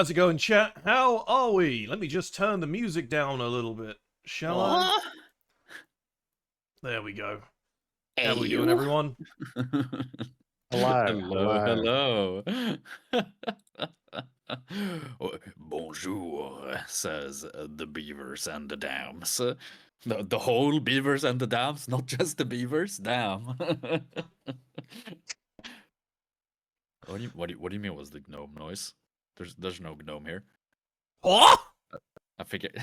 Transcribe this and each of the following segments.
How's it going, chat? How are we? Let me just turn the music down a little bit, shall I? There we go. How are we doing, everyone? Hello. Bonjour, says the beavers and the dams. The whole beavers and the dams, not just the beavers. Damn. What do you mean was the gnome noise? There's no gnome here. Oh! I figured.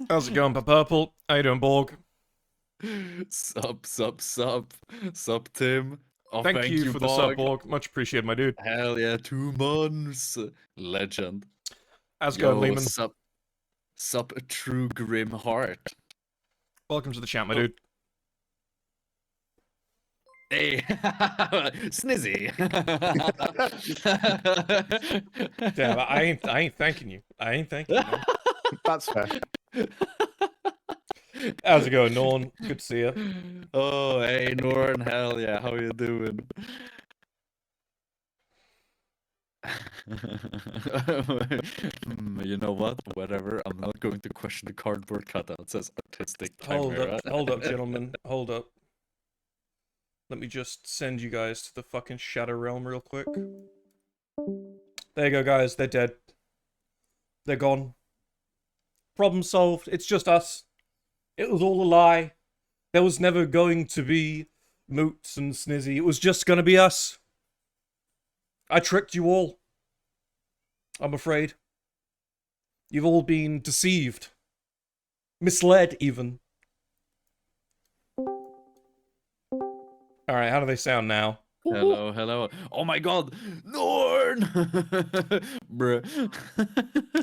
How's it going, Purple? How you doing, Borg? Sup, Tim. Oh, thank you for the sub, Borg. Much appreciated, my dude. Hell yeah, 2 months. Legend. How's it going, Leman? Sup, a true grim heart. Welcome to the chat, my dude. Hey, Snizzy. Damn, I ain't thanking you. I ain't thanking you, man. That's fair. How's it going, Norn? Good to see you. Oh, hey, Norn. Hell yeah, how you doing? You know what? Whatever. I'm not going to question the cardboard cutout. It says artistic chimera. Hold up, gentlemen. Hold up. Let me just send you guys to the fucking Shadow Realm real quick. There you go, guys. They're dead. They're gone. Problem solved. It's just us. It was all a lie. There was never going to be Moots and Snizzy. It was just gonna be us. I tricked you all. I'm afraid. You've all been deceived. Misled, even. Alright, how do they sound now? Hello. Oh my god! Norn! Bruh.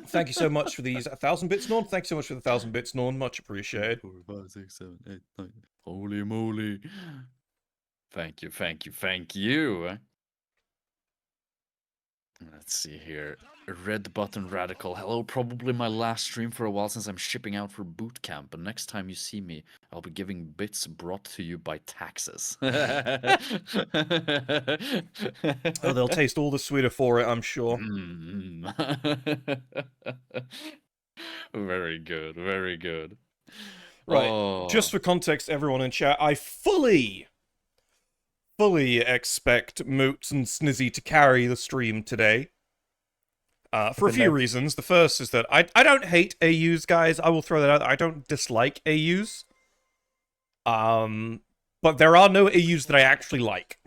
Thank you so much for these 1,000 bits, Norn. Thanks so much for the 1,000 bits, Norn. Much appreciated. 4, 5, 6, 7, 8, 9. Holy moly. Thank you. Let's see here. Red button radical. Hello, probably my last stream for a while since I'm shipping out for boot camp. But next time you see me, I'll be giving bits brought to you by taxes. Oh, they'll taste all the sweeter for it, I'm sure. Very good. Right, just for context, everyone in chat, I fully expect Moots and Snizzy to carry the stream today. For a few reasons. The first is that I don't hate AUs, guys. I will throw that out. I don't dislike AUs. But there are no AUs that I actually like.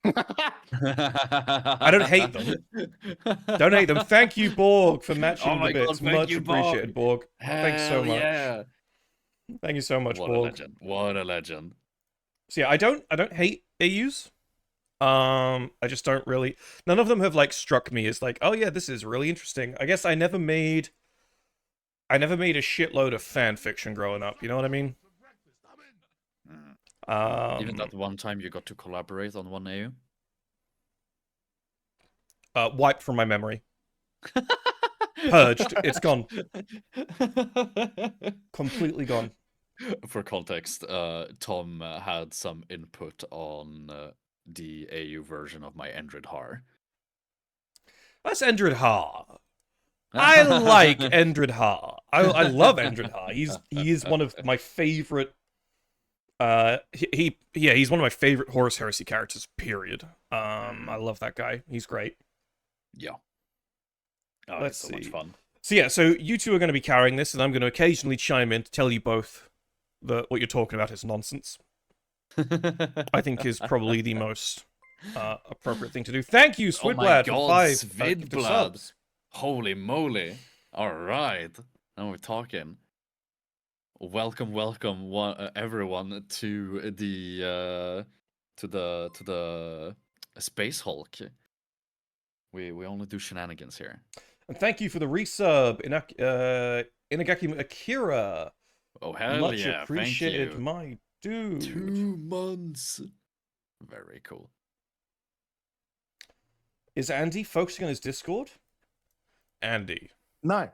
I don't hate them. Don't hate them. Thank you, Borg, for matching the bits. Much appreciated, Borg. Thanks so much. Yeah. Thank you so much, Borg. What a legend. So yeah, I don't hate AUs. I just don't really. None of them have like struck me as like, oh yeah, this is really interesting. I guess I never made a shitload of fan fiction growing up. You know what I mean? Even that one time you got to collaborate on one AU? Wiped from my memory. Purged. It's gone. Completely gone. For context, Tom had some input on the AU version of my Endred Haar. That's Endred Haar. I like Endred Haar. I love Endred Haar. He is one of my favorite. He's one of my favorite Horus Heresy characters. Period. I love that guy. He's great. Yeah. Oh, Let's so see. much fun. So yeah, so you two are going to be carrying this, and I'm going to occasionally chime in to tell you both that what you're talking about is nonsense. I think is probably the most appropriate thing to do. Thank you, Swidblad, for 5 Swidblad. Holy moly! All right, now we're talking. Welcome, everyone to the Space Hulk. We only do shenanigans here. And thank you for the resub, Inagaki Akira. Oh hell Much yeah! appreciated, Thank you. my dude. 2 months. Very cool. Is Andy focusing on his Discord? Andy. No.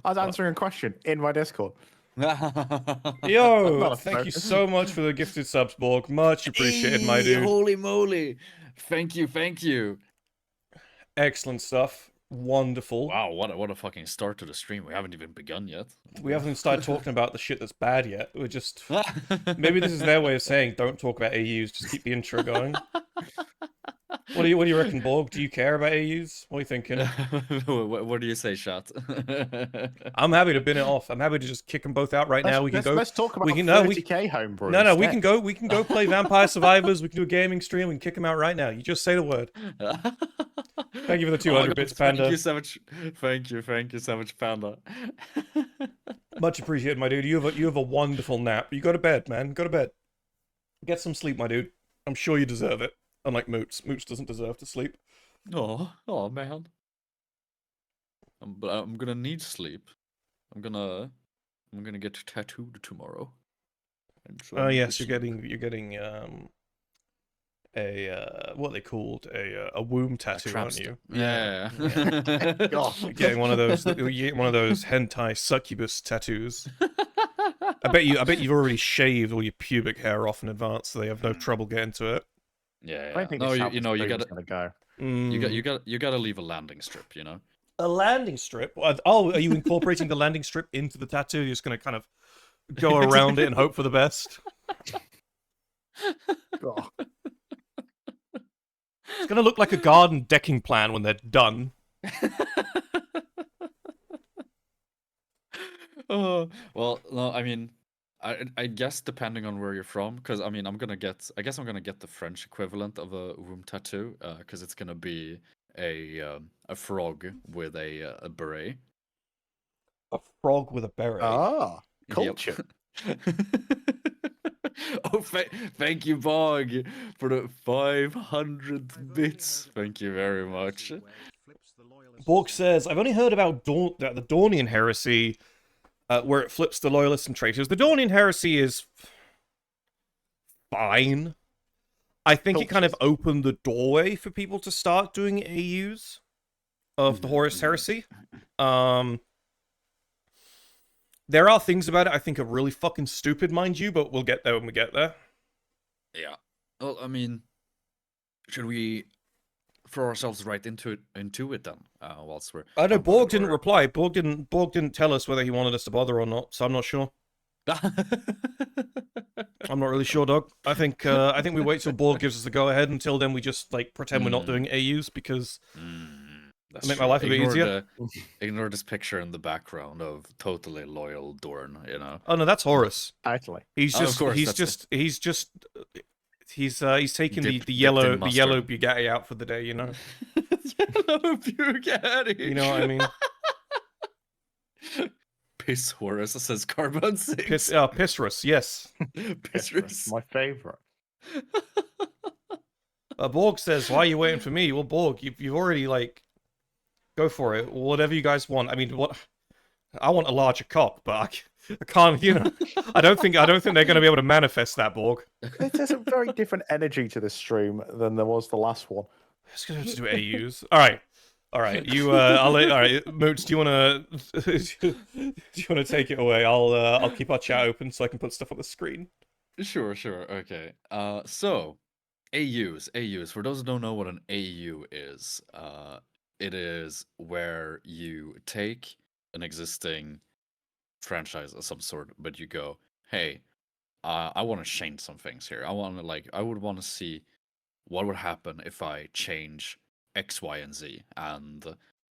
I was answering a question in my Discord. Yo, Not a thank you focus. so much for the gifted subs, Borg. Much appreciated, my Hey, dude. holy moly! Thank you, thank you. Excellent stuff. Wonderful. Wow, what a fucking start to the stream. We haven't even begun yet. We haven't even started talking about the shit that's bad yet. We're just... Maybe this is their way of saying, don't talk about AUs, just keep the intro going. What do you reckon, Borg? Do you care about AUs? What are you thinking? What do you say, chat? I'm happy to bin it off. I'm happy to just kick them both out right now. We can go. Let's talk about We can 30k homebrew. No, we instead. can go. We can go play Vampire Survivors. We can do a gaming stream. We can kick them out right now. You just say the word. Thank you for the 200 bits, Panda. Thank you so much. Thank you so much, Panda. Much appreciated, my dude. You have a wonderful nap. You go to bed, man. Go to bed. Get some sleep, my dude. I'm sure you deserve it. Unlike Moots. Moots doesn't deserve to sleep. Oh man. But I'm gonna need sleep. I'm gonna get tattooed tomorrow. Oh yes, you're getting a what are they called, a womb tattoo, aren't you? Yeah. You're getting one of those hentai succubus tattoos. I bet you've already shaved all your pubic hair off in advance, so they have no trouble getting to it. Yeah. I don't think No, the you know, you shampoo's gotta gonna go. you gotta leave a landing strip, you know. A landing strip? Oh, are you incorporating the landing strip into the tattoo? You're just gonna kind of go around it and hope for the best. Oh. It's gonna look like a garden decking plan when they're done. Oh, well, no, I mean, I guess depending on where you're from, because I mean, I guess I'm gonna get the French equivalent of a womb tattoo, because it's gonna be a frog with a beret. A frog with a beret. Ah, Yep. culture. Oh, thank you, Bog, for the 500 bits. Thank you very much. Borg says, I've only heard about the Dornian Heresy, where it flips the loyalists and traitors. The Dornian Heresy is fine. I think it kind of opened the doorway for people to start doing AUs of the Horus Heresy. There are things about it I think are really fucking stupid, mind you, but we'll get there when we get there. Yeah. Well, I mean, should we throw ourselves right into it then? Whilst we're. I know Borg didn't reply. Borg didn't tell us whether he wanted us to bother or not, so I'm not sure. I'm not really sure, dog. I think we wait till Borg gives us the go ahead. Until then, we just like pretend we're not doing AUs because That's make my life a bit easier. Ignore this picture in the background of totally loyal Dorn. You know. Oh no, that's Horus. Totally. He's Oh, of just course, he's taking the Dipped yellow in yellow mustard. Bugatti out for the day, you know. Yellow Bugatti. You know what I mean? Piss Horus says Carbon 6. Pissrus, yes. Pissrus. My favorite. Borg says, "Why are you waiting for me?" Well, Borg, you've already like, go for it. Whatever you guys want. I mean, what? I want a larger cock, but I can't. You know, I don't think they're going to be able to manifest that, Borg. There's a very different energy to this stream than there was the last one. Just gonna have to do AUs. All right. You, all right, Moots. Do you wanna take it away? I'll keep our chat open so I can put stuff on the screen. Sure. Okay. So, AUs. For those who don't know what an AU is, it is where you take an existing franchise of some sort, but you go, hey, I want to change some things here. I would want to see what would happen if I change X, Y, and Z. And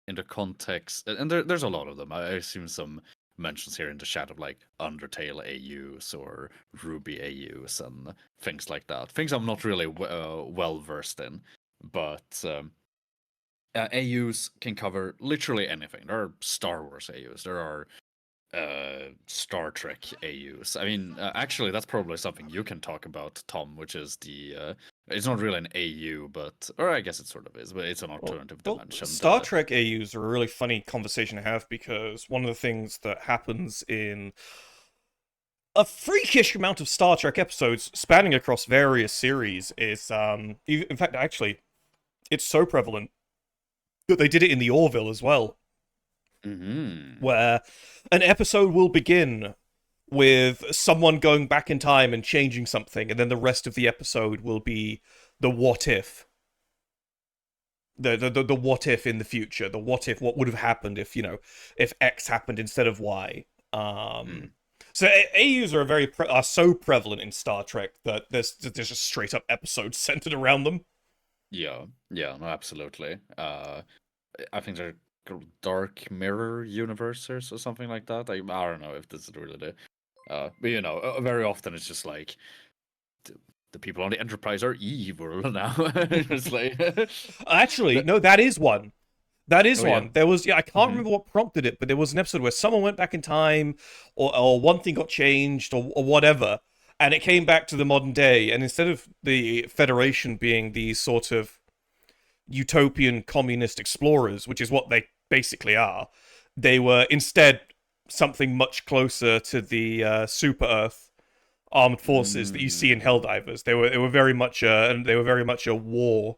in the context, and there's a lot of them. I assume some mentions here in the chat of like Undertale AUs or Ruby AUs and things like that. Things I'm not really well versed in, but AUs can cover literally anything. There are Star Wars AUs. There are Star Trek AUs. I mean, actually, that's probably something you can talk about, Tom, which is the. It's not really an AU, or I guess it sort of is, but it's an alternative dimension. Star Trek AUs are a really funny conversation to have because one of the things that happens in a freakish amount of Star Trek episodes spanning across various series is, in fact, actually, it's so prevalent that they did it in the Orville as well. Mm-hmm. Where an episode will begin with someone going back in time and changing something, and then the rest of the episode will be the what if. The what if in the future, the what if, what would have happened if, if X happened instead of Y. Mm. So AUs are are so prevalent in Star Trek that there's just straight up episodes centered around them. Yeah, no, absolutely. I think they're dark mirror universes or something like that. I don't know if this is really the, but very often it's just like the people on the Enterprise are evil now. It's like, Actually, no, that is one. That is oh yeah, one. There was, I can't Mhm. remember what prompted it, but there was an episode where someone went back in time, or one thing got changed, or whatever, and it came back to the modern day. And instead of the Federation being these sort of utopian communist explorers, which is what they basically are, they were instead something much closer to the Super Earth armed forces that you see in Mm. Helldivers. They were very much a war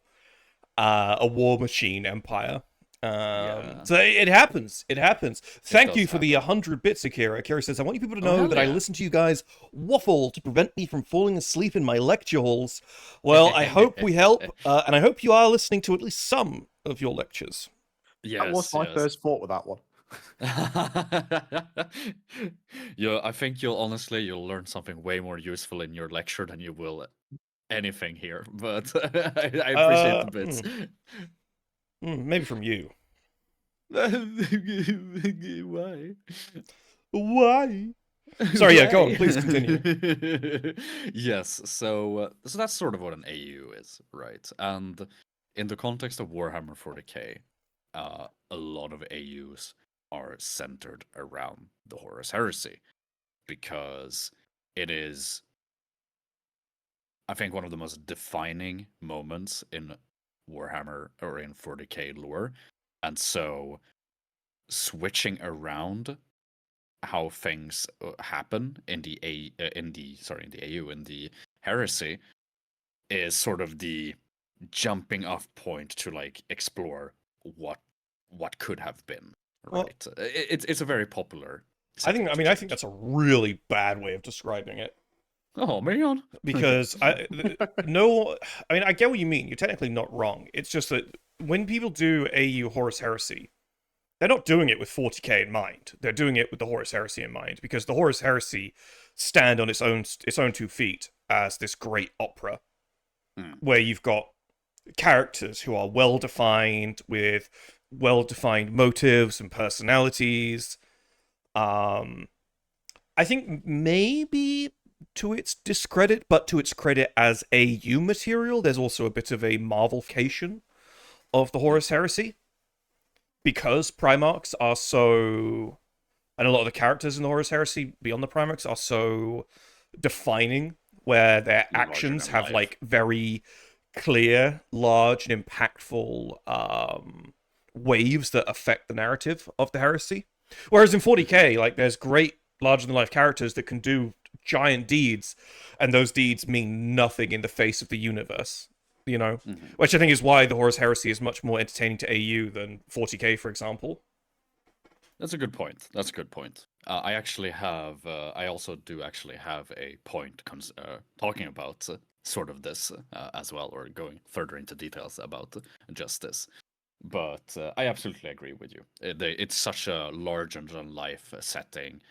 machine empire. Yeah, So it happens. It happens. it Thank does you for the happen. 100 bits, Akira. Akira says, I want you people to Oh know hell that I yeah! listen to you guys waffle to prevent me from falling asleep in my lecture halls. Well, I hope we help, and I hope you are listening to at least some of your lectures. That was Yes, my yes. first thought with that one. Yeah, I think you'll learn something way more useful in your lecture than you will anything here. But I appreciate the bits. Maybe from you. Why? Why? Sorry, yeah, go on. Why? Please continue. Yes, so that's sort of what an AU is, right? And in the context of Warhammer 40k, a lot of AUs are centered around the Horus Heresy because it is, I think, one of the most defining moments in Warhammer or in 40k lore, and so switching around how things happen in the AU in the heresy is sort of the jumping off point to like explore what could have been, Well, right? It's a very popular I setting think, I to mean, I think change. that's a really bad way of describing it. Oh man. Okay. Because no, I mean, I get what you mean. You're technically not wrong. It's just that when people do AU Horus Heresy, they're not doing it with 40k in mind. They're doing it with the Horus Heresy in mind because the Horus Heresy stand on its own 2 feet as this great opera Hmm. where you've got characters who are well defined with well defined motives and personalities. Um, I think maybe to its discredit, but to its credit as AU material, there's also a bit of a Marvelification of the Horus Heresy because Primarchs are so, and a lot of the characters in the Horus Heresy beyond the Primarchs are so defining, where their Larger actions than have life. like very clear, large, and impactful waves that affect the narrative of the heresy. Whereas in 40k, like there's great larger than life characters that can do giant deeds, and those deeds mean nothing in the face of the universe. Mhm. Which I think is why the Horus Heresy is much more entertaining to AU than 40k, for example. That's a good point. That's a good point. I actually have. I also do actually have a point talking about sort of this as well, or going further into details about just this. But I absolutely agree with you. It's such a larger than life setting,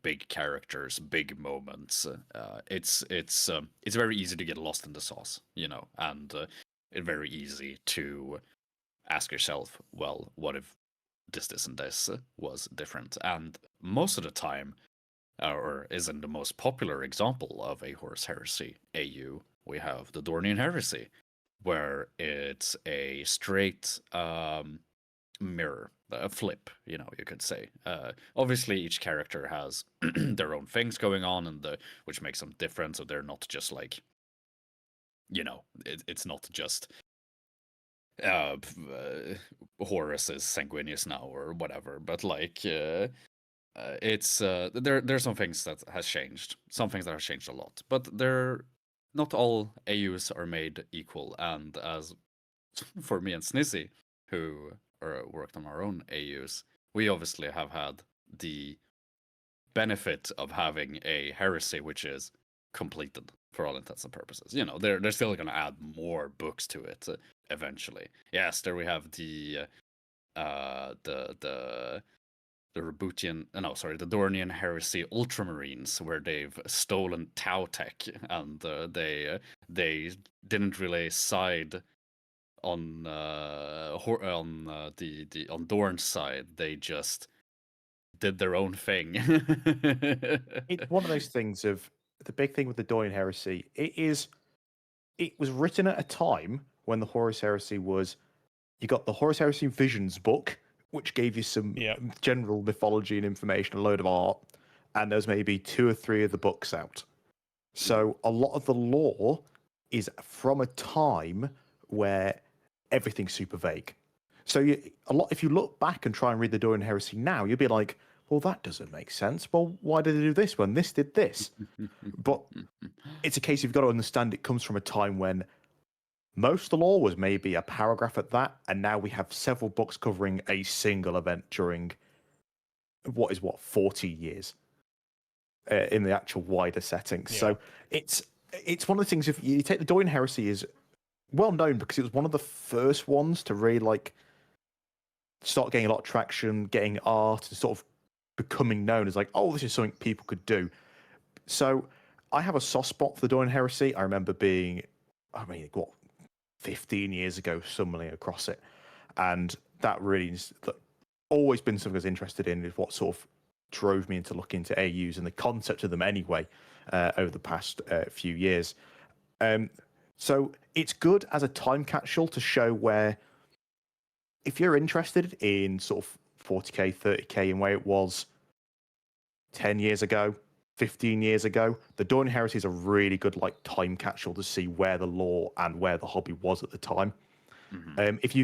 big characters, big moments. It's very easy to get lost in the sauce, and it's very easy to ask yourself, well, what if this and this was different? And most of the time, or isn't the most popular example of a Horus Heresy AU, we have the Dornian Heresy, where it's a straight mirror, a flip, you could say. Obviously, each character has their own things going on, and which makes them different. So they're not just like, it's not just Horus is sanguineous now or whatever, but like it's there's some things that has changed, some things that have changed a lot, but they're not all AUs are made equal. And as for me and Snizzy, who worked on our own AUs, we obviously have had the benefit of having a heresy which is completed for all intents and purposes. You know, they're still going to add more books to it eventually. Yes, there we have the Roboutian, no, sorry, the Dornian Heresy Ultramarines, where they've stolen Tau tech, and they didn't really side on on Dorn's side. They just did their own thing. It's one of those things of the big thing with the Dornian Heresy. It was written at a time when the Horus Heresy was. You got the Horus Heresy Visions book, which gave you some general mythology and information, a load of art, and there's maybe 2 or 3 of the books out. So a lot of the lore is from a time where everything's super vague. So if you look back and try and read the Dornian Heresy now, you'll be like, well, that doesn't make sense. Well, why did they do this when this did this? But it's a case you've got to understand it comes from a time when most of the lore was maybe a paragraph at that, and now we have several books covering a single event during 40 years in the actual wider setting. Yeah. So it's one of the things. If you take the Dornian Heresy, is well known because it was one of the first ones to really start getting a lot of traction, getting art, and sort of becoming known as this is something people could do. So I have a soft spot for the Dornian Heresy. I remember being, 15 years ago, stumbling across it, and that really has always been something I was interested in. Is what sort of drove me into looking into AUs and the concept of them anyway over the past few years. So it's good as a time capsule to show where, if you're interested in sort of 40k, 30k, and where it was 10 years ago, 15 years ago, the Dornian Heresy is a really good time capsule to see where the lore and where the hobby was at the time. Mm-hmm. If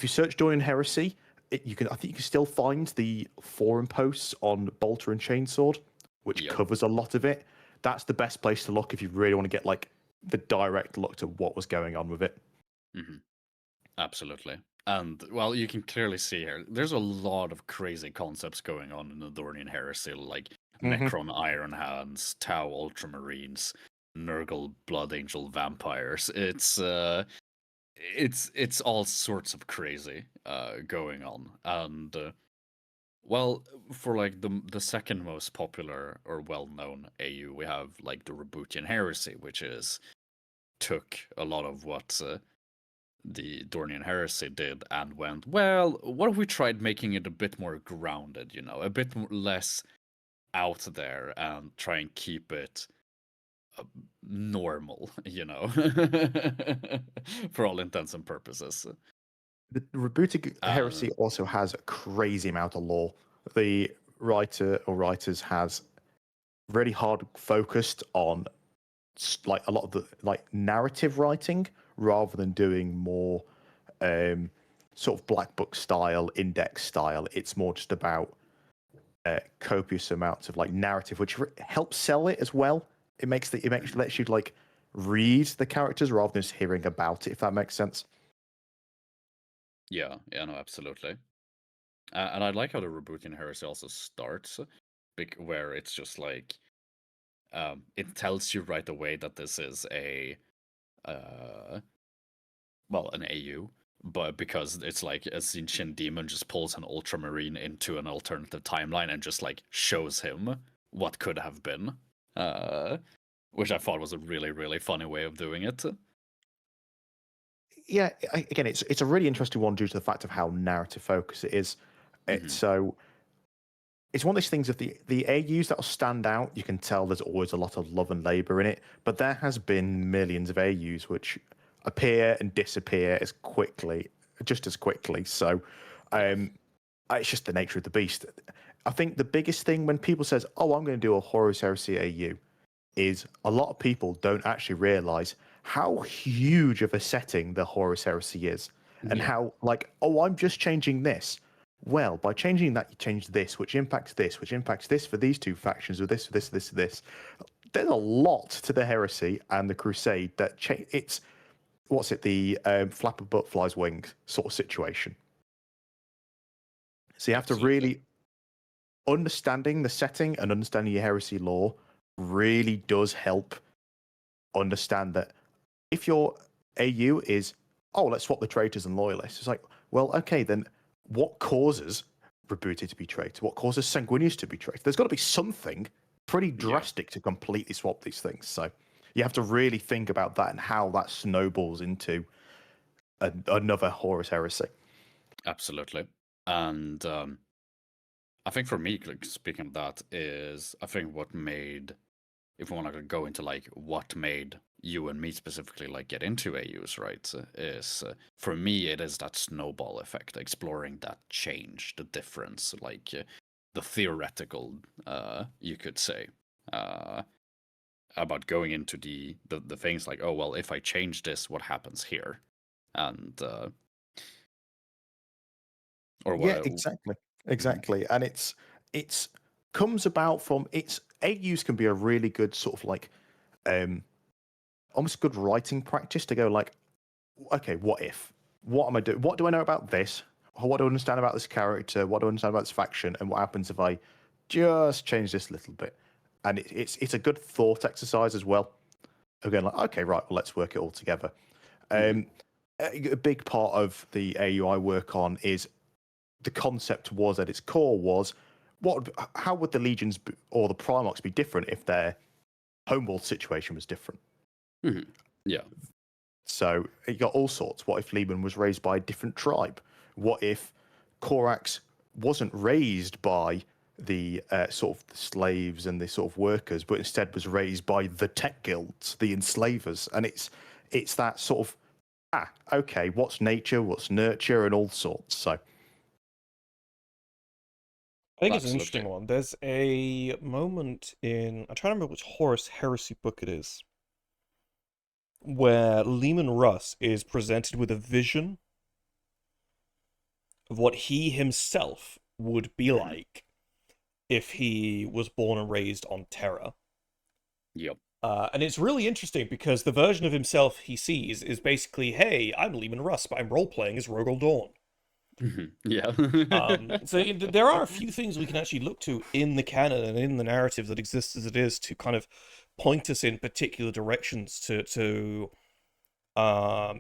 you search Dornian Heresy, I think you can still find the forum posts on Bolter and Chainsword, which covers a lot of it. That's the best place to look if you really want to get the direct look to what was going on with it. Mm-hmm. Absolutely. And, well, you can clearly see here, there's a lot of crazy concepts going on in the Dornian Heresy, like Necron Iron Hands, Tau Ultramarines, Nurgle Blood Angel Vampires. It's all sorts of crazy going on. And, well, for the second most popular or well-known AU, we have the Roboutian Heresy, which took a lot of what the Dornian Heresy did and went, well, what if we tried making it a bit more grounded, a bit less out there, and try and keep it normal, for all intents and purposes. The Roboute Heresy also has a crazy amount of lore. The writer or writers has really hard focused on a lot of the narrative writing rather than doing more sort of black book style, index style. It's more just about copious amounts of narrative, which helps sell it as well. It lets you read the characters rather than just hearing about it, if that makes sense. Yeah, no, absolutely. And I like how the Roboutian Heresy also starts, where it's just it tells you right away that this is an AU, but because it's a Zechian demon just pulls an Ultramarine into an alternative timeline and just shows him what could have been, which I thought was a really, really funny way of doing it. Yeah, again, it's a really interesting one due to the fact of how narrative focused it is. So it's one of those things of the AUs that will stand out. You can tell there's always a lot of love and labor in it, but there has been millions of AUs which appear and disappear just as quickly. So it's just the nature of the beast. I think the biggest thing when people says, "Oh, I'm going to do a Horus Heresy AU," is a lot of people don't actually realize how huge of a setting the Horus Heresy is, and how I'm just changing this. Well, by changing that, you change this, which impacts this for these two factions, or this. There's a lot to the Heresy and the Crusade that it's the flap a butterfly's wing sort of situation. So you have to really understanding the setting and understanding your heresy lore really does help understand that if your AU is, oh, let's swap the traitors and loyalists, it's like, well, okay, then what causes Roboute to be traitor? What causes Sanguinius to be traitor? There's got to be something pretty drastic to completely swap these things. So you have to really think about that and how that snowballs into another Horus Heresy. Absolutely. And I think for me, like, speaking of that, is I think what made, if we want to go into like what made you and me specifically like get into AUs, right, is for me it is that snowball effect, exploring that change, the difference, like the theoretical, you could say, about going into the things like, oh well, if I change this, what happens here, and or what? Yeah, exactly, and it's comes about from it's AUs can be a really good sort of like almost good writing practice to go like, okay, what if? What am I doing? What do I know about this? What do I understand about this character? What do I understand about this faction? And what happens if I just change this a little bit? And it's a good thought exercise as well. Again, like, okay, right, well, let's work it all together. A big part of the AU I work on is the concept was at its core was how would the legions or the Primarchs be different if their homeworld situation was different? Mm-hmm. Yeah. So you got all sorts. What if Leman was raised by a different tribe? What if Corax wasn't raised by the sort of the slaves and the sort of workers, but instead was raised by the tech guilds, the enslavers? And it's that sort of okay, what's nature, what's nurture, and all sorts. So I think it's an interesting one. There's a moment in, I'm trying to remember which Horus Heresy book it is, where Leman Russ is presented with a vision of what he himself would be like if he was born and raised on Terra. Yep. And it's really interesting because the version of himself he sees is basically, hey, I'm Leman Russ, but I'm role-playing as Rogel Dawn. Yeah. So there are a few things we can actually look to in the canon and in the narrative that exists as it is to kind of point us in particular directions to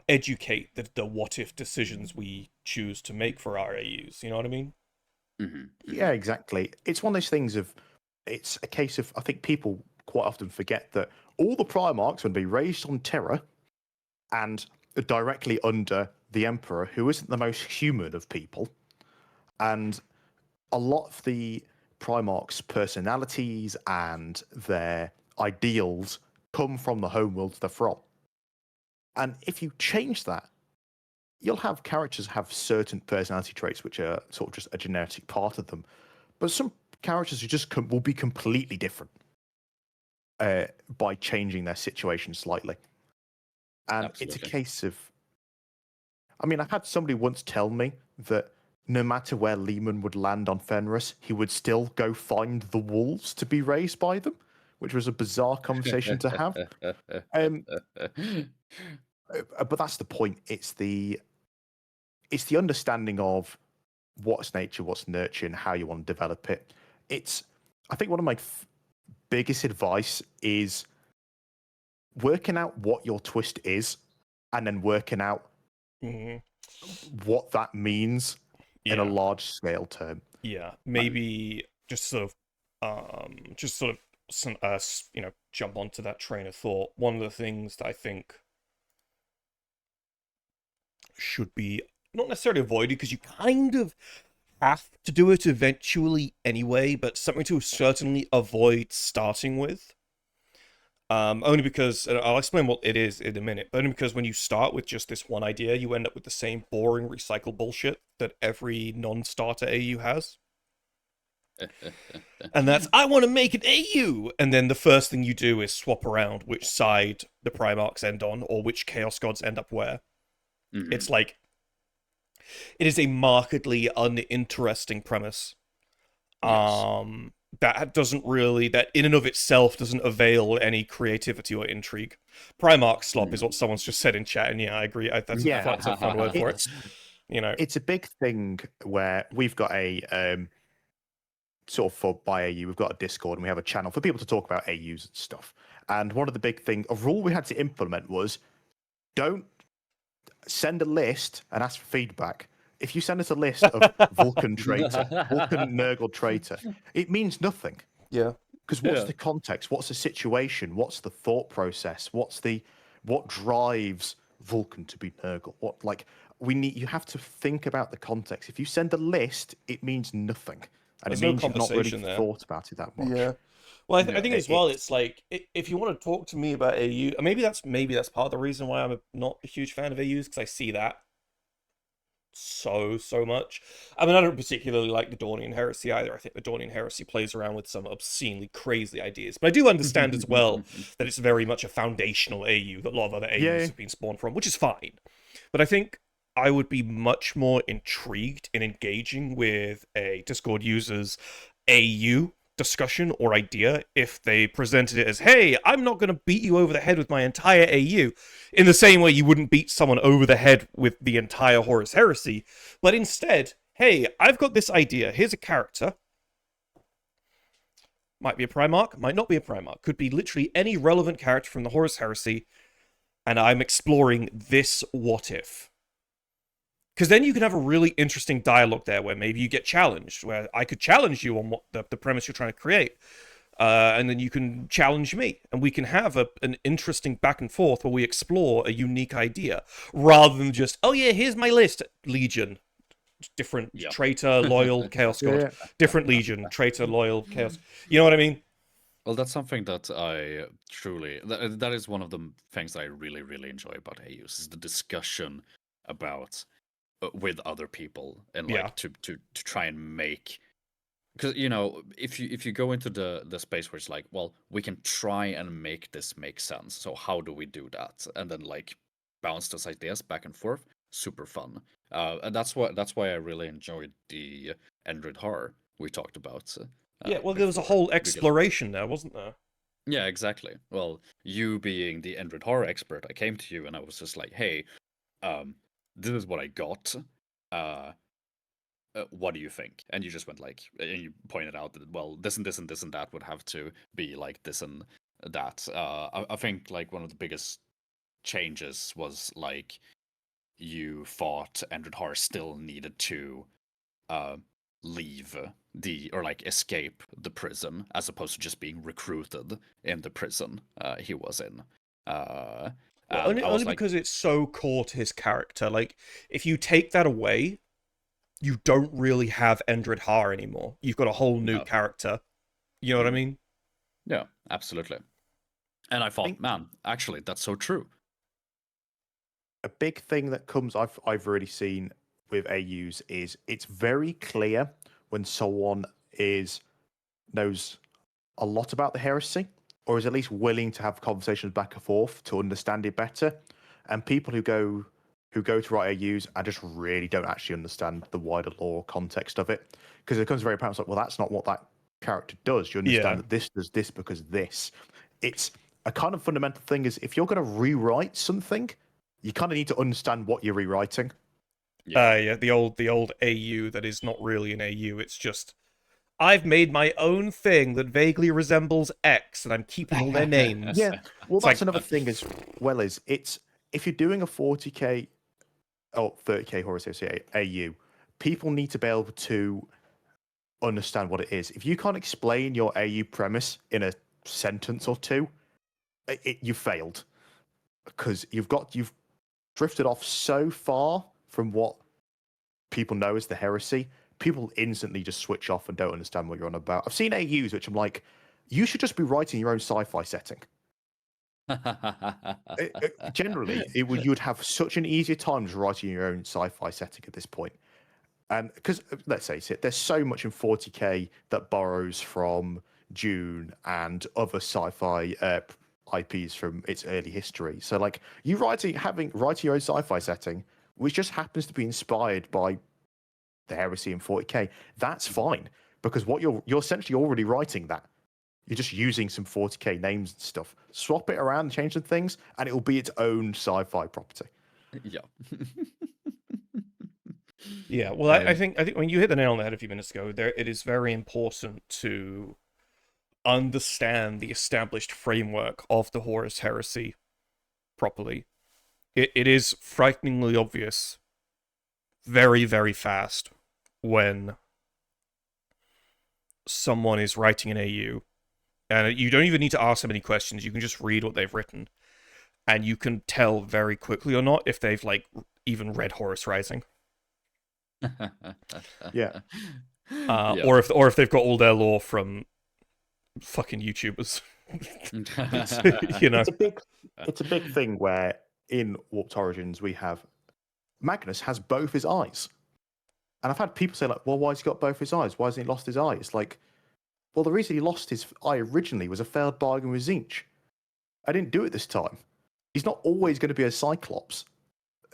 educate the what if decisions we choose to make for our AUs. You know what I mean? Yeah, exactly. It's one of those things of, it's a case of, I think people quite often forget that all the Primarchs would be raised on Terra and directly under the Emperor, who isn't the most human of people. And a lot of the Primarchs' personalities and their ideals come from the homeworld they're from. And if you change that, you'll have characters have certain personality traits which are sort of just a genetic part of them. But some characters who just will be completely different by changing their situation slightly. And It's a case of, I mean, I had somebody once tell me that no matter where Leman would land on Fenris, he would still go find the wolves to be raised by them, which was a bizarre conversation to have. But that's the point. It's the understanding of what's nature, what's nurture, and how you want to develop it. I think one of my biggest advice is working out what your twist is, and then working out what that means in a large scale term. Yeah, maybe just sort of jump onto that train of thought. One of the things that I think should be not necessarily avoided, because you kind of have to do it eventually anyway, but something to certainly avoid starting with. Only because, and I'll explain what it is in a minute, but only because when you start with just this one idea, you end up with the same boring recycled bullshit that every non-starter AU has. And that's, I want to make an AU! And then the first thing you do is swap around which side the Primarchs end on, or which Chaos Gods end up where. It's like, it is a markedly uninteresting premise. Yes. That in and of itself doesn't avail any creativity or intrigue. Primarch slop is what someone's just said in chat, and yeah, I agree. That's a fun word for it. You know, it's a big thing where we've got a sort of by AU, we've got a Discord and we have a channel for people to talk about AUs and stuff. And one of the big things, a rule we had to implement was don't send a list and ask for feedback. If you send us a list of Vulcan traitor, Vulcan Nurgle traitor, it means nothing. Yeah. Because what's the context? What's the situation? What's the thought process? What drives Vulcan to be Nurgle? You have to think about the context. If you send a list, it means nothing. And There's it means no you've not really conversation there. thought about it that much. Yeah. Well, I think as well, it's like if you want to talk to me about AU, maybe that's part of the reason why I'm not a huge fan of AUs, because I see that so much. I mean, I don't particularly like the Dornian Heresy either. I think the Dornian Heresy plays around with some obscenely crazy ideas, but I do understand as well that it's very much a foundational AU that a lot of other AUs have been spawned from, which is fine. But I think I would be much more intrigued in engaging with a Discord user's AU discussion or idea if they presented it as, hey, I'm not going to beat you over the head with my entire AU, in the same way you wouldn't beat someone over the head with the entire Horus Heresy, but instead, hey, I've got this idea, here's a character, might be a Primarch, might not be a Primarch, could be literally any relevant character from the Horus Heresy, and I'm exploring this what if. Because then you can have a really interesting dialogue there where maybe you get challenged, where I could challenge you on what the premise you're trying to create. And then you can challenge me. And we can have an interesting back and forth where we explore a unique idea. Rather than just, oh yeah, here's my list. Legion. Different traitor, loyal, chaos god. Different legion, traitor, loyal, chaos. You know what I mean? Well, that's something that I truly... That is one of the things I really, really enjoy about AUs, is the discussion about... with other people and to try and make, because if you go into the space where it's like, well, we can try and make this make sense, so how do we do that, and then bounce those ideas back and forth, super fun. And that's why I really enjoyed the Endred Haar we talked about. Well, there was a whole exploration there, wasn't there? Yeah, exactly. Well, you being the Endred Haar expert, I came to you and I was just like, hey, this is what I got. What do you think? And you just went and you pointed out that, well, this and this and this and that would have to be like this and that. I think one of the biggest changes was you thought Endred Haar still needed to leave escape the prison, as opposed to just being recruited in the prison he was in. Only because it's so core to his character. If you take that away, you don't really have Endred Haar anymore. You've got a whole new character. You know what I mean? Yeah, absolutely. And I thought, man, actually, that's so true. A big thing that I've really seen with AUs is it's very clear when someone knows a lot about the heresy, or is at least willing to have conversations back and forth to understand it better. And people who go to write AUs and just really don't actually understand the wider lore context of it. Because it becomes very apparent, well, that's not what that character does. You understand that this does this because this. It's a kind of fundamental thing is, if you're going to rewrite something, you kind of need to understand what you're rewriting. The old AU that is not really an AU. It's just, I've made my own thing that vaguely resembles X, and I'm keeping all their names. Yeah, well, that's another thing as well. It's if you're doing a 40k or 30k Horus Heresy AU, people need to be able to understand what it is. If you can't explain your AU premise in a sentence or two, you failed, because you've drifted off so far from what people know as the heresy. People instantly just switch off and don't understand what you're on about. I've seen AUs which I'm like, you should just be writing your own sci-fi setting. Generally, you'd have such an easier time just writing your own sci-fi setting at this point. And because, let's face it, there's so much in 40k that borrows from Dune and other sci-fi IPs from its early history. So you writing your own sci-fi setting, which just happens to be inspired by the heresy in 40k, that's fine, because what you're essentially already writing that. You're just using some 40k names and stuff. Swap it around, change some things, and it will be its own sci-fi property. Yeah. Yeah, well, I think when you hit the nail on the head a few minutes ago, it is very important to understand the established framework of the Horus Heresy properly. It is frighteningly obvious very, very fast when someone is writing an AU, and you don't even need to ask them any questions. You can just read what they've written, and you can tell very quickly or not if they've like even read Horus Rising. Yeah. Or if they've got all their lore from fucking YouTubers. You know, it's a big thing where in Warped Origins we have Magnus has both his eyes, and I've had people say like, "Well, why has he got both his eyes? Why hasn't he lost his eye?" It's like, well, the reason he lost his eye originally was a failed bargain with Zinch. I didn't do it this time. He's not always going to be a Cyclops,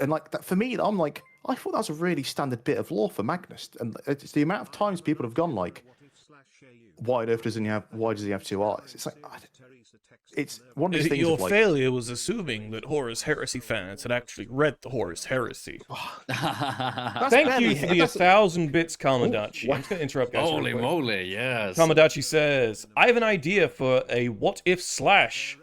and like that for me, I'm like, I thought that was a really standard bit of lore for Magnus, and it's the amount of times people have gone like, why on earth does he have two eyes? It's like, it's one of these things. Your of like, failure was assuming that Horus Heresy fans had actually read the Horus Heresy. Thank you for the 1,000 bits, Kamadachi. I'm just going to interrupt, guys. Holy moly, yes. Kamadachi says, I have an idea for a what-if/AU.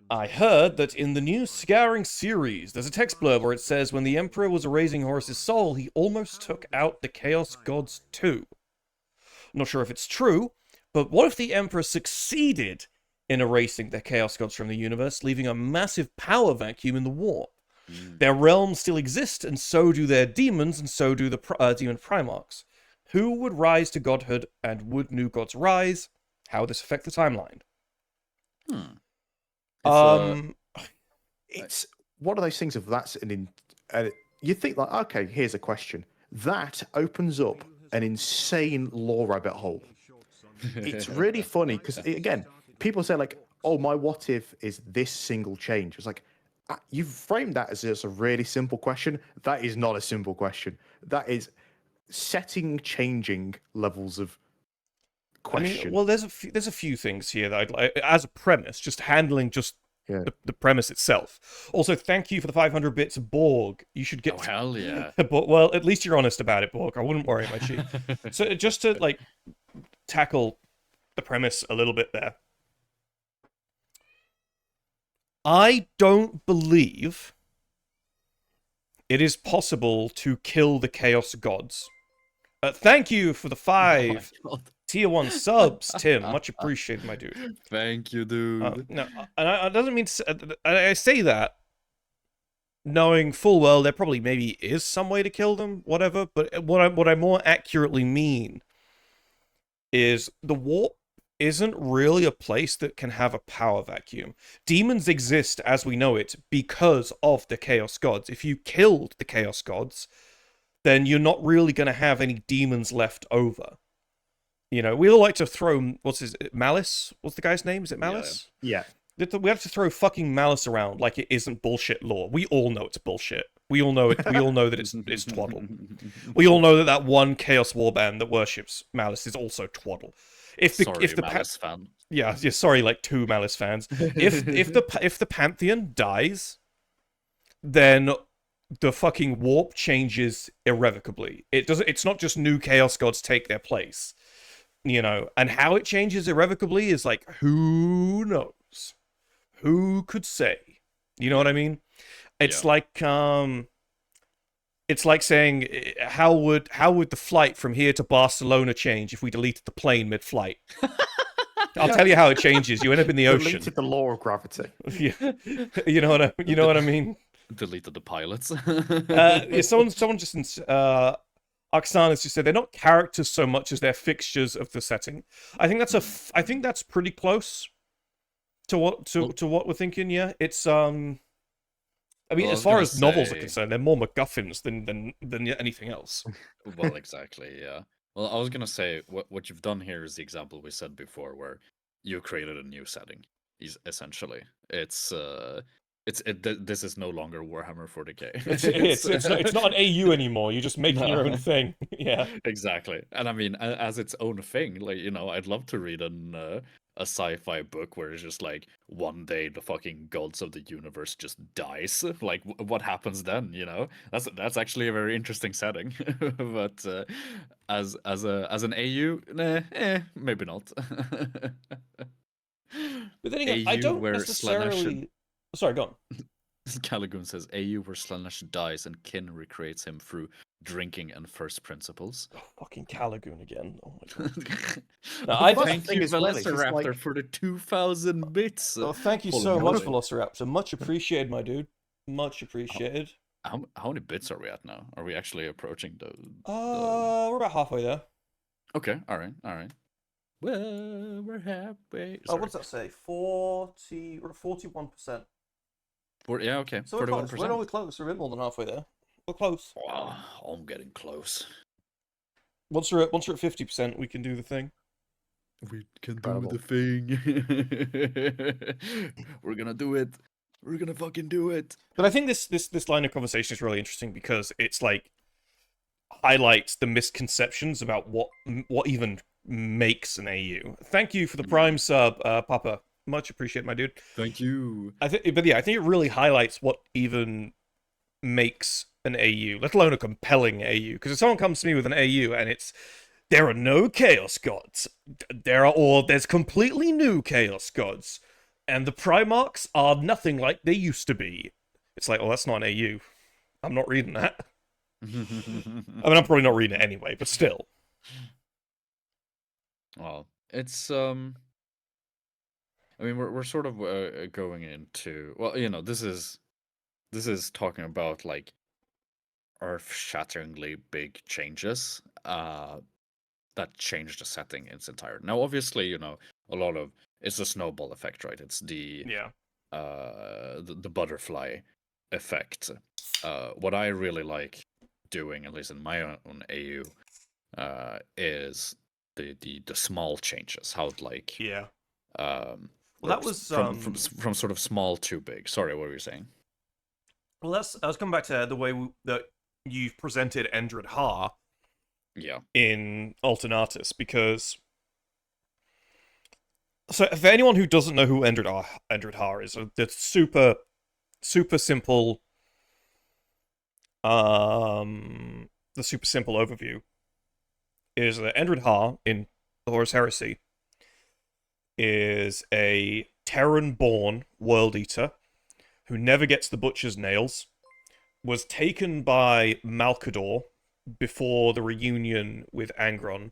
I heard that in the new Scouring series, there's a text blurb where it says when the Emperor was erasing Horus's soul, he almost took out the Chaos Gods too. Not sure if it's true, but what if the Emperor succeeded in erasing the Chaos Gods from the universe, leaving a massive power vacuum in the warp? Their realms still exist, and so do their demons, and so do the demon Primarchs. Who would rise to godhood, and would new gods rise? How would this affect the timeline? It's one of those things of that's you think like, okay, here's a question that opens up an insane lore rabbit hole. It's really funny because again, people say like, oh, my what if is this single change. It's like, you've framed that as just a really simple question. That is not a simple question. That is setting changing levels of question. I mean, well, there's a few things here that I'd like as a premise, just handling just the premise itself. Also, thank you for the 500 bits, Borg. You should get. Oh hell yeah! Well, at least you're honest about it, Borg. I wouldn't worry, my chief. So just to like tackle the premise a little bit there. I don't believe it is possible to kill the Chaos Gods. Thank you for the 5 Tier 1 subs, Tim. Much appreciated, my dude. Thank you, dude. No, and I doesn't mean to, I say that knowing full well there probably maybe is some way to kill them, whatever. But what I more accurately mean is the warp isn't really a place that can have a power vacuum. Demons exist as we know it because of the Chaos Gods. If you killed the Chaos Gods, then you're not really going to have any demons left over. You know, we all like to throw, Malice? What's the guy's name? Is it Malice? Yeah. We have to throw fucking Malice around like it isn't bullshit lore. We all know it's bullshit. We all know it. We all know that it's twaddle. We all know that one Chaos Warband that worships Malice is also twaddle. If the Malice fan. Yeah, sorry, like 2 Malice fans. If the Pantheon dies, then the fucking warp changes irrevocably. It's not just new Chaos Gods take their place. You know, and how it changes irrevocably is like, who knows? Who could say? You know what I mean? It's like saying, how would the flight from here to Barcelona change if we deleted the plane mid-flight? I'll tell you how it changes. You end up in the ocean. Deleted the law of gravity. Yeah. You know what I mean? Deleted the pilots. Someone just Oksana's just said they're not characters so much as they're fixtures of the setting. I think that's pretty close to what we're thinking. Yeah, it's I mean, as far as novels are concerned, they're more MacGuffins than anything else. Well, exactly. Yeah. Well, I was gonna say what you've done here is the example we said before, where you created a new setting. Essentially, this is no longer Warhammer 40k. It's not an AU anymore. You're just making your own thing. Yeah, exactly. And I mean, as its own thing, like, you know, I'd love to read a a sci-fi book where it's just like one day the fucking gods of the universe just dies. Like, what happens then? You know, that's actually a very interesting setting. But as an AU, maybe not. But then again, I AU don't where Slanesh necessarily. Sorry, go on. Caligoon says AU where Slanesh dies and Kin recreates him through drinking and first principles. Oh, fucking Caligoon again. Oh my god. The I funny Thank thing you, as well is it's Velociraptor, like- for the 2,000 bits. Oh, thank you Holy so much, moly. Velociraptor. Much appreciated, my dude. Much appreciated. How many bits are we at now? Are we actually approaching the... We're about halfway there. Okay, alright. Well, we're halfway. Oh, what does that say? 40. We're at 41%. Yeah, okay. So we're 41%. close. We're only close. We're a bit more than halfway there. We're close. Oh, I'm getting close. Once we're at 50%, we can do the thing. We can Incredible. do the thing. We're gonna do it. We're gonna fucking do it. But I think this line of conversation is really interesting because it's like highlights the misconceptions about what even makes an AU. Thank you for the Prime sub, Papa. Much appreciated, my dude. Thank you. I think it really highlights what even makes an AU, let alone a compelling AU. Because if someone comes to me with an AU and there are no Chaos Gods, there's completely new Chaos Gods, and the Primarchs are nothing like they used to be. It's like, well, that's not an AU. I'm not reading that. I mean, I'm probably not reading it anyway, but still. Well, it's I mean, we're sort of going into, well, you know, this is talking about like earth-shatteringly big changes that change the setting in its entirety. Now, obviously, you know, it's a snowball effect, right? It's the the butterfly effect. What I really like doing, at least in my own AU, is the small changes. How like Well, that was from sort of small to big. Sorry, what were you saying? Well, I was coming back to the way that you've presented Endred Haar. Yeah. In Alternatus, because so for anyone who doesn't know who Endred Haar is, the super simple the super simple overview is that Endred Haar in the Horus Heresy is a Terran-born world eater who never gets the butcher's nails, was taken by Malcador before the reunion with Angron,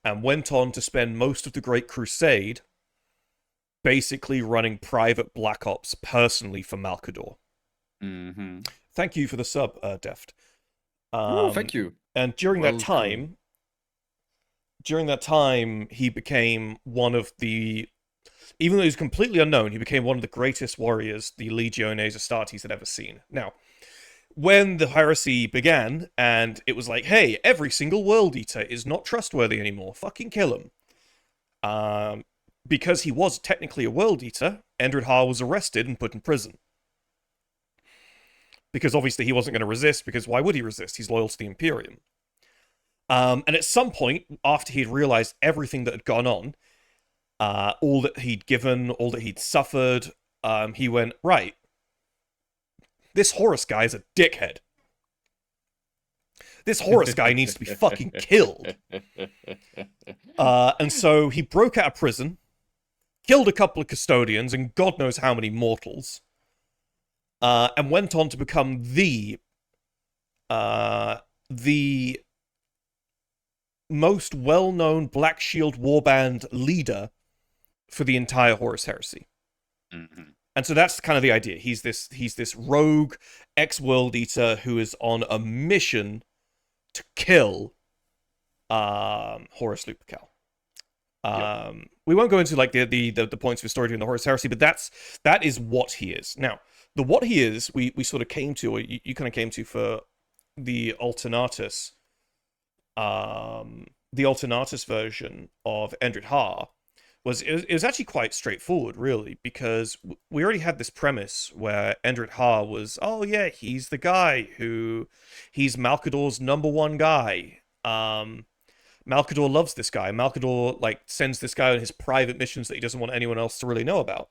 and went on to spend most of the Great Crusade basically running private Black Ops personally for Malcador. Mm-hmm. Thank you for the sub, Deft. Thank you. And during that time, he became one of the, even though he was completely unknown, he became one of the greatest warriors the Legiones Astartes had ever seen. Now, when the heresy began, and it was like, hey, every single world eater is not trustworthy anymore, fucking kill him. Because he was technically a world eater, Endred Haar was arrested and put in prison. Because obviously he wasn't going to resist, because why would he resist? He's loyal to the Imperium. And at some point, after he'd realized everything that had gone on, all that he'd given, all that he'd suffered, he went, right, this Horus guy is a dickhead. This Horus guy needs to be fucking killed. And so he broke out of prison, killed a couple of custodians and God knows how many mortals, and went on to become the most well-known Black Shield warband leader for the entire Horus Heresy. Mm-hmm. And so that's kind of the idea. He's this rogue ex-world eater who is on a mission to kill Horus Lupercal. We won't go into like the points of his story during the Horus Heresy, but that is what he is. Now, the what he is, we sort of came to, or you kind of came to for the Alternatus version of Endred Haar. It was actually quite straightforward, really, because we already had this premise where Endred Haar was, oh yeah, he's the guy he's Malcador's #1 guy. Malcador loves this guy. Malcador like sends this guy on his private missions that he doesn't want anyone else to really know about.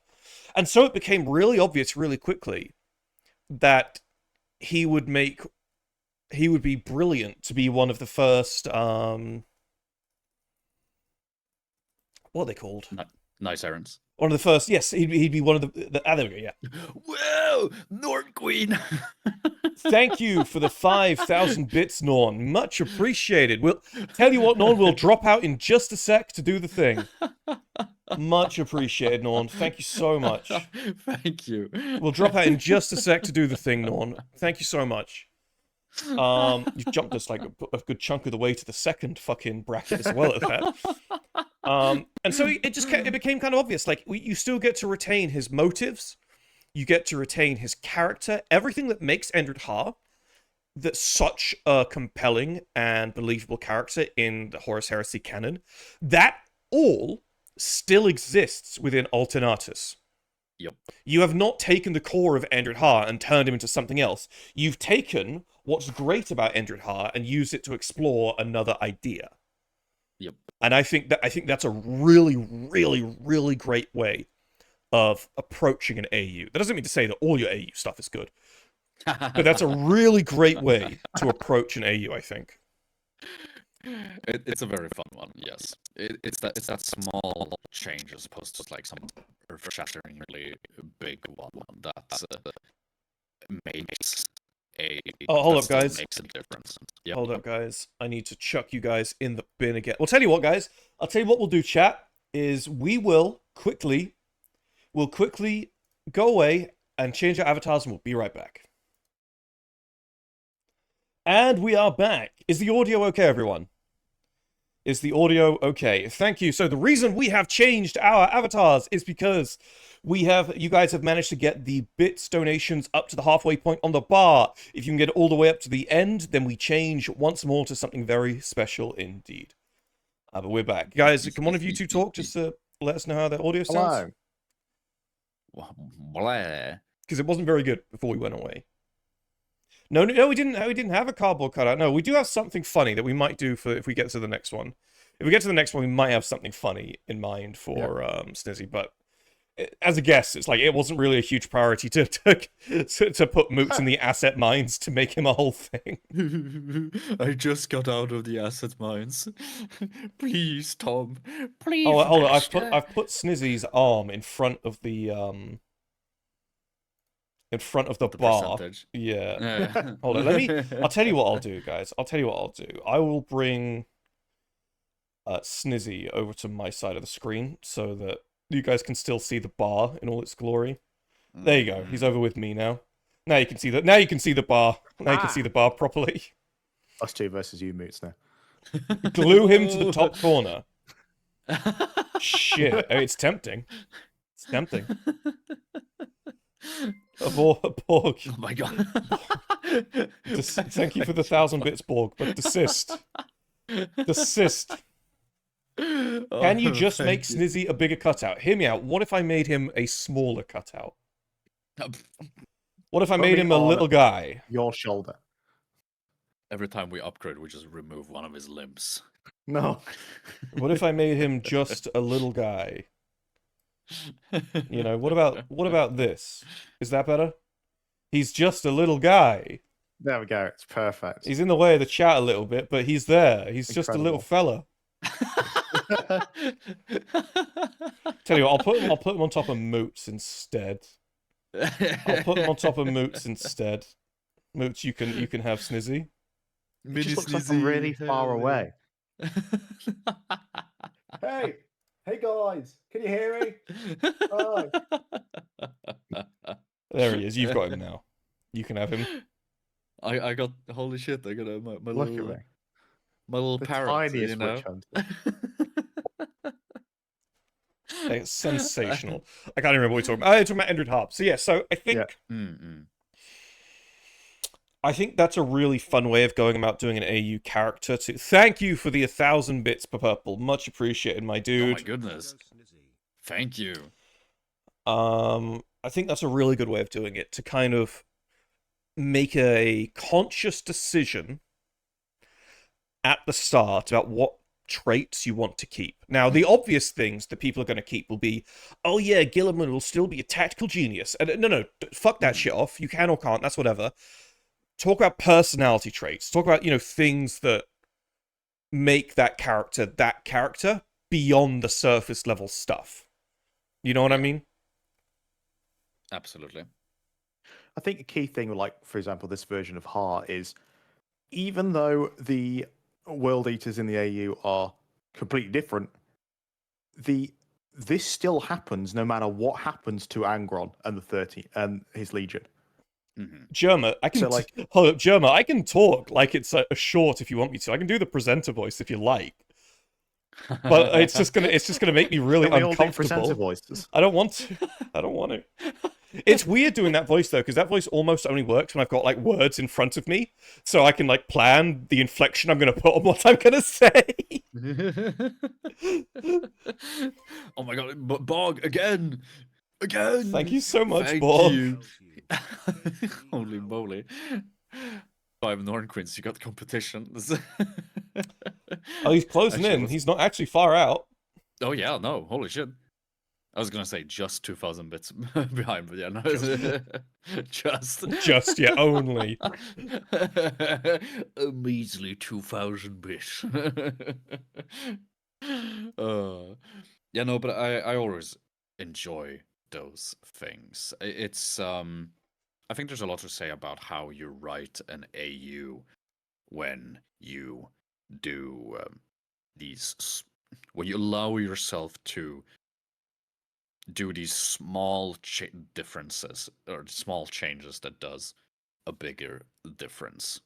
And so it became really obvious really quickly that he would be brilliant to be one of the first what are they called? Nice errands. One of the first, yes, he'd be one of the there we go, yeah. Whoa, Norn Queen. Thank you for the 5,000 bits, Norn. Much appreciated. We'll tell you what, Norn, we'll drop out in just a sec to do the thing. Much appreciated, Norn. Thank you so much. Thank you. We'll drop out in just a sec to do the thing, Norn. Thank you so much. You've jumped us like a good chunk of the way to the second fucking bracket as well at that. And so it became kind of obvious. Like, you still get to retain his motives. You get to retain his character. Everything that makes Endred Haar that's such a compelling and believable character in the Horus Heresy canon, that all still exists within Alternatus. Yep. You have not taken the core of Endred Haar and turned him into something else. You've taken what's great about Endred Haar and used it to explore another idea. Yep. And I think that's a really, really, really great way of approaching an AU. That doesn't mean to say that all your AU stuff is good, but that's a really great way to approach an AU, I think. It's a very fun one, yes. It's that small change as opposed to like some earth-shatteringly big one that makes a. Oh, hold that up, still guys. Makes a difference. Yep. Hold up, guys. I need to chuck you guys in the bin again. Well, tell you what, guys. I'll tell you what we'll do, chat, is we'll quickly go away and change our avatars, and we'll be right back. And we are back. Is the audio okay, everyone? Is the audio okay? Thank you. So the reason we have changed our avatars is because you guys have managed to get the bits donations up to the halfway point on the bar. If you can get it all the way up to the end, then we change once more to something very special indeed. But we're back. Guys, can one of you two talk just to let us know how the audio sounds? Hello. Because it wasn't very good before we went away. No, we didn't have a cardboard cutout. No, we do have something funny that we might do for if we get to the next one. If we get to the next one, we might have something funny in mind for Snizzy. But as a guess, it's like it wasn't really a huge priority to put Moots in the asset mines to make him a whole thing. I just got out of the asset mines. Please, Tom. Please. Oh, hold on. I've put Snizzy's arm in front of the bar. Percentage. Yeah. Hold on. I'll tell you what I'll do, guys. I will bring Snizzy over to my side of the screen so that you guys can still see the bar in all its glory. There you go. He's over with me now. Now you can see that. Now you can see the bar. Now you can see the bar properly. Us two versus you, Moots now. Glue him to the top corner. Shit. It's tempting. It's tempting. Borg. Oh my god. Thank you for the 1,000 bits, Borg, but desist. Desist. Can you just make Snizzy a bigger cutout? Hear me out. What if I made him a smaller cutout? What if I made him a little guy? Your shoulder. Every time we upgrade, we just remove one of his limbs. No. What if I made him just a little guy? You know, what about this? Is that better? He's just a little guy. There we go. It's perfect. He's in the way of the chat a little bit, but he's there. He's just a little fella. Tell you what, I'll put him on top of Moots instead. I'll put him on top of Moots instead. Moots, you can have Snizzy. It just looks like I'm really far away. Hey guys, can you hear me? Hi. There he is. You've got him now. You can have him. I got holy shit! I got my Look little at me. my little The parrot. tiniest You know? witch hunter. It's sensational. I can't remember what we're talking about. I'm talking about Endred Harp. So yeah, so I think I think that's a really fun way of going about doing an AU character too. Thank you for the 1,000 bits per purple. Much appreciated, my dude. Oh my goodness. Thank you. I think that's a really good way of doing it, to kind of make a conscious decision at the start about what traits you want to keep. Now, the obvious things that people are going to keep will be, oh yeah, Guilliman will still be a tactical genius. And no, fuck that shit off. You can or can't, that's whatever. Talk about personality traits. Talk about, things that make that character beyond the surface level stuff. You know what I mean? Absolutely. I think a key thing, like, for example, this version of Haar is, even though the World Eaters in the AU are completely different, this still happens no matter what happens to Angron and the 30 and his Legion. Germa, I can hold up, Germa, I can talk like it's a short if you want me to. I can do the presenter voice if you like. But it's just gonna make me really uncomfortable. Voices? I don't want to. It's weird doing that voice though, because that voice almost only works when I've got like words in front of me, so I can like plan the inflection I'm gonna put on what I'm gonna say. Oh my god, Bog again. Thank you so much, Thank Bog. you. Holy moly. 5 Norn Queens, you got competition. Oh, he's closing in. He's not actually far out. Oh yeah, no, holy shit. I was gonna say just 2,000 bits behind, but yeah, no, just yeah, only a measly 2,000 bits. Yeah, no, but I always enjoy those things. It's I think there's a lot to say about how you write an AU when you do when you allow yourself to do these small differences or small changes that does a bigger difference,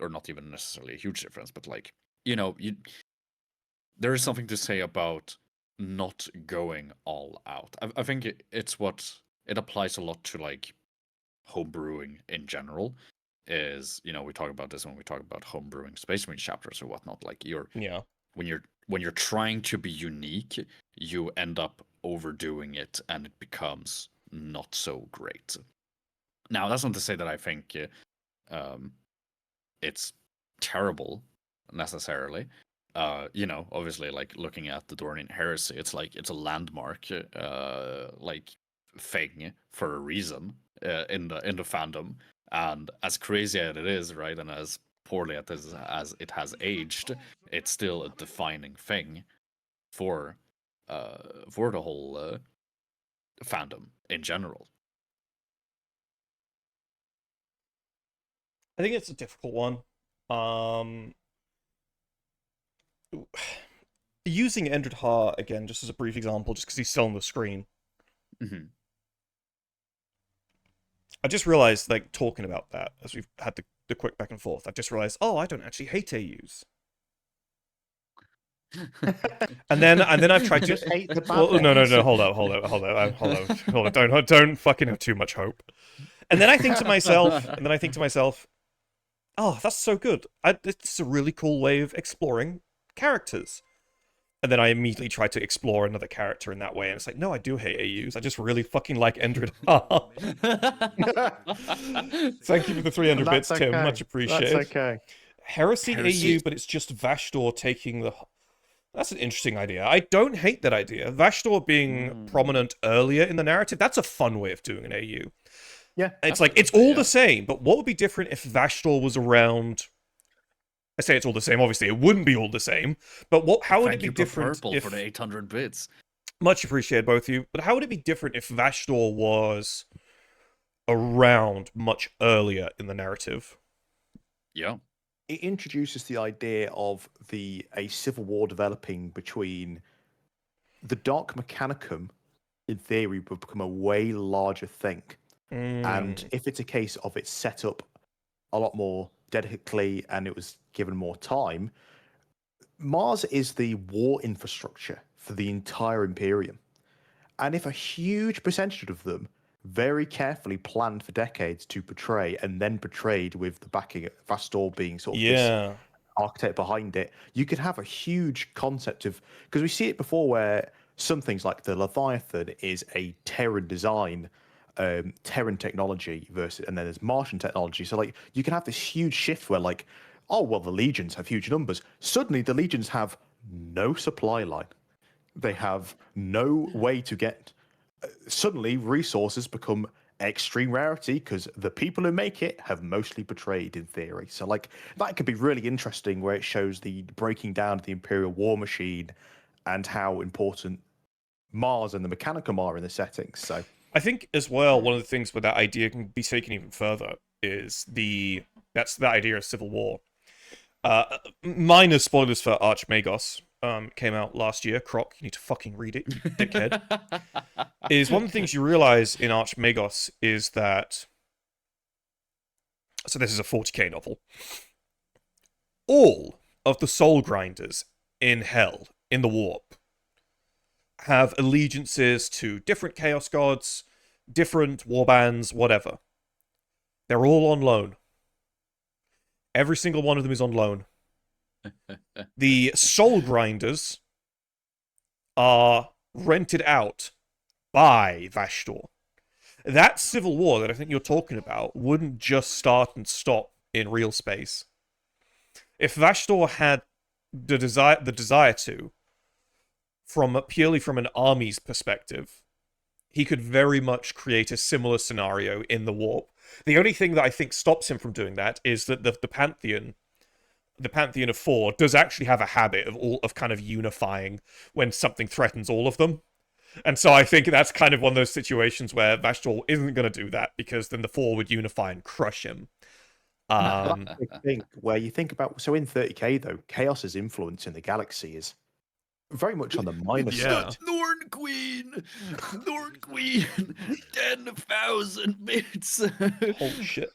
or not even necessarily a huge difference, but like, there is something to say about not going all out. I think it applies a lot to like homebrewing in general. Is, we talk about this when we talk about homebrewing Space Marine chapters or whatnot. Like when you're trying to be unique, you end up overdoing it and it becomes not so great. Now, that's not to say that I think it's terrible necessarily. Obviously, like looking at the Dornian Heresy, it's a landmark like thing for a reason in the fandom. And as crazy as it is, right, and as poorly as it has aged, it's still a defining thing for the whole fandom in general. I think it's a difficult one. Using Endred Haar again, just as a brief example, just because he's still on the screen. Mm-hmm. I just realized, like, talking about that, as we've had the quick back and forth, I just realized, I don't actually hate AUs. and then I've tried to just hate the bad no, hold on, don't fucking have too much hope. And then I think to myself, oh, that's so good. It's a really cool way of exploring characters. And then I immediately try to explore another character in that way, and it's like, no, I do hate AUs. I just really fucking like Endred Haar. Thank you for the 300 bits, okay. Tim. Much appreciated. That's okay. Heresy AU, but it's just Vashor taking the... That's an interesting idea. I don't hate that idea. Vashor being prominent earlier in the narrative, that's a fun way of doing an AU. Yeah. It's like, it's all the same, but what would be different if Vashor was around... I say it's all the same. Obviously, it wouldn't be all the same. But how would it be different for the 800 bits? Much appreciated, both of you. But how would it be different if Vashor was around much earlier in the narrative? Yeah. It introduces the idea of a civil war developing between the Dark Mechanicum, in theory, would become a way larger thing. And if it's a case of it's set up a lot more delicately and it was given more time, Mars is the war infrastructure for the entire Imperium. And if a huge percentage of them very carefully planned for decades to betray and then betrayed with the backing of Vashor being sort of this architect behind it, you could have a huge concept of, because we see it before where some things like the Leviathan is a Terran design, Terran technology versus, and then there's Martian technology. So like you can have this huge shift where like, oh well, the legions have huge numbers. Suddenly the legions have no supply line. They have no way to get. Suddenly, resources become extreme rarity because the people who make it have mostly betrayed, in theory. So, like, that could be really interesting, where it shows the breaking down of the Imperial war machine and how important Mars and the Mechanicum are in the settings. So, I think as well, one of the things where that idea can be taken even further is that idea of civil war. Minor spoilers for Archmagos. Came out last year. Croc, you need to fucking read it, you dickhead. Is one of the things you realize in Archmagos is that. So this is a 40k novel. All of the soul grinders in Hell, in the Warp, have allegiances to different Chaos gods, different warbands, whatever. They're all on loan. Every single one of them is on loan. The soul grinders are rented out by Vashor. That civil war that I think you're talking about wouldn't just start and stop in real space. If Vashor had the desire to, purely from an army's perspective, he could very much create a similar scenario in the warp. The only thing that I think stops him from doing that is that the Pantheon of 4 does actually have a habit of kind of unifying when something threatens all of them. And so I think that's kind of one of those situations where Vashtor isn't going to do that, because then the 4 would unify and crush him. I think where you think about, so in 30k though, Chaos's influence in the galaxy is very much on the minor side. Norn Queen, 10,000 bits. Holy shit.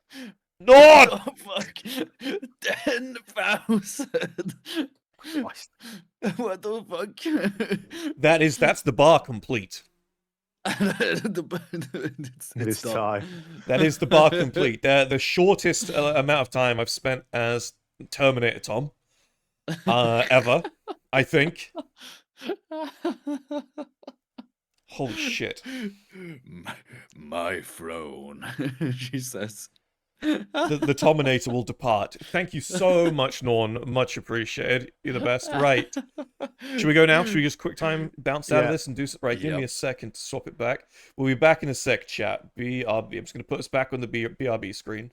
No! Oh, fuck. 10,000. What the fuck? That's the bar complete. It's time. That is the bar complete. The shortest amount of time I've spent as Terminator Tom ever, I think. Holy shit. My throne, she says. The Tominator will depart. Thank you so much, Norn. Much appreciated. You're the best. Right. Should we go now? Should we just quick time bounce out of this and do right? Give me a second to swap it back. We'll be back in a sec, chat. BRB. I'm just going to put us back on the BRB screen.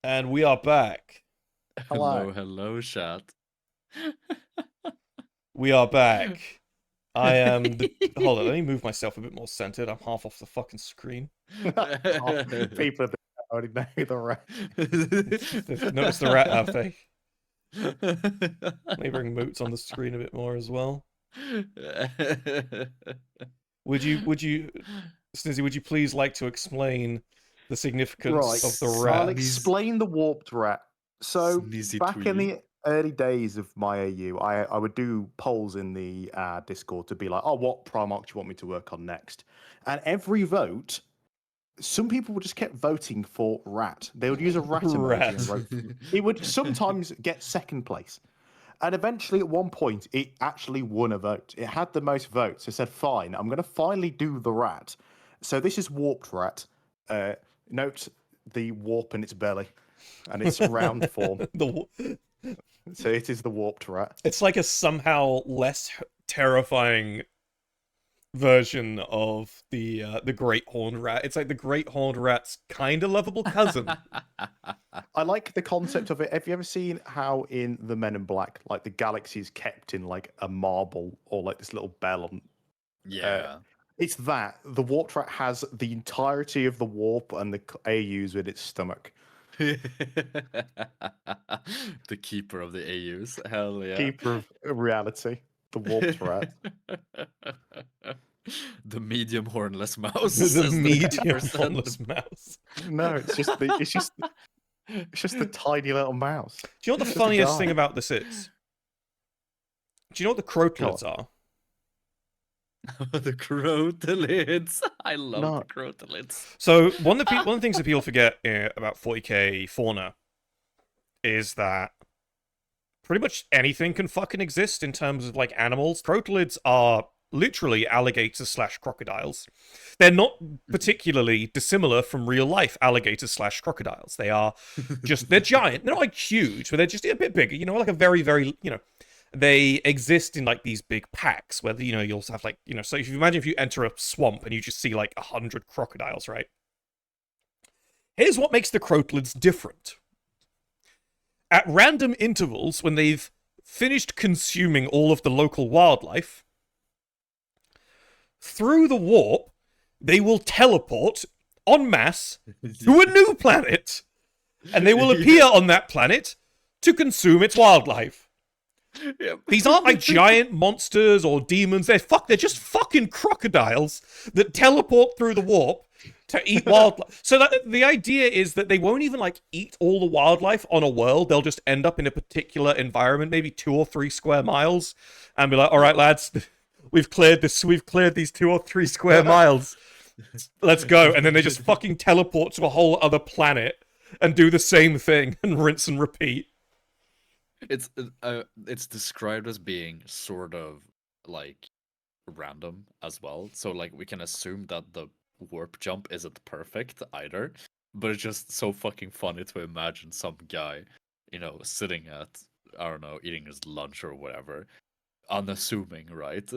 And we are back. Hello, chat. We are back. I am hold on, let me move myself a bit more centered. I'm half off the fucking screen. People already know the rat. They've noticed the rat, have they? Let me bring Moots on the screen a bit more as well. Would you, Snizzy, would you please like to explain the significance of the rat? I'll explain the warped rat. So Snizzy back in tweet. the early days of my AU, I would do polls in the Discord to be like, oh, what Primarch do you want me to work on next? And every vote, some people would just kept voting for rat. They would use a rat emoji and vote. It would sometimes get second place. And eventually, at one point, it actually won a vote. It had the most votes. I said, fine, I'm going to finally do the rat. So this is warped rat. Note the warp in its belly and its round form. So it is the warped rat. It's like a somehow less terrifying version of the great horned rat. It's like the great horned rat's kind of lovable cousin. I like the concept of it. Have you ever seen how in the Men in Black, like the galaxy is kept in like a marble or like this little bell on? Yeah. It's that. The warped rat has the entirety of the warp and the AUs in its stomach. The keeper of the AUs. Hell yeah. Keeper of reality. The warped rat. The medium hornless mouse. The medium hornless mouse. No, it's just the tiny little mouse. Do you know what the funniest thing about this is? Do you know what the crotalids are? The crotalids. I love the crotalids. So one of the things that people forget about 40k Fauna is that pretty much anything can fucking exist in terms of like animals. Crotalids are literally alligators/crocodiles. They're not particularly dissimilar from real life alligators/crocodiles. They are just, they're giant. They're not like huge, but they're just a bit bigger, you know, like a very, very, you know, they exist in like these big packs where, you know, you'll have like, you know, so if you imagine if you enter a swamp and you just see like 100 crocodiles, right? Here's what makes the crocodiles different. At random intervals, when they've finished consuming all of the local wildlife, through the warp, they will teleport en masse to a new planet, and they will appear on that planet to consume its wildlife. Yep. These aren't like giant monsters or demons. They're just fucking crocodiles that teleport through the warp to eat wildlife. So that, the idea is that they won't even like eat all the wildlife on a world. They'll just end up in a particular environment, maybe 2 or 3 square miles, and be like, all right, lads, we've cleared these 2 or 3 square miles. Let's go. And then they just fucking teleport to a whole other planet and do the same thing and rinse and repeat. It's described as being sort of like random as well. So like we can assume that the warp jump isn't perfect either, but it's just so fucking funny to imagine some guy, you know, sitting at, I don't know, eating his lunch or whatever, unassuming, right?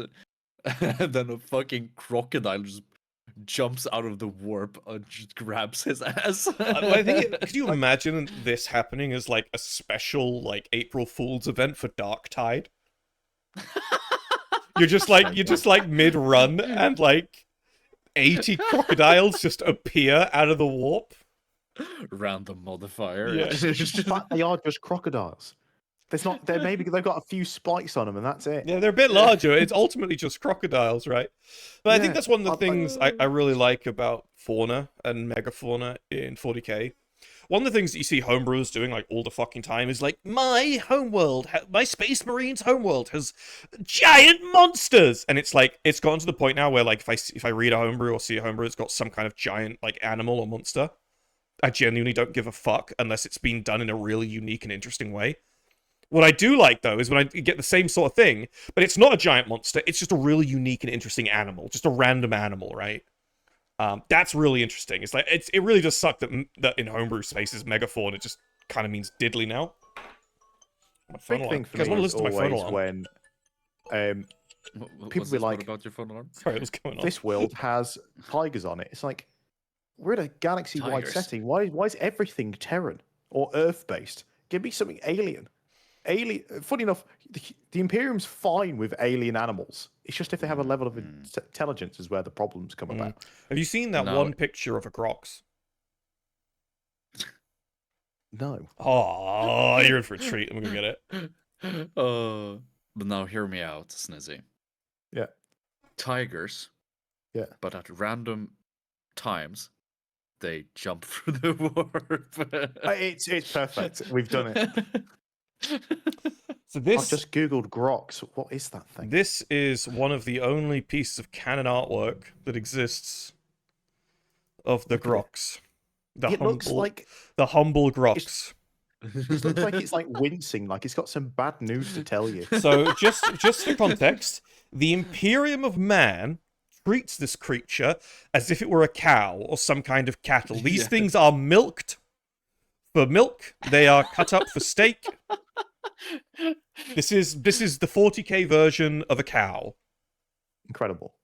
And then a fucking crocodile just jumps out of the warp and just grabs his ass. I think could you imagine this happening as like a special like April Fool's event for Dark Tide? You're just like mid-run and like 80 crocodiles just appear out of the warp. Random modifier. Yeah. In fact, they are just crocodiles. There's not. They've got a few spikes on them, and that's it. Yeah, they're a bit larger. It's ultimately just crocodiles, right? But I think Yeah, that's one of the things I really like about Fauna and Megafauna in 40k. One of the things that you see homebrewers doing like all the fucking time is like, my homeworld, my Space Marines homeworld has giant monsters, and it's like it's gotten to the point now where like if I read a homebrew or see a homebrew, it's got some kind of giant like animal or monster, I genuinely don't give a fuck unless it's been done in a really unique and interesting way. What I do like, though, is when I get the same sort of thing, but it's not a giant monster, it's just a really unique and interesting animal. Just a random animal, right? That's really interesting. It's like, it really does suck that in homebrew spaces, megafauna just kind of means diddly now. Big thing for me is always when people be like, about your phone alarm? Sorry, what's going on? this world has tigers on it. It's like, we're in a galaxy-wide Tigers. setting. Why is everything Terran or Earth-based? Give me something alien. Funny enough, the Imperium's fine with alien animals. It's just if they have a level of intelligence is where the problems come about. Have you seen that one picture of a Grox? No. Oh, you're in for a treat. I'm gonna get it. But now hear me out, Snizzy. Yeah. Tigers. Yeah. But at random times, they jump through the warp. It's perfect. We've done it. So this, I've just googled Grox. What is that thing? This is one of the only pieces of canon artwork that exists of the Grox. Looks like the humble Grox. it looks like it's like wincing, like it's got some bad news to tell you. So just for context, the Imperium of Man treats this creature as if it were a cow or some kind of cattle. These things are milked for milk. They are cut up for steak. This is the 40k version of a cow. Incredible.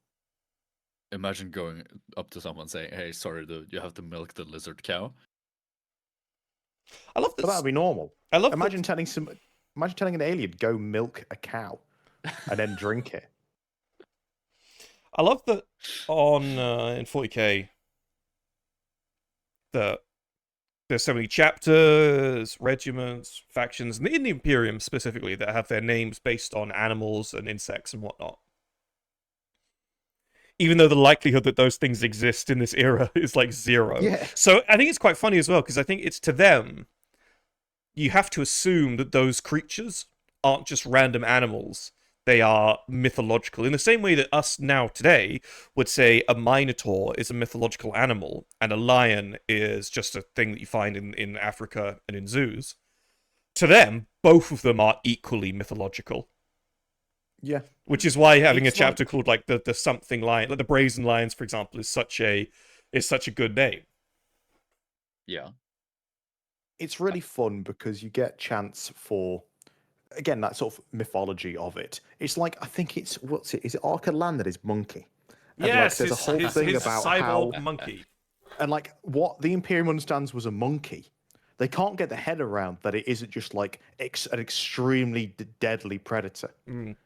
Imagine going up to someone saying, "Hey, sorry, dude, you have to milk the lizard cow." I love this. But that'd be normal. I love. Imagine telling an alien go milk a cow and then drink it. I love that on in 40k that there's so many chapters, regiments, factions, and in the Imperium specifically that have their names based on animals and insects and whatnot. Even though the likelihood that those things exist in this era is like 0. Yeah. So I think it's quite funny as well, because I think it's to them, you have to assume that those creatures aren't just random animals. They are mythological. In the same way that us now today would say a minotaur is a mythological animal and a lion is just a thing that you find in Africa and in zoos. To them, both of them are equally mythological. Yeah. Which is why having It's a chapter called like the something lion, like the Brazen Lions, for example, is such a good name. Yeah. It's really fun because you get chance for, again, that sort of mythology of it. It's like, I think it's, is it Arca Land that is monkey? And like, Yes, there's a whole his thing about cyborg how, monkey. and like what the Imperium understands was a monkey. They can't get their head around that it isn't just like an extremely deadly predator. Mm.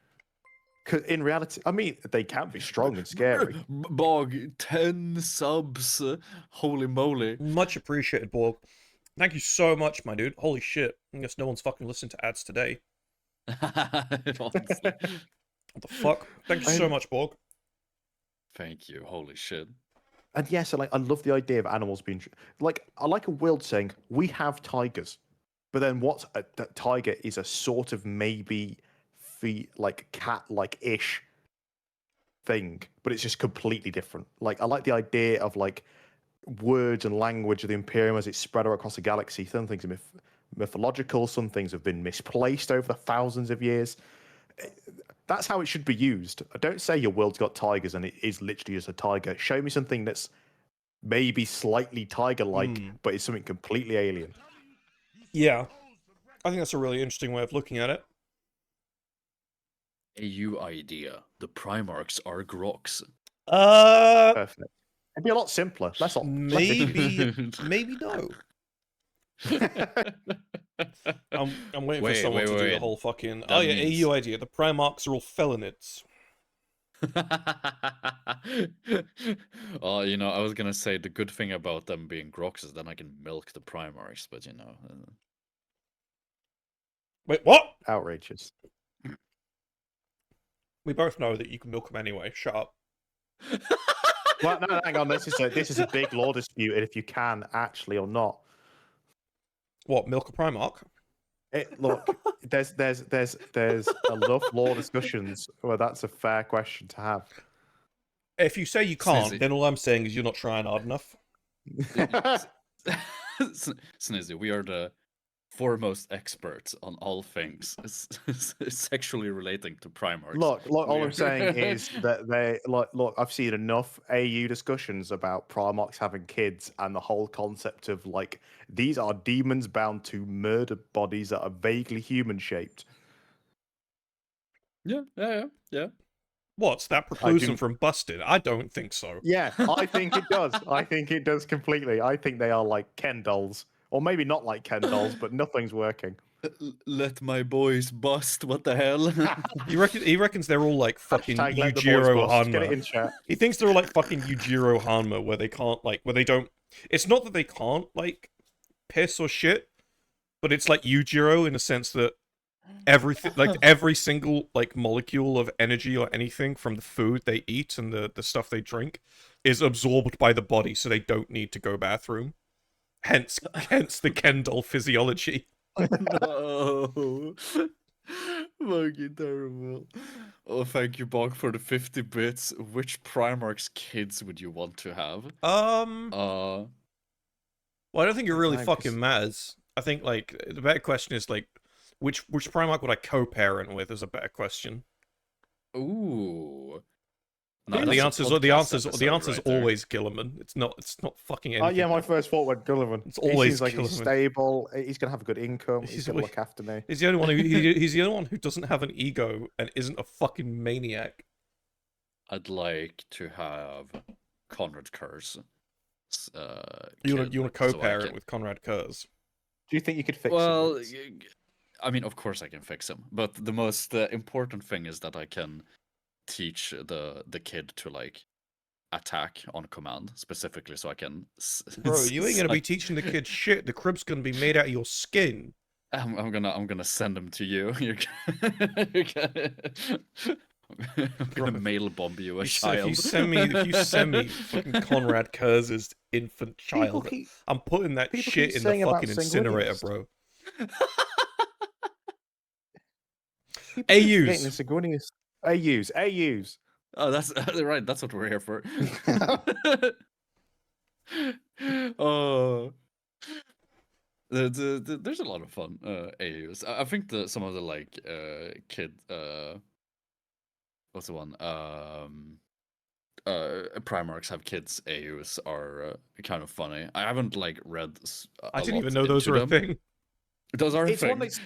'Cause in reality, I mean, they can be strong and scary. Bog, 10 subs. Holy moly. Much appreciated, Borg. Thank you so much, my dude. Holy shit. I guess no one's fucking listened to ads today. Honestly. What the fuck? Thank you so much, Borg. Thank you. Holy shit. And yes, I love the idea of animals being like, I like a world saying we have tigers, but then what? That tiger is a sort of maybe like cat like ish thing, but it's just completely different. Like I like the idea of like words and language of the Imperium as it's spread across the galaxy. Some things are mythological, some things have been misplaced over the thousands of years. That's how it should be used. I don't say your world's got tigers and it is literally just a tiger. Show me something that's maybe slightly tiger-like, but it's something completely alien. Yeah. I think that's a really interesting way of looking at it. AU idea. The Primarchs are Groks. Perfect. It'd be a lot simpler. Less maybe no. I'm waiting for someone to do the whole fucking. That means... AU idea. The Primarchs are all felonids. Oh, you know, I was gonna say the good thing about them being Groks is then I can milk the Primarchs, but you know. Wait, what? Outrageous. We both know that you can milk them anyway. Shut up. Well, no, hang on. This is a big law dispute, and if you can actually or not. What, milk a Primarch? Look, there's enough law discussions where that's a fair question to have. If you say you can't, Snizzy. then all I'm saying is you're not trying hard enough. Snizzy, we are the foremost experts on all things sexually relating to Primarchs. Look, all I'm saying is that look, I've seen enough AU discussions about Primarchs having kids and the whole concept of like these are demons bound to murder bodies that are vaguely human shaped. Yeah. What's that precludes them from busted? I don't think so. Yeah, I think it does. I think it does completely. I think they are like Ken dolls. Or maybe not like Ken dolls, but nothing's working. Let my boys bust. What the hell? He reckons they're all like fucking Yujiro Get it in Hanma. chat. He thinks they're all like fucking Yujiro Hanma, where they can't like, where they don't. It's not that they can't like piss or shit, but it's like Yujiro in a sense that everything, like every single like molecule of energy or anything from the food they eat and the stuff they drink is absorbed by the body, so they don't need to go bathroom. Hence the Ken doll physiology. No. Fucking terrible. Oh, thank you, Bog, for the 50 bits. Which Primarch's kids would you want to have? Well, I don't think it really fucking matters. I think like the better question is like which Primarch would I co-parent with is a better question. Ooh. No, the answer's always Guilliman. It's not fucking anything. Oh yeah, my first thought went Guilliman. It's always he seems like Guilliman. He's stable. He's gonna have a good income. He's gonna look after me. He's the only one he's the only one who doesn't have an ego and isn't a fucking maniac. I'd like to have Conrad Curze. You want to co-parent with Conrad Curze? Do you think you could fix him? Well, I mean, of course I can fix him, but the most important thing is that I can teach the kid to like attack on command specifically, so I can. Bro, you ain't gonna be teaching the kid shit. The crib's gonna be made out of your skin. I'm gonna send him to you. I'm gonna mail bomb you a child. If you send me fucking Conrad Curze's infant child, I'm putting that shit in the fucking incinerator, bro. AUs. Oh, that's right. That's what we're here for. Oh, there's a lot of fun AUs. I think some of the like kid what's the one? Primarchs have kids. AUs are kind of funny. I haven't like read I a didn't lot even know those into were a them. thing. Those are a It's one thing. of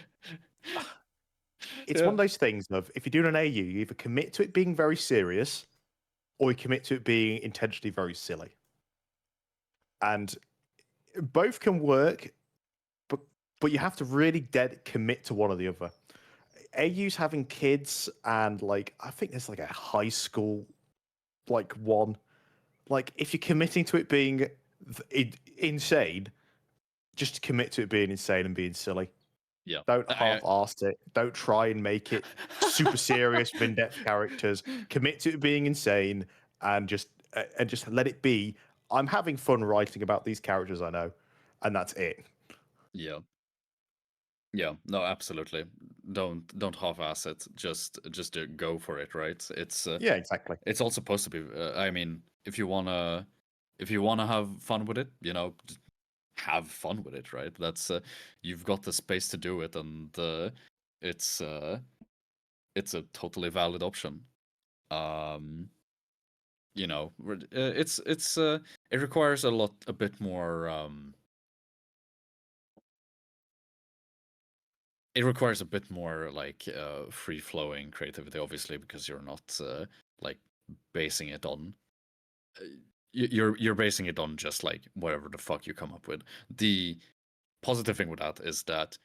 those. It's one of those things of if you're doing an AU, you either commit to it being very serious, or you commit to it being intentionally very silly. And both can work, but you have to really dead commit to one or the other. AU's having kids, and like I think there's like a high school like one. Like if you're committing to it being insane, just commit to it being insane and being silly. Yeah. Don't half-arse it. Don't try and make it super serious, in-depth characters. Commit to it being insane and just let it be. I'm having fun writing about these characters I know, and that's it. Yeah. Yeah, no, absolutely. Don't half-ass it. Just go for it, right? Yeah, exactly. It's all supposed to be. I mean, if you wanna have fun with it, just have fun with it, right? That's you've got the space to do it, and it's a totally valid option. It requires a bit more. It requires a bit more like free flowing creativity, obviously, because you're not like basing it on. You're basing it on just like whatever the fuck you come up with. The positive thing with that is that,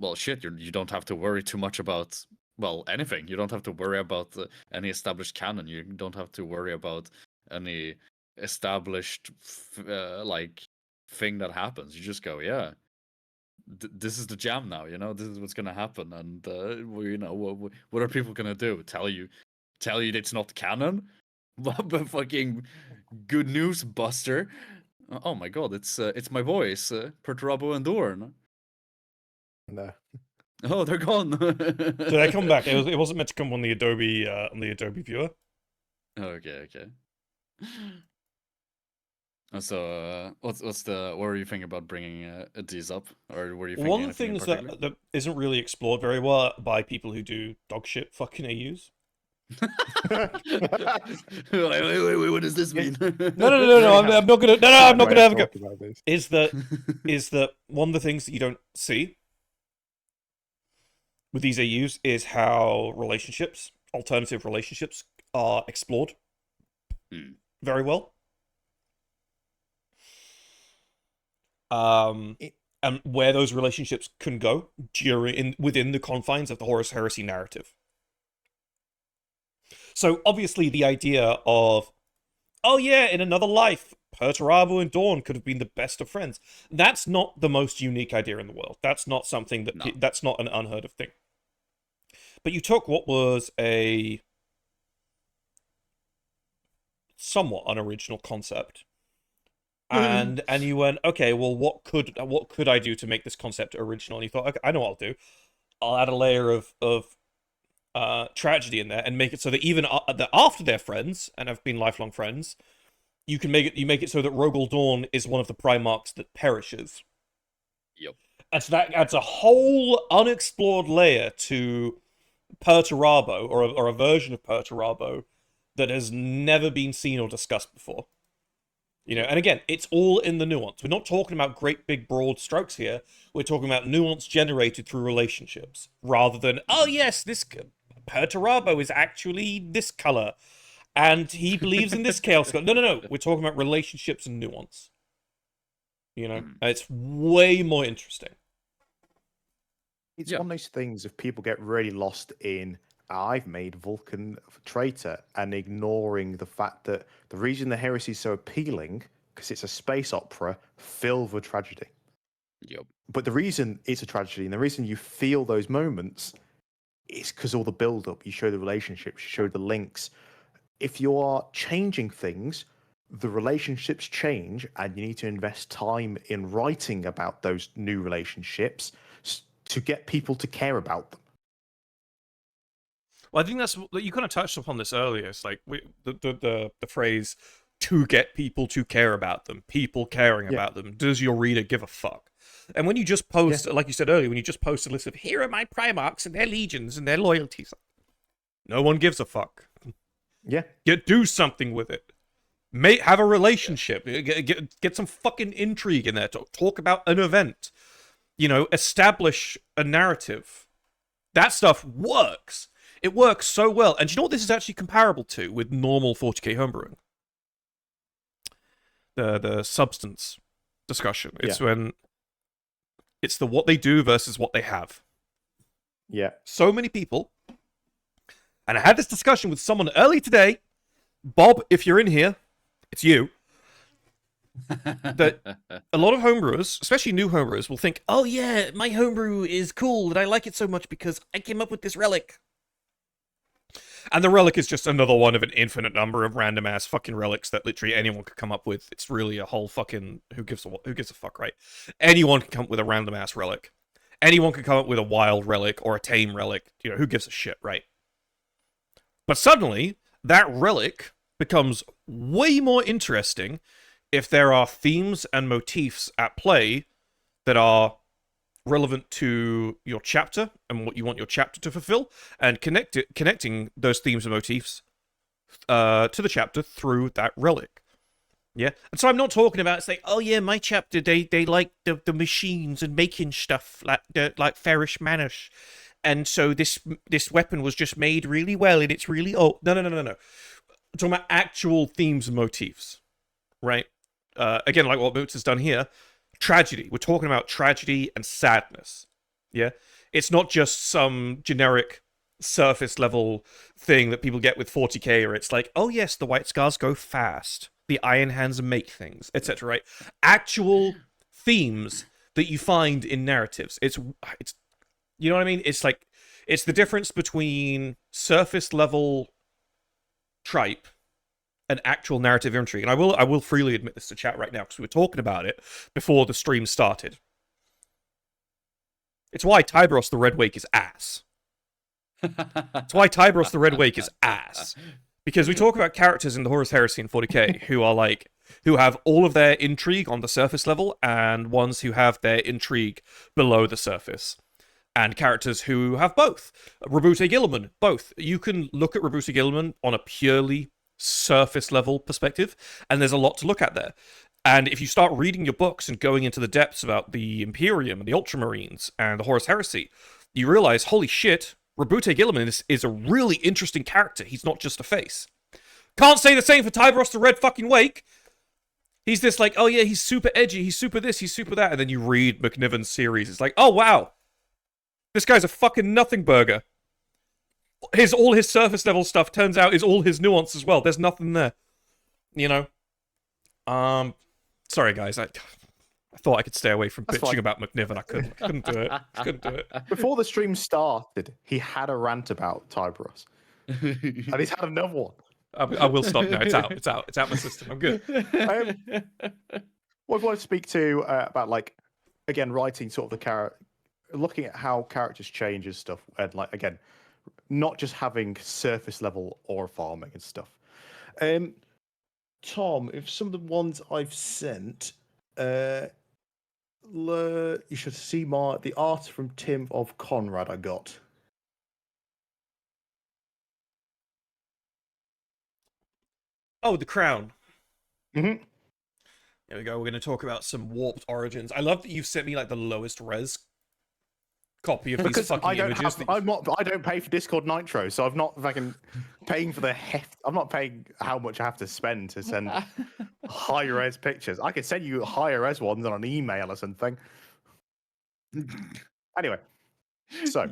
well, shit, you don't have to worry too much about, well, anything. You don't have to worry about any established canon. You don't have to worry about any established like thing that happens. You just go, yeah, this is the jam now. This is what's gonna happen, and what are people gonna do? Tell you it's not canon? But fucking good news, Buster. Oh my god, it's my voice, Perturabo and Dorn. No. Oh, they're gone. Did I come back? It wasn't meant to come on the Adobe viewer. Okay. So, what were you thinking about bringing these up, or were you thinking One of the anything in things particular? that isn't really explored very well by people who do dog shit fucking AUs. Wait, what does this mean? No. I'm not gonna. No, I'm not gonna have a go. This. Is that one of the things that you don't see with these AUs is how alternative relationships, are explored very well. And where those relationships can go within the confines of the Horus Heresy narrative. So obviously the idea of, oh yeah, in another life, Perturabo and Dawn could have been the best of friends. That's not the most unique idea in the world. That's not something that that's not an unheard of thing. But you took what was a somewhat unoriginal concept, and you went, okay, well, what could I do to make this concept original? And you thought, okay, I know what I'll do. I'll add a layer of tragedy in there and make it so that even that after they're friends and have been lifelong friends, you make it so that Rogel Dawn is one of the Primarchs that perishes. Yep. And so that adds a whole unexplored layer to Perturabo, or a version of Perturabo that has never been seen or discussed before. And again, it's all in the nuance. We're not talking about great big broad strokes here. We're talking about nuance generated through relationships, rather than, oh yes, this Perturabo is actually this color, and he believes in this chaos. No. We're talking about relationships and nuance. It's way more interesting. It's one of those things if people get really lost in, I've made Vulcan traitor, and ignoring the fact that the reason the heresy is so appealing, because it's a space opera filled with tragedy. Yep. But the reason it's a tragedy and the reason you feel those moments is because all the build-up, you show the relationships, you show the links. If you are changing things, the relationships change, and you need to invest time in writing about those new relationships to get people to care about them. Well, I think you kind of touched upon this earlier. It's like the phrase "to get people to care about them," people caring about them. Does your reader give a fuck? And when you just post, like you said earlier, when you just post a list of here are my Primarchs and their legions and their loyalties, No one gives a fuck. Yeah. Do something with it. Have a relationship. Get some fucking intrigue in there. Talk about an event. Establish a narrative. That stuff works. It works so well. And do you know what this is actually comparable to with normal 40k homebrewing? The substance discussion. It's when it's the what they do versus what they have. Yeah. So many people, and I had this discussion with someone early today. Bob, if you're in here, it's you. That a lot of homebrewers, especially new homebrewers, will think, oh yeah, my homebrew is cool and I like it so much because I came up with this relic. And the relic is just another one of an infinite number of random ass fucking relics that literally anyone could come up with. It's really a whole fucking who gives a fuck, right? Anyone can come up with a random ass relic. Anyone can come up with a wild relic or a tame relic. Who gives a shit, right? But suddenly, that relic becomes way more interesting if there are themes and motifs at play that are relevant to your chapter and what you want your chapter to fulfill, and connecting those themes and motifs to the chapter through that relic. Yeah, and so I'm not talking about it's like, oh yeah, my chapter they like the machines and making stuff like Farish Manish, and so this weapon was just made really well and it's really no. I'm talking about actual themes and motifs, right? Again, like what Moots has done here. Tragedy. We're talking about tragedy and sadness. Yeah? It's not just some generic surface level thing that people get with 40k, or it's like, oh yes, the white scars go fast. The iron hands make things, etc. Right? Actual themes that you find in narratives. It's you know what I mean? It's like it's the difference between surface level tripe an actual narrative intrigue. And I will freely admit this to chat right now because we were talking about it before the stream started. It's why Tybros the Red Wake is ass. It's why Tybros the Red Wake is ass. Because we talk about characters in the Horus Heresy and 40k who have all of their intrigue on the surface level and ones who have their intrigue below the surface. And characters who have both. Roboute Guilliman, both. You can look at Roboute Guilliman on a purely surface level perspective, and there's a lot to look at there. And if you start reading your books and going into the depths about the Imperium and the Ultramarines and the Horus Heresy, you realize, holy shit, Roboute Guilliman is a really interesting character. He's not just a face. Can't say the same for Tybros the Red fucking Wake. He's this like, oh yeah, he's super edgy, he's super this, he's super that, and then you read McNiven's series, it's like, oh wow, this guy's a fucking nothing burger. All his surface level stuff turns out is all his nuance as well. There's nothing there, Sorry guys, I thought I could stay away from bitching about McNiven. I couldn't do it. Couldn't do it. Before the stream started, he had a rant about Tybros, and he's had another one. I will stop now. It's out. It's out. It's out my system. I'm good. What I want to speak to about, like, again, writing sort of looking at how characters change and stuff, and like again, not just having surface level or farming and stuff. Tom, if some of the ones I've sent, you should see the art from Tim of Conrad I got. Oh, the crown. Mm-hmm. There we go. We're going to talk about some warped origins. I love that you've sent me like the lowest res copy of these fucking images. I don't pay for Discord Nitro, so I'm not fucking paying for the heft. I'm not paying how much I have to spend to send high res pictures. I could send you higher res ones on an email or something. Anyway, so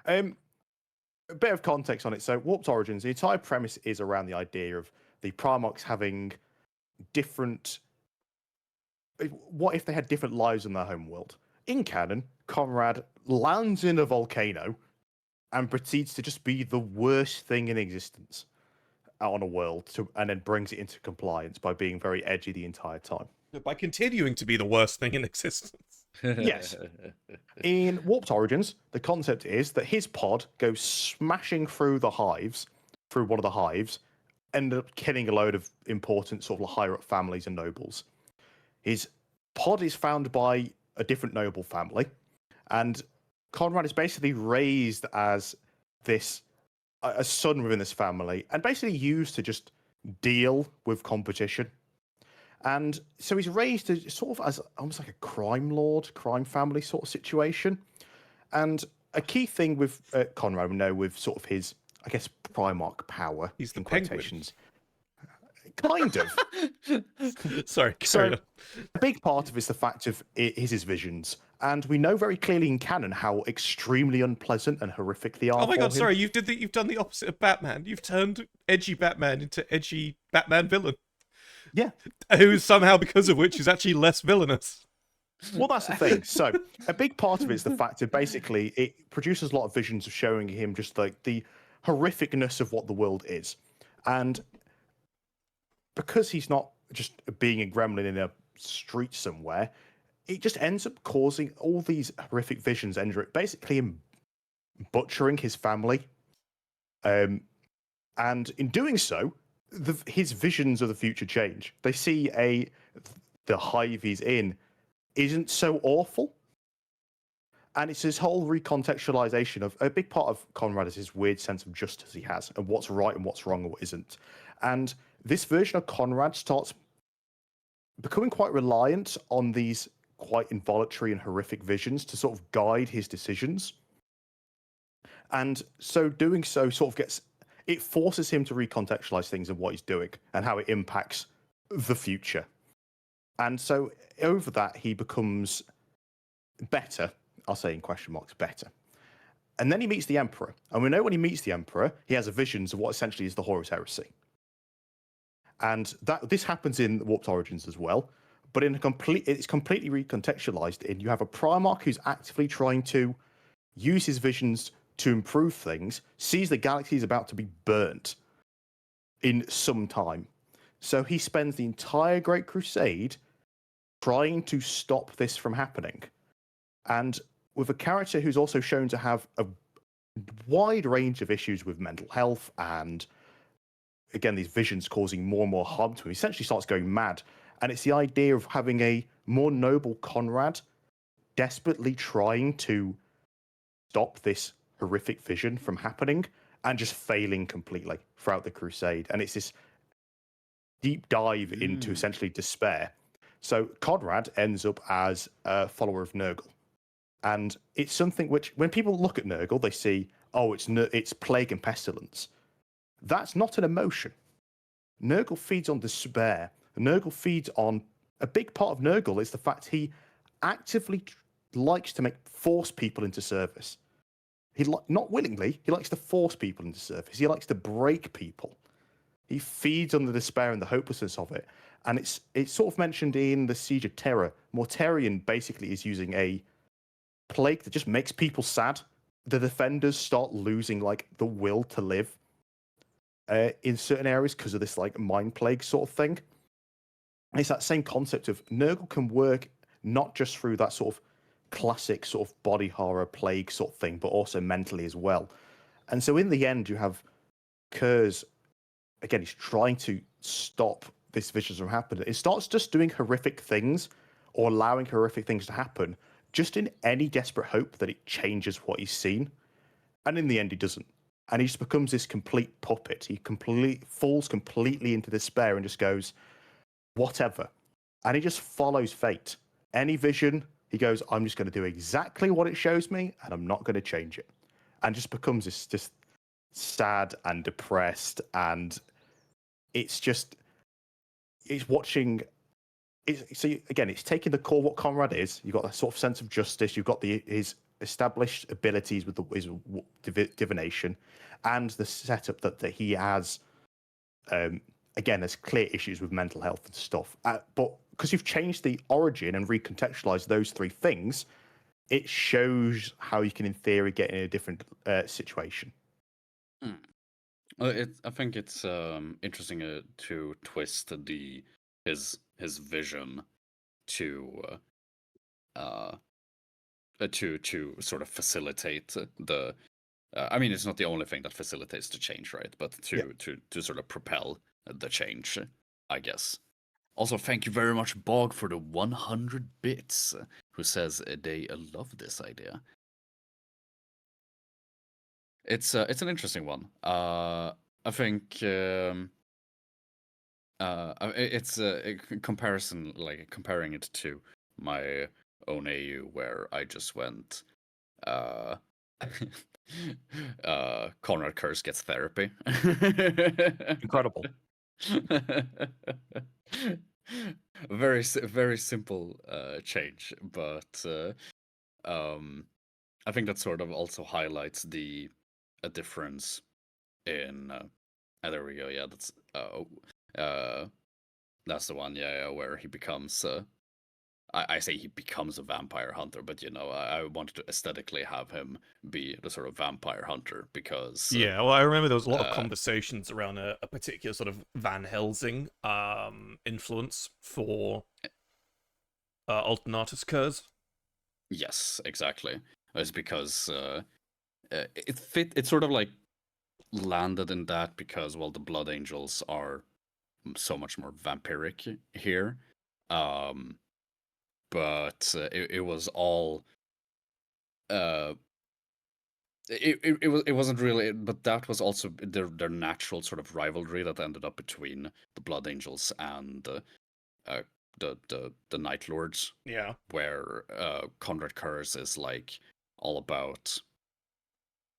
a bit of context on it. So, Warped Origins, the entire premise is around the idea of the Primarchs having different. What if they had different lives in their home world? In canon, Conrad lands in a volcano and proceeds to just be the worst thing in existence on a world, and then brings it into compliance by being very edgy the entire time. By continuing to be the worst thing in existence. Yes. In Warped Origins, the concept is that his pod goes smashing through one of the hives, ended up killing a load of important sort of higher up families and nobles. His pod is found by a different noble family, and Conrad is basically raised as this a son within this family, and basically used to just deal with competition. And so he's raised sort of as almost like a crime lord, crime family sort of situation. And a key thing with Conrad, we know, with sort of his, I guess, Primarch power, He's the in penguin. quotations. Kind of. Sorry, So carry on. a big part of it is the fact of his visions. And we know very clearly in canon how extremely unpleasant and horrific they are. Oh my for god, him. sorry, you've done the opposite of Batman. You've turned edgy Batman into edgy Batman villain. Yeah. Who somehow, because of which, is actually less villainous. Well, that's the thing. So a big part of it is the fact that basically it produces a lot of visions of showing him just like the horrificness of what the world is. And because he's not just being a gremlin in a street somewhere, it just ends up causing all these horrific visions, end up basically him butchering his family. And in doing so, his visions of the future change. They see the hive he's in isn't so awful. And it's this whole recontextualization of a big part of Conrad is his weird sense of justice he has and what's right and what's wrong and what isn't. And this version of Conrad starts becoming quite reliant on these quite involuntary and horrific visions to sort of guide his decisions. And so doing so sort of it forces him to recontextualize things and what he's doing and how it impacts the future. And so over that, he becomes better. I'll say in question marks, better. And then he meets the Emperor. And we know when he meets the Emperor, he has a visions of what essentially is the Horus Heresy. And this happens in Warped Origins as well. But it's completely recontextualized in you have a Primarch who's actively trying to use his visions to improve things, sees the galaxy is about to be burnt in some time. So he spends the entire Great Crusade trying to stop this from happening. And with a character who's also shown to have a wide range of issues with mental health and, again, these visions causing more and more harm to him, he essentially starts going mad. And it's the idea of having a more noble Conrad desperately trying to stop this horrific vision from happening and just failing completely throughout the Crusade. And it's this deep dive into essentially despair. So Conrad ends up as a follower of Nurgle. And it's something which, when people look at Nurgle, they see, oh, it's plague and pestilence. That's not an emotion. Nurgle feeds on despair. Nurgle feeds on... A big part of Nurgle is the fact he actively likes to force people into service. Not willingly, he likes to force people into service. He likes to break people. He feeds on the despair and the hopelessness of it. And it's sort of mentioned in the Siege of Terra. Mortarion basically is using a plague that just makes people sad. The defenders start losing the will to live in certain areas because of this mind plague sort of thing. And it's that same concept of Nurgle can work not just through that sort of classic sort of body horror plague sort of thing, but also mentally as well. And so in the end, you have Curze, again, he's trying to stop this vision from happening. It starts just doing horrific things or allowing horrific things to happen just in any desperate hope that it changes what he's seen. And in the end, he doesn't. And he just becomes this complete puppet. He falls completely into despair and just goes, whatever. And he just follows fate. Any vision, he goes, I'm just going to do exactly what it shows me, and I'm not going to change it. And just becomes this just sad and depressed. And it's watching... So again, it's taking the core what Conrad is. You've got that sort of sense of justice. You've got his established abilities with his divination, and the setup that he has. Again, there's clear issues with mental health and stuff. But because you've changed the origin and recontextualized those three things, it shows how you can, in theory, get in a different situation. Well, I think it's interesting to twist his vision to sort of facilitate the. I mean, it's not the only thing that facilitates the change, right? But to sort of propel the change, I guess. Also, thank you very much, Bog, for the 100 bits. Who says they love this idea. It's an interesting one. I think it's a comparison, like comparing it to my own AU, where I just went. Uh, Conrad Curze gets therapy. Incredible. Very simple change, but I think that sort of also highlights a difference in. There we go. Yeah, that's the one. Yeah, where he becomes. I say he becomes a vampire hunter, but I wanted to aesthetically have him be the sort of vampire hunter because. Yeah, well, I remember there was a lot of conversations around a particular sort of Van Helsing influence for Alternatus Curze. Yes, exactly. It's because it sort of like landed in that because, well, the Blood Angels are so much more vampiric here. But it was all it wasn't really, but that was also their natural sort of rivalry that ended up between the Blood Angels and the Night Lords. Yeah, where Conrad Curze is like all about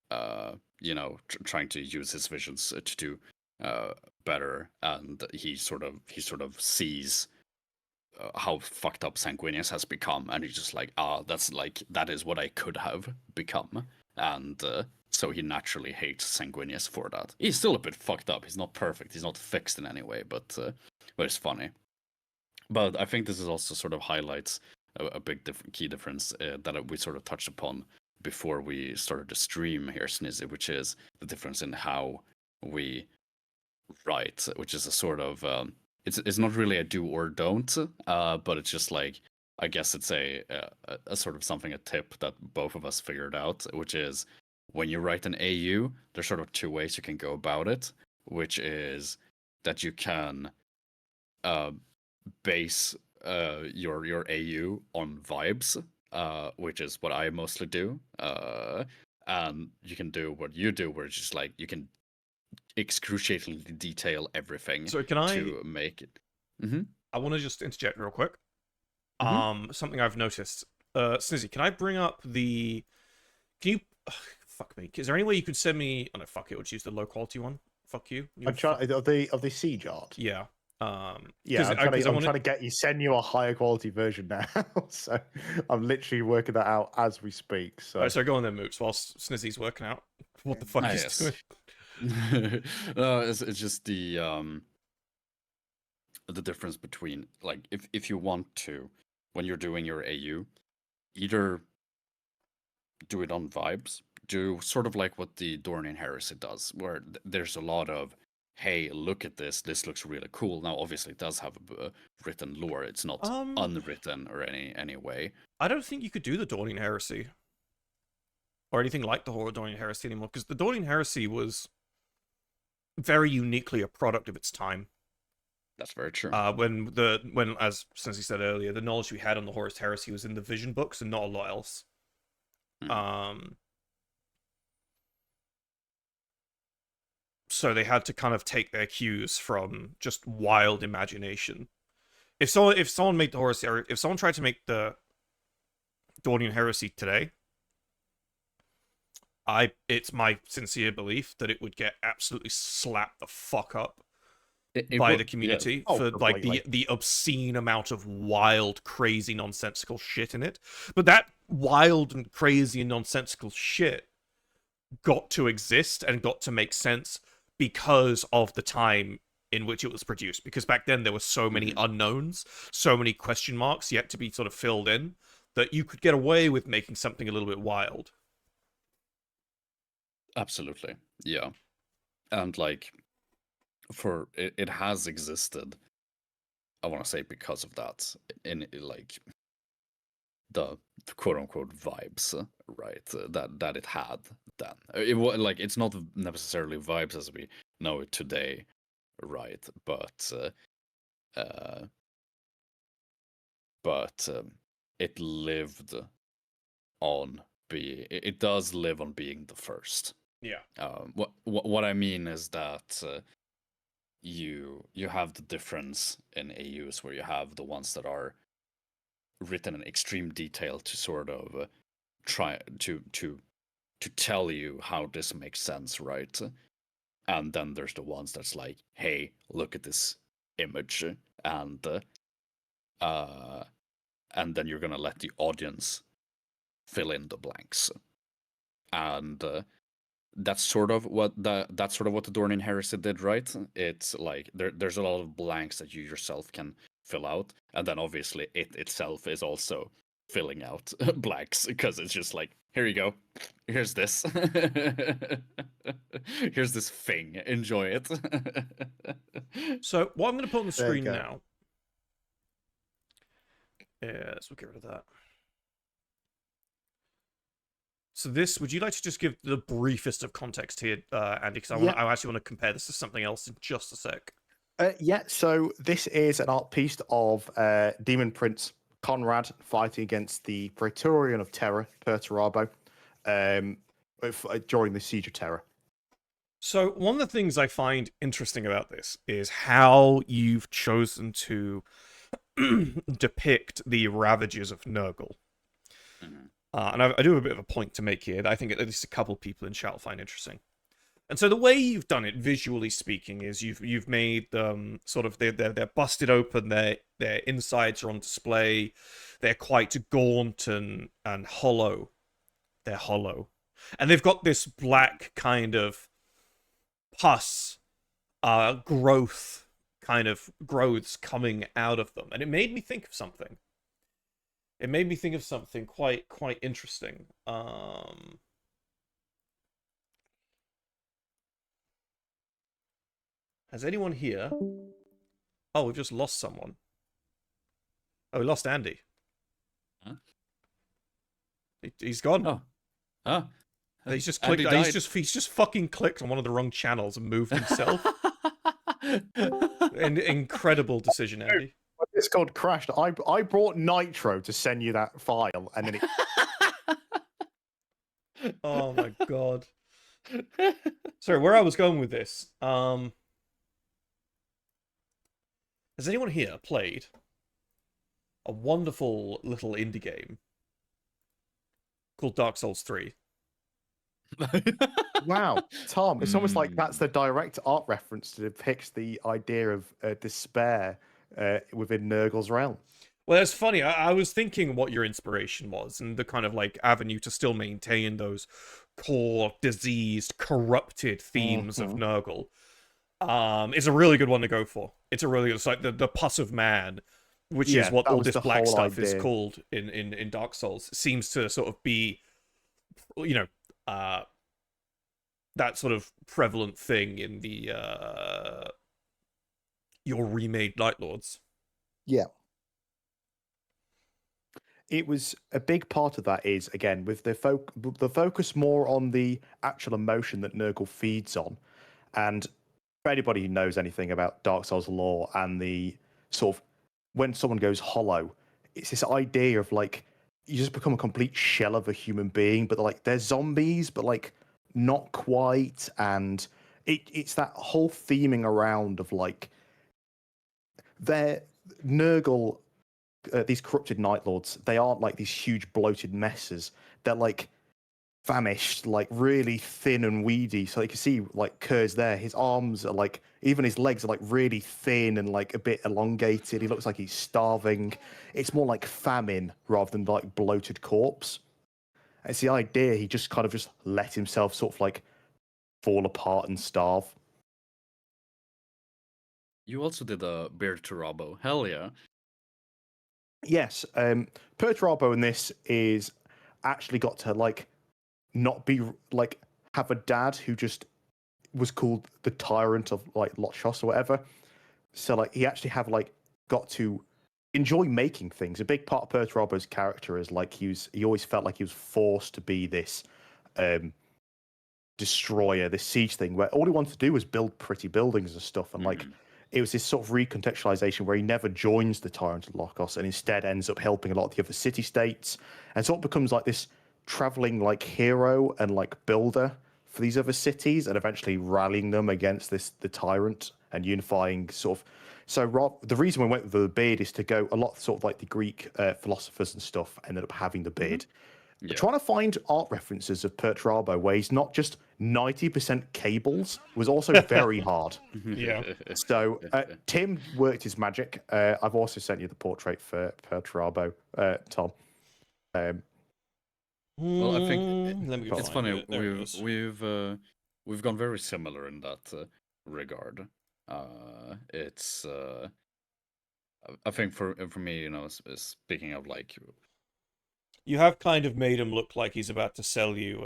trying to use his visions to do better, and he sort of sees how fucked up Sanguinius has become, and he's just like, that is what I could have become, and so he naturally hates Sanguinius for that. He's still a bit fucked up. He's not perfect. He's not fixed in any way, but it's funny. But I think this is also sort of highlights a big key difference that we sort of touched upon before we started the stream here, Snizzy, which is the difference in how we write, which is a sort of it's not really a do or don't, but it's just like, I guess it's a sort of something, a tip that both of us figured out, which is when you write an AU, there's sort of two ways you can go about it, which is that you can base your AU on vibes, which is what I mostly do. And you can do what you do, where it's just like you can excruciatingly detail everything so to make it. Mm-hmm. I want to just interject real quick. Mm-hmm. Something I've noticed. Snizzy, can I bring up the? Can you? Ugh, fuck me. Is there any way you could send me? Oh no, fuck it. We'll choose the low quality one. Fuck you. I'm trying of the siege art. Yeah. Yeah, I'm wanna... trying to send you a higher quality version now. So I'm literally working that out as we speak. So, Alright, so go on then, Moots, whilst Snizzy's working out what the fuck he's doing. It's just the difference between, like, if you want to, when you're doing your AU, either do it on vibes, do sort of like what the Dornian Heresy does, where there's a lot of, hey, look at this looks really cool. Now, obviously, it does have a written lore. It's not unwritten or any way. I don't think you could do the Dornian Heresy or anything like the Dornian Heresy anymore, because the Dornian Heresy was very uniquely a product of its time. That's very true. When as Snizzy said earlier, the knowledge we had on the Horus Heresy was in the vision books and not a lot else. So they had to kind of take their cues from just wild imagination. If someone made the Horus Heresy, if someone tried to make the Dornian Heresy today, it's my sincere belief that it would get absolutely slapped the fuck up by the community for like the obscene amount of wild, crazy, nonsensical shit in it. But that wild and crazy and nonsensical shit got to exist and got to make sense because of the time in which it was produced. Because back then there were so many unknowns, so many question marks yet to be sort of filled in, that you could get away with making something a little bit wild. Absolutely, yeah. And like, for it has existed, I want to say, because of that, in like the quote unquote vibes, right? That it had then. It was like, it's not necessarily vibes as we know it today, right? But it lived on it does live on being the first. Yeah. What I mean is that you have the difference in AUs where you have the ones that are written in extreme detail to sort of try to tell you how this makes sense, right? And then there's the ones that's like, hey, look at this image, and then you're gonna let the audience fill in the blanks, and that's sort of what the Dornian Heresy did, right? It's like there's a lot of blanks that you yourself can fill out, and then obviously it itself is also filling out blanks because it's just like, here you go, here's this, here's this thing, enjoy it. So what I'm going to put on the There you screen go. now is we'll get rid of that. So this, would you like to just give the briefest of context here, Andy? Because I actually want to compare this to something else in just a sec. Yeah, so this is an art piece of Demon Prince Conrad fighting against the Praetorian of Terror, Perturabo, during the Siege of Terror. So one of the things I find interesting about this is how you've chosen to depict the ravages of Nurgle. And I do have a bit of a point to make here that I think at least a couple people in chat will find interesting. And so the way you've done it, visually speaking, is you've made them sort of they're busted open, their insides are on display, they're quite gaunt and hollow. They're hollow, and they've got this black kind of pus, growth, kind of growths coming out of them, and it made me think of something. It made me think of something quite interesting. Has anyone here? Oh, we've just lost someone. Oh, we lost Andy. Huh? He's gone. Oh. He's just clicked. He's just fucking clicked on one of the wrong channels and moved himself. An incredible decision, Andy. It's called crashed. I brought Nitro to send you that file, and then it. Oh my god. Sorry, where I was going with this. Has anyone here played a wonderful little indie game called Dark Souls 3? Wow, Tom, it's almost like that's the direct art reference to depict the idea of despair within Nurgle's realm. Well, that's funny. I was thinking what your inspiration was and the kind of like avenue to still maintain those core, diseased, corrupted themes of Nurgle. It's a really good one to go for. It's a really good. It's like the pus of man, which is what all this black stuff is called in Dark Souls. Seems to sort of be, you know, that sort of prevalent thing in the your remade Night Lords. Yeah. It was a big part of that is, again, with the focus more on the actual emotion that Nurgle feeds on. And for anybody who knows anything about Dark Souls lore and the sort of, when someone goes hollow, it's this idea of like, you just become a complete shell of a human being, but like they're zombies, but like not quite. And it's that whole theming around of like, they're Nurgle, these corrupted Night Lords, they aren't like these huge bloated messes. They're like famished, like really thin and weedy. So you can see like Curze there, his arms are like, even his legs are like really thin and like a bit elongated. He looks like he's starving. It's more like famine rather than like bloated corpse. It's the idea he just kind of just let himself sort of like fall apart and starve. You also did a Beard to Robo. Hell yeah. Yes, Perturabo in this is actually got to like not be like have a dad who just was called the Tyrant of like Lochos or whatever. So like he actually have like got to enjoy making things. A big part of Perturabo's character is like he always felt like he was forced to be this destroyer, this siege thing, where all he wanted to do was build pretty buildings and stuff, and like it was this sort of recontextualization where he never joins the Tyrant of Lochos and instead ends up helping a lot of the other city states, and so it becomes like this traveling like hero and like builder for these other cities and eventually rallying them against the tyrant and unifying sort of. So the reason we went with the beard is to go a lot sort of like the Greek philosophers and stuff ended up having the beard. Yeah. Trying to find art references of Perturabo where he's not just 90% cables was also very hard. Yeah. So Tim worked his magic. I've also sent you the portrait for Perturabo, Tom. Well, I think Let me it's find funny. it. There it is. We've gone very similar in that regard. It's I think for me, speaking of like You have kind of made him look like he's about to sell you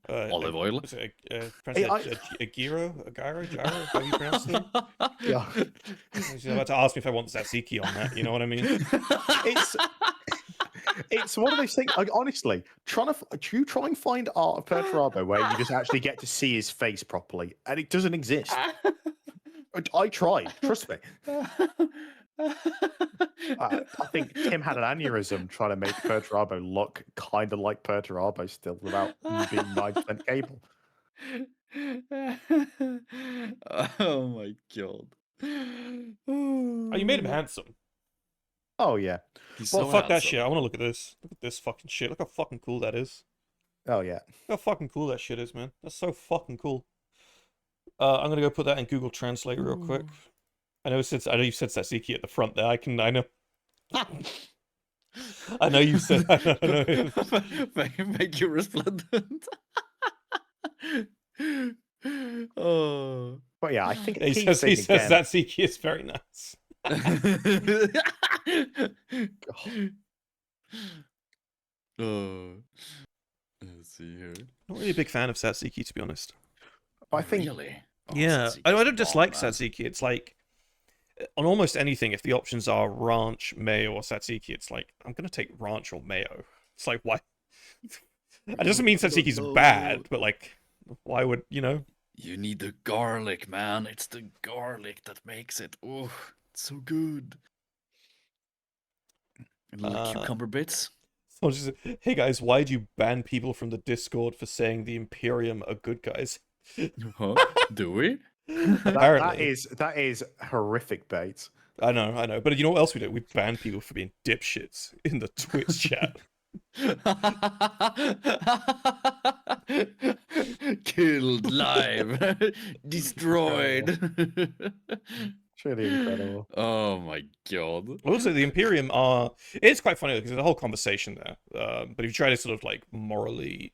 olive oil. Was it a gyro? How do you pronounce it? Yeah. He's about to ask me if I want tzatziki on that. You know what I mean? It's one of those things. Like, honestly, try and find art of Perturabo where you just actually get to see his face properly, and it doesn't exist. I tried. Trust me. I think Tim had an aneurysm trying to make Perturabo look kind of like Perturabo still without being 9% cable. Oh my god. Oh, you made him handsome. Oh yeah. He's Well, so fuck that handsome. shit. I want to look at this. Look at this fucking shit. Look how fucking cool that is. Oh yeah. Look how fucking cool that shit is, man. That's so fucking cool. I'm gonna go put that in Google Translate real quick. I know you said tzatziki at the front there. I know. I know you said. I know. Make you resplendent. Oh. But yeah, I think He says tzatziki is very nice. Oh. Let's see here. Not really a big fan of tzatziki, to be honest. I think. Really? Oh, Yeah, tzatziki I is don't dislike bomb, man. tzatziki. It's like on almost anything. If the options are ranch, mayo, or tzatziki, it's like I'm gonna take ranch or mayo. It's like why? It doesn't mean tzatziki's bad, but like, why would you know? You need the garlic, man. It's the garlic that makes it. Oh, it's so good. And little cucumber bits. Someone just said, hey guys, why'd you ban people from the Discord for saying the Imperium are good guys? Huh? Do we? Apparently. That is horrific bait. I know. But you know what else we do? We ban people for being dipshits in the Twitch chat. Killed live. Destroyed. It's really incredible. Oh my god. Also, the Imperium are... It's quite funny because there's a whole conversation there. But if you try to sort of like morally...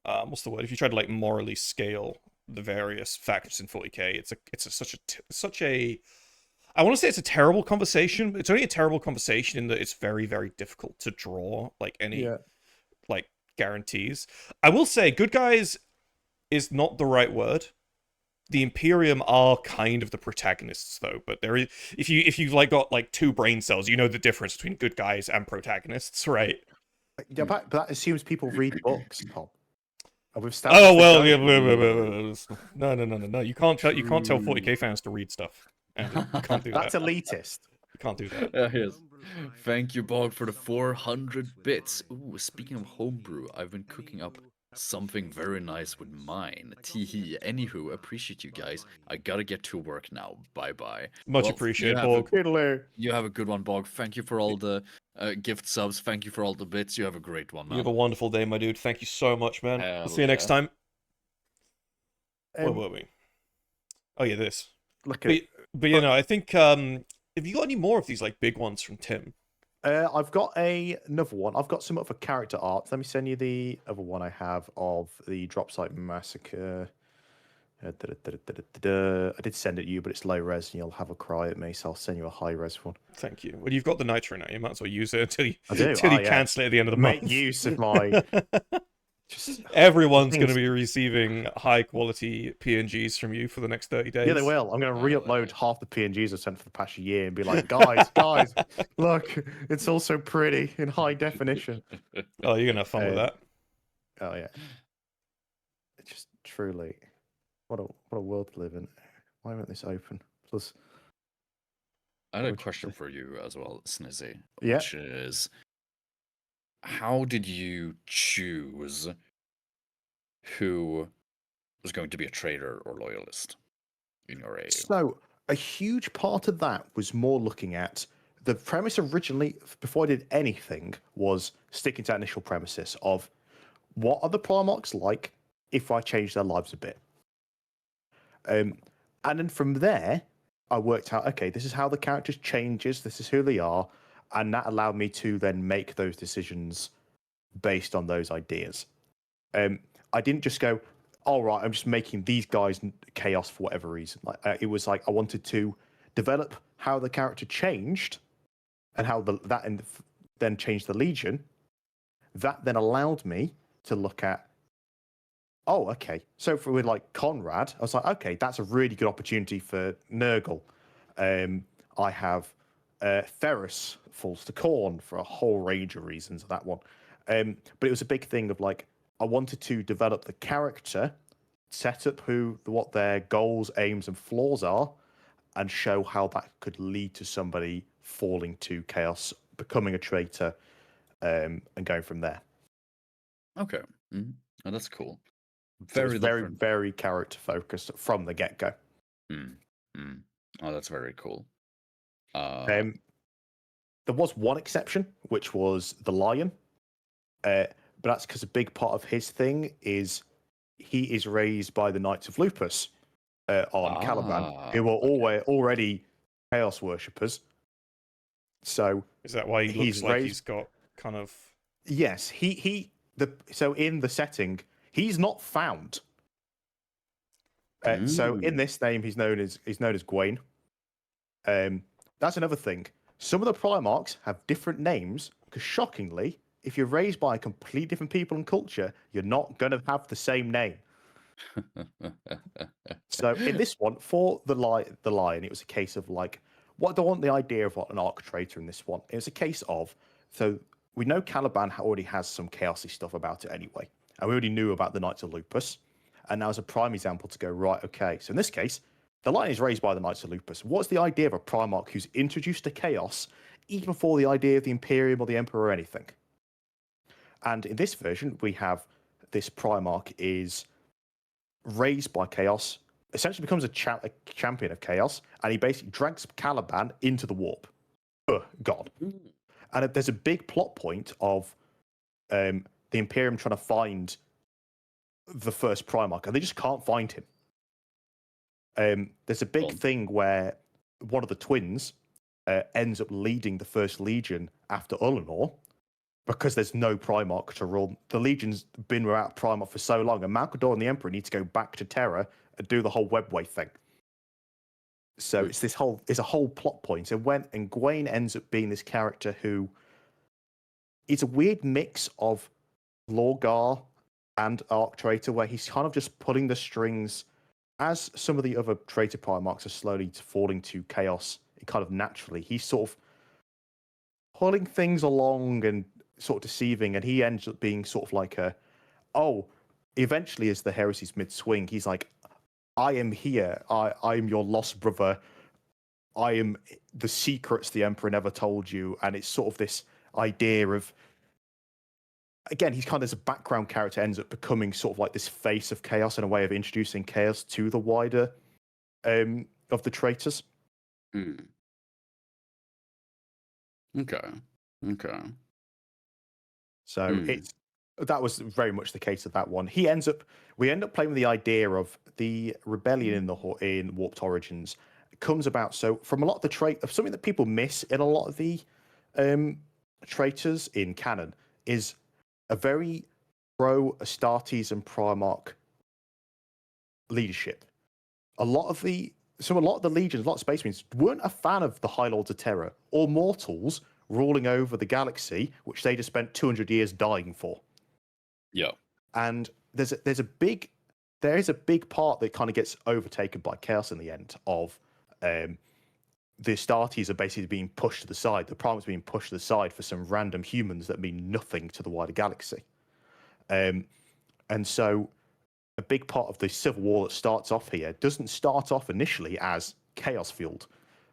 what's the word? If you try to like morally scale the various factions in 40k, it's such a... I want to say it's a terrible conversation, but it's only a terrible conversation in that it's very, very difficult to draw like any like guarantees. I will say good guys is not the right word. The Imperium are kind of the protagonists though, but there is if you've like got like two brain cells, you know the difference between good guys and protagonists, right? Yeah, but that assumes people read books, Tom. Oh well, yeah, no. You can't tell 40k fans to read stuff. Andy. You can't do that. That's elitist. You can't do that. Yes. Thank you, Bog, for the 400 bits. Ooh, speaking of homebrew, I've been cooking up something very nice with mine. Teehee. Anywho, appreciate you guys. I gotta get to work now. Bye-bye. Much appreciated, Bog. You have a good one, Bog. Thank you for all the gift subs. Thank you for all the bits. You have a great one, man. You have a wonderful day, my dude. Thank you so much, man. Hell We'll see you next time. Where Um, were we? Oh yeah, this. Look at But you know, I think have you got any more of these like big ones from Tim? I've got another one. I've got some other character art. Let me send you the other one I have of the drop site massacre. I did send it to you, but it's low res, and you'll have a cry at me. So I'll send you a high res one. Thank you. Well, you've got the nitro now. You might as well use it until you yeah. cancel it at the end of the Make month. use of my. Everyone's going to be receiving high quality PNGs from you for the next 30 days. Yeah, they will. I'm going to re-upload half the PNGs I've sent for the past year and be like, guys, look, it's all so pretty in high definition. Oh, you're going to have fun with that. Oh yeah. It's just truly, what a world to live in. Why won't this open? Plus, I had a question for you as well, Snizzy. Yeah. Which is, how did you choose who was going to be a traitor or loyalist in your AU? So a huge part of that was more looking at the premise originally, before I did anything, was sticking to that initial premises of what are the Primarchs like if I change their lives a bit. And then from there, I worked out, okay, this is how the characters changes, this is who they are, and that allowed me to then make those decisions based on those ideas. I didn't just go, all right, I'm just making these guys chaos for whatever reason. Like it was like I wanted to develop how the character changed, and how then changed the Legion. That then allowed me to look at, oh, okay. So for with like Conrad, I was like, okay, that's a really good opportunity for Nurgle. I have Ferris falls to Khorne for a whole range of reasons of that one. But it was a big thing of like, I wanted to develop the character, set up what their goals, aims, and flaws are, and show how that could lead to somebody falling to chaos, becoming a traitor, and going from there. Okay. Mm-hmm. Oh, that's cool. So it was very, different. very character focused from the get go. Oh, that's very cool. There was one exception, which was the Lion. But that's because a big part of his thing is he is raised by the Knights of Lupus on Caliban, who are already Chaos worshippers. So is that why he looks like he's got kind of? Yes, so in the setting, he's not found. So in this name, he's known as Gwaine. That's another thing. Some of the Primarchs have different names because, shockingly, if you're raised by completely different people and culture, you're not going to have the same name. So in this one, for the Lion, it was a case of like, what do I want the idea of what an arc traitor in this one? It was a case of, so we know Caliban already has some chaosy stuff about it anyway, and we already knew about the Knights of Lupus, and now as a prime example to go, right, okay, so in this case, the Lion is raised by the Knights of Lupus. What's the idea of a Primarch who's introduced to chaos even before the idea of the Imperium or the Emperor or anything? And in this version, we have this Primarch is raised by chaos, essentially becomes a champion of chaos, and he basically drags Caliban into the warp. God. And there's a big plot point of the Imperium trying to find the first Primarch, and they just can't find him. There's a big thing where one of the twins ends up leading the first Legion after Ullanor, because there's no Primarch to rule. The Legion's been without Primarch for so long, and Malcador and the Emperor need to go back to Terra and do the whole Webway thing. So it's a whole plot point. And Gwaine ends up being this character who is a weird mix of Lorgar and Arc Traitor, where he's kind of just pulling the strings as some of the other Traitor Primarchs are slowly falling to chaos, kind of naturally. He's sort of pulling things along and sort of deceiving, and he ends up being sort of like eventually as the heresy's mid-swing, he's like, I am here, I am your lost brother, I am the secrets the Emperor never told you, and it's sort of this idea of, again, he's kind of as a background character ends up becoming sort of like this face of chaos and a way of introducing chaos to the wider of the traitors. Okay. So that was very much the case of that one. We end up playing with the idea of the rebellion in Warped Origins. It comes about so from a lot of the something that people miss in a lot of the traitors in canon is a very pro Astartes and Primarch leadership. A lot of the legions, a lot of Space Marines weren't a fan of the High Lords of Terror or mortals ruling over the galaxy, which they just spent 200 years dying for. Yeah. And there is a big part that kind of gets overtaken by chaos in the end of the Astartes are basically being pushed to the side. The Primarchs being pushed to the side for some random humans that mean nothing to the wider galaxy. And so a big part of the civil war that starts off here doesn't start off initially as chaos fueled.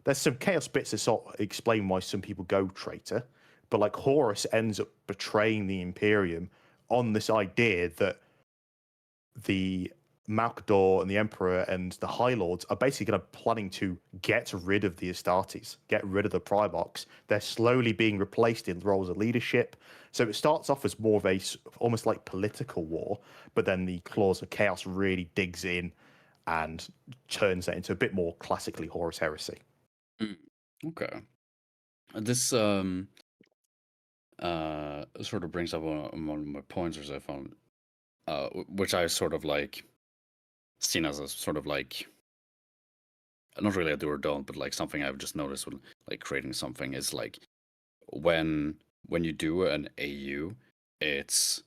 There's some chaos bits that sort of explain why some people go traitor, but like Horus ends up betraying the Imperium on this idea that the Malkador and the Emperor and the High Lords are basically going to planning to get rid of the Astartes, get rid of the Primarchs. They're slowly being replaced in roles of leadership. So it starts off as more of a almost like political war, but then the Claws of Chaos really digs in and turns that into a bit more classically Horus Heresy. Okay. This sort of brings up one of my pointers I found, which I sort of like seen as a sort of like not really a do or don't, but like something I've just noticed when like creating something is like when you do an AU, it's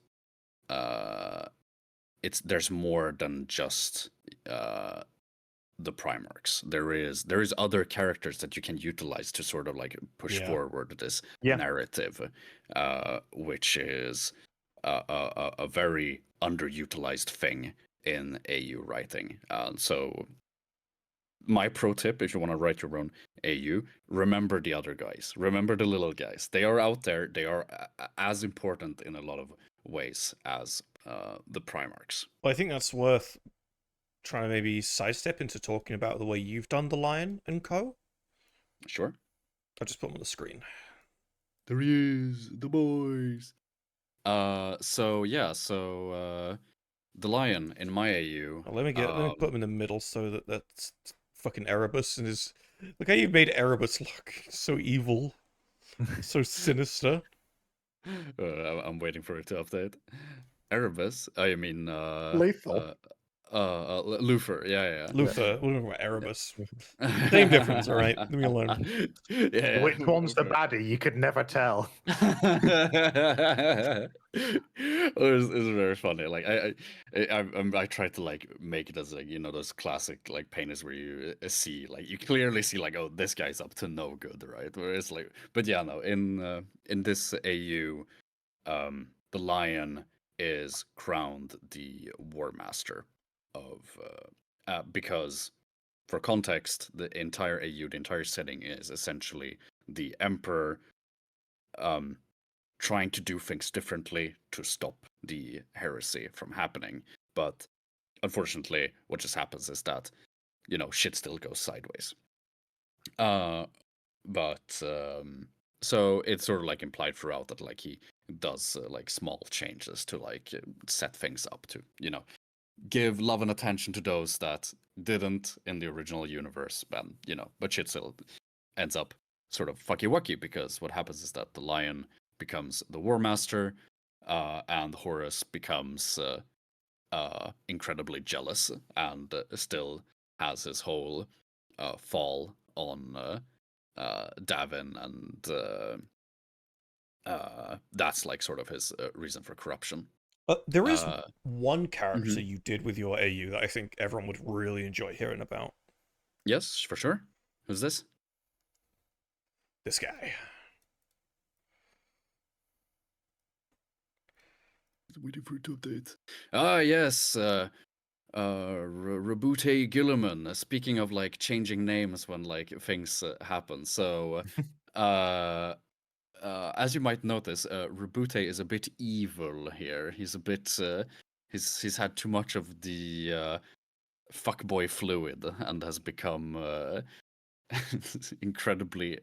there's more than just the Primarchs. There is other characters that you can utilize to sort of like push forward this narrative, which is a very underutilized thing in AU writing. So my pro tip, if you want to write your own AU, remember the other guys. Remember the little guys. They are out there. They are as important in a lot of ways as the Primarchs. Well, I think that's worth trying to maybe sidestep into talking about the way you've done the Lion and Co. Sure. I'll just put them on the screen. There he is, the boys. So the Lion in my AU. Well, let me put him in the middle so that that's fucking Erebus and his. Look how you made Erebus look so evil, so sinister. I'm waiting for it to update. Erebus. I mean, Lethal. Luther. Yeah. Luther. We're talking about Erebus. Same difference, all right? Leave me alone. Yeah. Which one's the baddie? You could never tell. It's very funny. Like I try to like make it as like, you know, those classic like paintings where you see like you clearly see like, oh, this guy's up to no good, right? Where it's like, but yeah, no, in this AU, the Lion is crowned the War Master of because for context, the entire AU, the entire setting is essentially the Emperor trying to do things differently to stop the heresy from happening. But unfortunately, what just happens is that, you know, shit still goes sideways. So it's sort of like implied throughout that like he does like small changes to like set things up to, you know, give love and attention to those that didn't in the original universe, but shit still ends up sort of fucky wucky because what happens is that the Lion becomes the War Master, and Horus becomes incredibly jealous and still has his whole fall on Davin, and that's like sort of his reason for corruption. There is one character you did with your AU that I think everyone would really enjoy hearing about. Yes, for sure. Who's this? This guy. Waiting for it to update. Ah, yes. Roboute Guilliman. Speaking of like changing names when like things happen. So, as you might notice, Roboute is a bit evil here. He's a bit. He's had too much of the fuckboy fluid and has become incredibly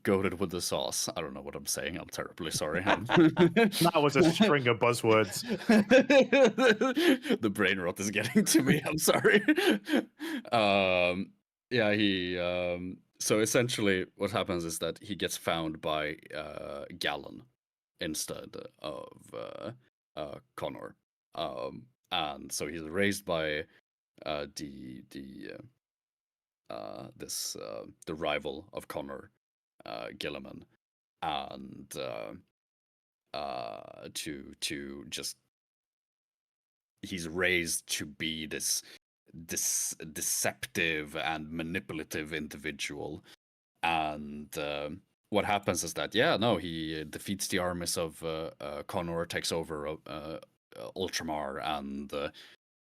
goated with the sauce. I don't know what I'm saying. I'm terribly sorry. That was a string of buzzwords. The brain rot is getting to me. I'm sorry. Yeah, he. So essentially, what happens is that he gets found by Gallon instead of Connor, and so he's raised by the rival of Connor, Guilliman, and to just he's raised to be this deceptive and manipulative individual, and what happens is that he defeats the armies of Connor, takes over Ultramar, and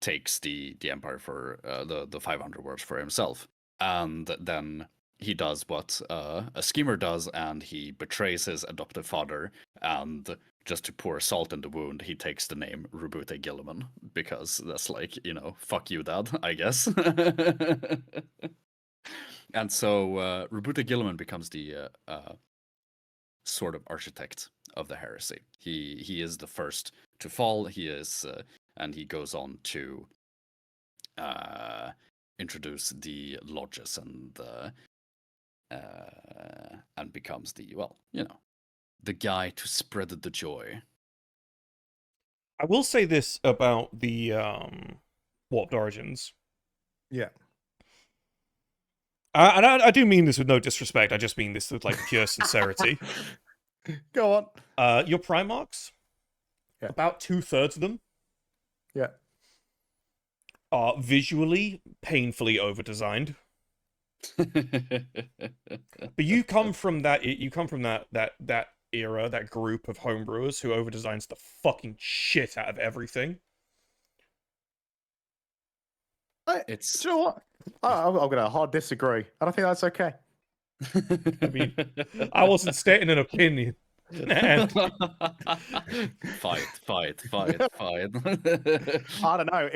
takes the Empire for the 500 worlds for himself. And then he does what a schemer does, and he betrays his adoptive father and just to pour salt in the wound, he takes the name Roboute Guilliman, because that's like, fuck you, dad, I guess. And so Roboute Guilliman becomes the sort of architect of the heresy. He is the first to fall. He is, and he goes on to introduce the lodges and becomes the guy to spread the joy. I will say this about the Warped Origins. Yeah. And I do mean this with no disrespect. I just mean this with like pure sincerity. Go on. Your Primarchs, about 2/3 of them, are visually painfully over-designed. But you come from that. You come from that era, that group of homebrewers who over-designs the fucking shit out of everything. Do you know what? I'm going to hard disagree. I don't think that's okay. I mean, I wasn't stating an opinion. And... Fight. I don't know.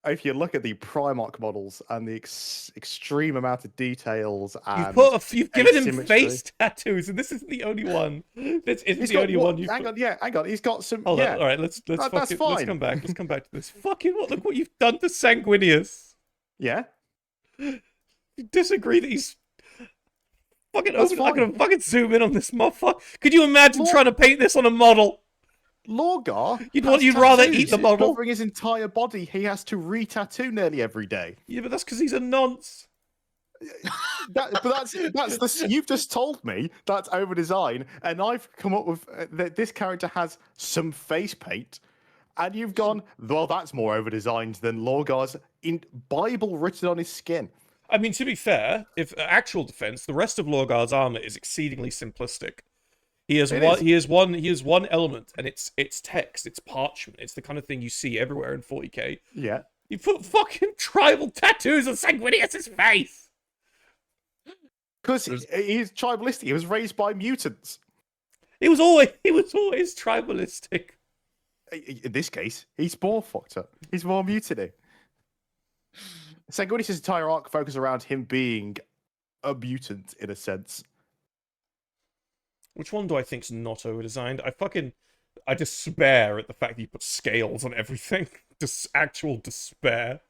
If you look at the Primarch models and the extreme amount of details, and you've given him face tattoos, and this isn't the only one. This isn't the only one. Hang on. He's got some. Hold on. All right, let's that's fine. Let's come back. Let's come back to this. Fucking what? Look what you've done to Sanguinius. Yeah. You disagree that he's fucking open. I'm gonna fucking zoom in on this motherfucker. Could you imagine trying to paint this on a model? Lorgar, you'd rather eat the model covering his entire body. He has to re-tattoo nearly every day. Yeah, but that's because he's a nonce. You've just told me that's over design, and I've come up with that this character has some face paint, and you've gone, well, that's more over designed than Lorgar's Bible written on his skin. I mean, to be fair, if actual defense, the rest of Lorgar's armor is exceedingly simplistic. He has one element, and it's text, it's parchment, it's the kind of thing you see everywhere in 40k. Yeah. You put fucking tribal tattoos on Sanguinius' face! Because he's tribalistic. He was raised by mutants. He was always tribalistic. In this case, he's more fucked up. He's more mutiny. Sanguinius' entire arc focuses around him being a mutant, in a sense. Which one do I think's not over-designed? I despair at the fact that you put scales on everything. Actual despair.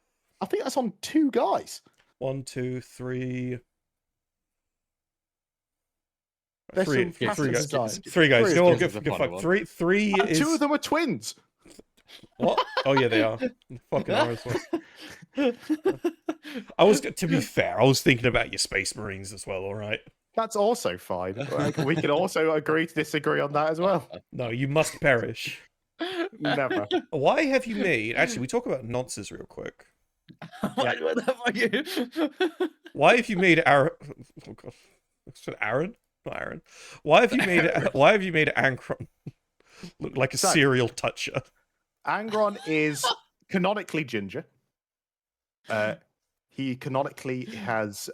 I think that's on 2 guys. 1, 2, 3... Three guys. Three You know what? Good fuck. Three and is... 2 of them are twins. What? Oh yeah, they are. Fucking are as well. To be fair, I was thinking about your Space Marines as well. All right. That's also fine. We can also agree to disagree on that as well. No, you must perish. Never. Why have you made? Actually, we talk about nonces real quick. Why have you made Aaron? Oh god, Aaron? Not Aaron. Why have you made Angron look like a serial toucher? Angron is canonically ginger. He canonically has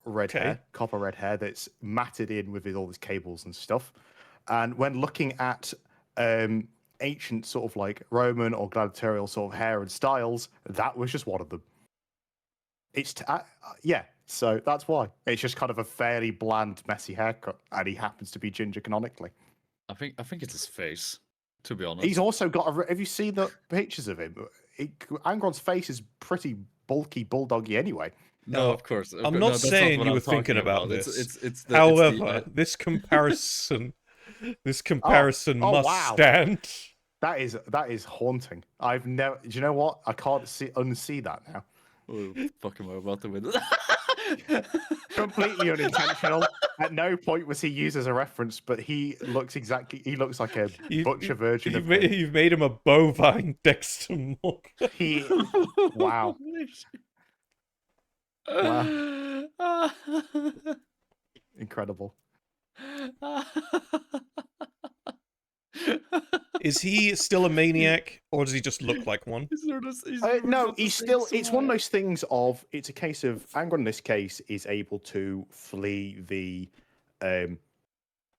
red hair, copper red hair that's matted in with all his cables and stuff. And when looking at ancient sort of like Roman or gladiatorial sort of hair and styles, that was just one of them. So that's why. It's just kind of a fairly bland, messy haircut, and he happens to be ginger canonically. I think it's his face, to be honest. He's also got have you seen the pictures of him? Angron's face is pretty bulky, bulldoggy anyway. No, of course. I'm not saying you were thinking about this. However, this comparison must stand. That is haunting. I've never. Do you know what? I can't unsee that now. Oh, fuck am I about to win? Completely unintentional. At no point was he used as a reference, but he looks like a butcher version You've made him a bovine Dexter Morgan. Wow. Wow. Incredible. Is he still a maniac, or does he just look like one? No, he's still. It's one of those things of. It's a case of Angron. In this case, is able to flee the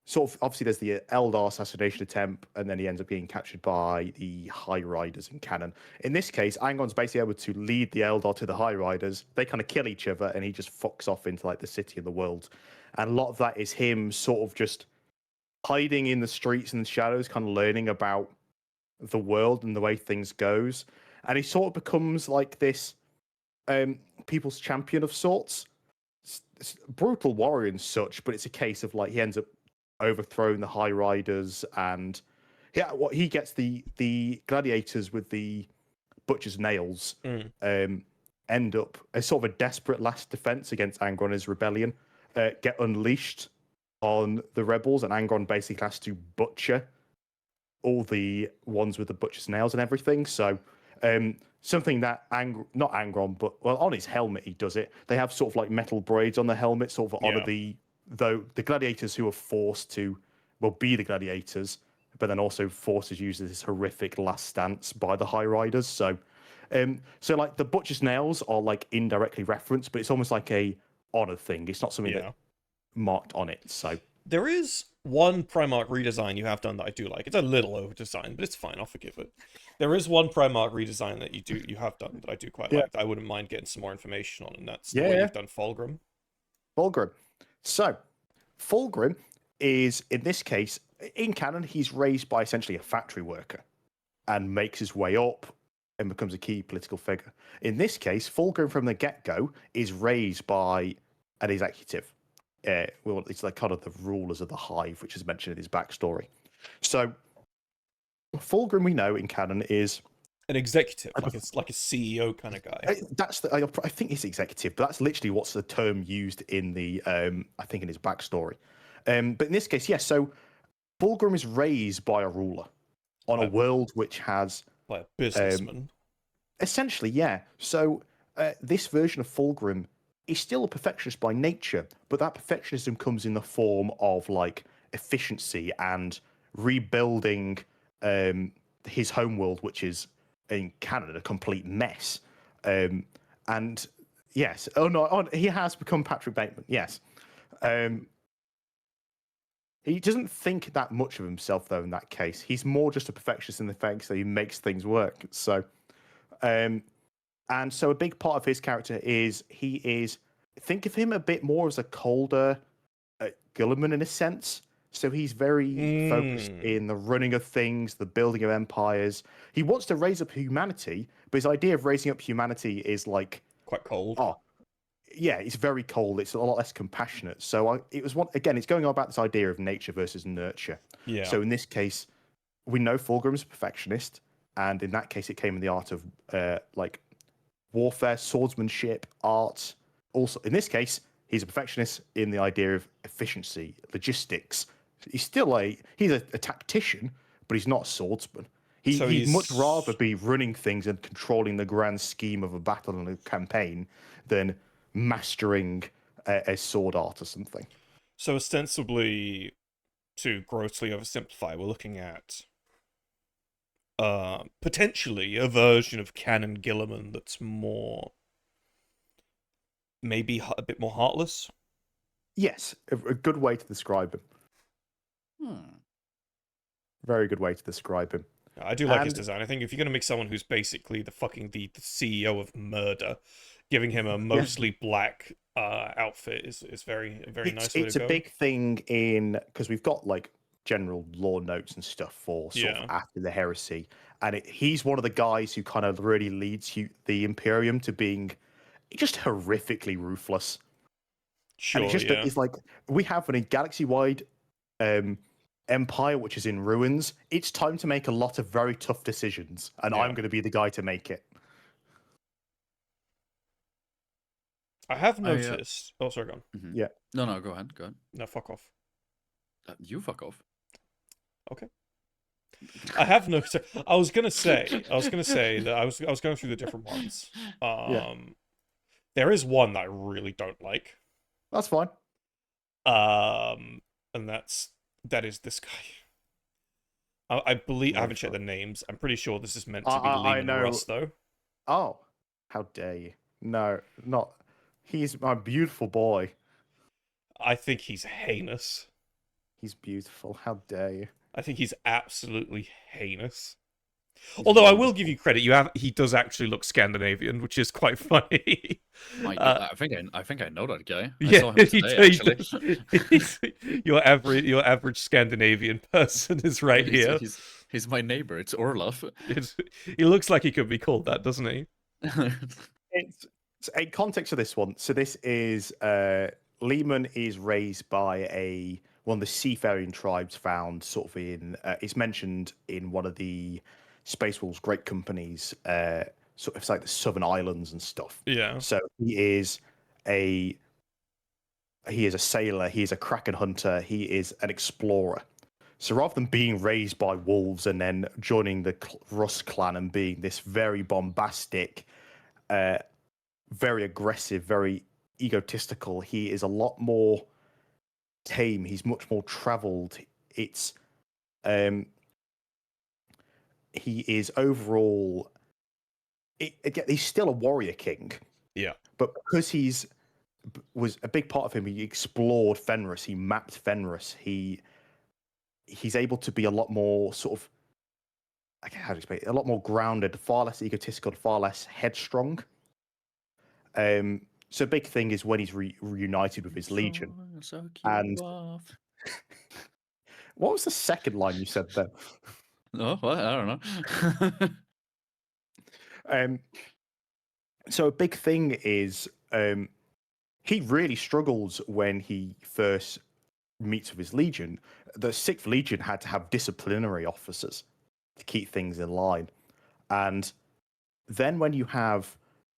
sort of obviously there's the Eldar assassination attempt, and then he ends up being captured by the High Riders in canon. In this case, Angron's basically able to lead the Eldar to the High Riders. They kind of kill each other, and he just fucks off into like the city and the world. And a lot of that is him sort of just hiding in the streets and the shadows, kind of learning about the world and the way things goes. And he sort of becomes like this people's champion of sorts. Brutal warrior and such, but it's a case of like he ends up overthrowing the High Riders, and what he gets the gladiators with the butcher's nails end up as sort of a desperate last defense against Angron's rebellion, get unleashed on the rebels, and Angron basically has to butcher all the ones with the butcher's nails and everything. So something that not Angron, but well, on his helmet he does it. They have sort of like metal braids on the helmet, sort of honor the gladiators who are forced to be the gladiators, but then also forced to use this horrific last stance by the High Riders. So like the butcher's nails are like indirectly referenced, but it's almost like a honor thing. It's not something that marked on it. So there is one Primarch redesign you have done that I do like. It's a little over designed, but it's fine. I'll forgive it. There is one Primarch redesign that you have done that I do quite like. That I wouldn't mind getting some more information on, and that's the way you've done Fulgrim. Fulgrim. So Fulgrim is, in this case, in canon, he's raised by essentially a factory worker and makes his way up and becomes a key political figure. In this case, Fulgrim from the get-go is raised by an executive. It's like kind of the rulers of the hive, which is mentioned in his backstory. So Fulgrim, we know in canon, is an executive, like a CEO kind of guy. I think he's executive, but that's literally what's the term used in the I think in his backstory. But in this case, yes. So Fulgrim is raised by a ruler on a world which has by a businessman. Essentially, yeah. So this version of Fulgrim is still a perfectionist by nature, but that perfectionism comes in the form of like efficiency and rebuilding his homeworld, which is in Canada a complete mess. And yes, he has become Patrick Bateman. Yes. He doesn't think that much of himself, though, in that case. He's more just a perfectionist in the fact that he makes things work. So, and so a big part of his character is think of him a bit more as a colder Guilliman in a sense. So he's very focused in the running of things, the building of empires. He wants to raise up humanity, but his idea of raising up humanity is like quite cold. Oh, yeah, it's very cold. It's a lot less compassionate. So it's going on about this idea of nature versus nurture. Yeah. So in this case, we know Fulgrim's a perfectionist, and in that case, it came in the art of like warfare, swordsmanship, art. Also, in this case, he's a perfectionist in the idea of efficiency, logistics. He's a tactician, but he's not a swordsman. He'd much rather be running things and controlling the grand scheme of a battle and a campaign than mastering a sword art or something. So ostensibly, to grossly oversimplify, we're looking at potentially a version of canon Guilliman that's maybe a bit more heartless. Yes, a good way to describe him. Very good way to describe him. I do like his design. I think if you're going to make someone who's basically the CEO of murder, giving him a mostly black outfit is very nice. It's a big thing because we've got like general lore notes and stuff for sort of after the heresy, and he's one of the guys who kind of really leads the Imperium to being just horrifically ruthless. Sure, and it's like we have a galaxy-wide empire which is in ruins. It's time to make a lot of very tough decisions, and I'm going to be the guy to make it. I have noticed. Oh, sorry, go on. Mm-hmm. Yeah. No, go ahead. Go ahead. No, fuck off. You fuck off. Okay. I have noticed. I was gonna say that I was going through the different ones. There is one that I really don't like. That's fine. And that is this guy. I believe I haven't checked the names. I'm pretty sure this is meant to be Leman and Russ, though. Oh, how dare you? No, not. He's my beautiful boy. I think he's heinous. He's beautiful. How dare you? I think he's absolutely heinous. He's Although I will wonderful. give you credit, he does actually look Scandinavian, which is quite funny. I think I know that guy. I Yeah, saw him today, actually. Your average Scandinavian person is right here. He's my neighbor. It's Orlov. He looks like he could be called that, doesn't he? It's a context of this one. So this is Leman is raised by one of the seafaring tribes found sort of in. It's mentioned in one of the Space Wolves Great Companies. Sort of it's like the Southern Islands and stuff. Yeah. So he is a sailor. He is a kraken hunter. He is an explorer. So rather than being raised by wolves and then joining the Russ clan and being this very bombastic, very aggressive, very egotistical, he is a lot more tame. He's much more traveled. It's he is overall. Again, he's still a warrior king. Yeah. But because was a big part of him, he explored Fenris. He mapped Fenris. He's able to be a lot more sort of, how to explain it, a lot more grounded, far less egotistical, far less headstrong. So a big thing is when he's reunited with his legion. And what was the second line you said there? Oh, well, I don't know. So a big thing is he really struggles when he first meets with his legion. The 6th Legion had to have disciplinary officers to keep things in line. And then when you have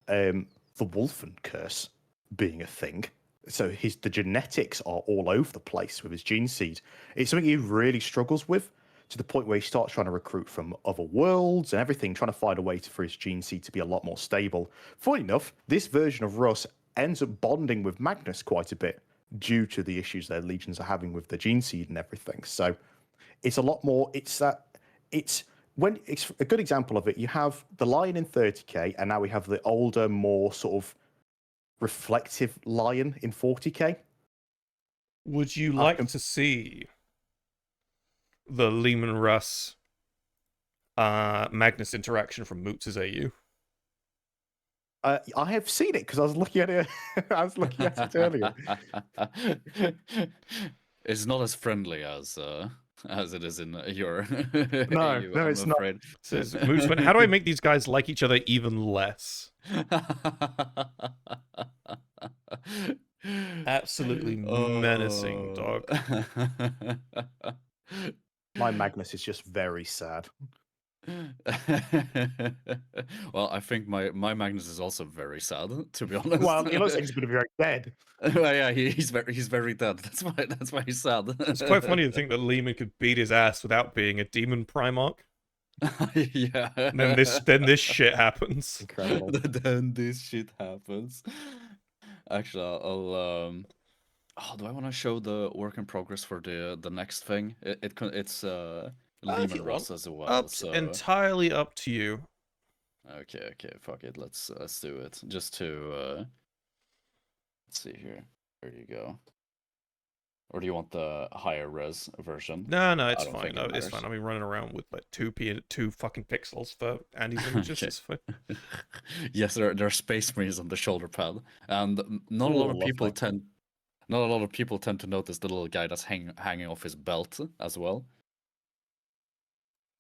the Wolfen curse being a thing, so the genetics are all over the place with his gene seed. It's something he really struggles with, to the point where he starts trying to recruit from other worlds and everything, trying to find a way for his gene seed to be a lot more stable. Funny enough, this version of Russ ends up bonding with Magnus quite a bit due to the issues their legions are having with the gene seed and everything. So it's a lot more. It's a good example of it. You have the Lion in 30k, and now we have the older, more sort of reflective Lion in 40k. Would you like to see the Leman Russ Magnus interaction from Moots' AU? I have seen it because I was looking at it. I was looking at it earlier. It's not as friendly as it is in your. No, AU, no, it's not. Says Moots went, how do I make these guys like each other even less? Absolutely menacing, dog. My Magnus is just very sad. Well, I think my Magnus is also very sad, to be honest. Well, he looks like he's going to be very dead. Well, yeah, he's very dead. That's why he's sad. It's quite funny to think that Leman could beat his ass without being a demon Primarch. Yeah. And then this shit happens. Incredible. Then this shit happens. Actually, I'll oh, do I want to show the work in progress for the next thing? It's Leman Russ as well. Entirely up to you. Okay, fuck it. Let's do it. Just to let's see here. There you go. Or do you want the higher res version? No, it's fine. No, it's fine. I've been running around with like two fucking pixels for Andy's images. It's fine. Yes, there are space marines on the shoulder pad, and not a lot of people tend to notice the little guy that's hanging off his belt as well.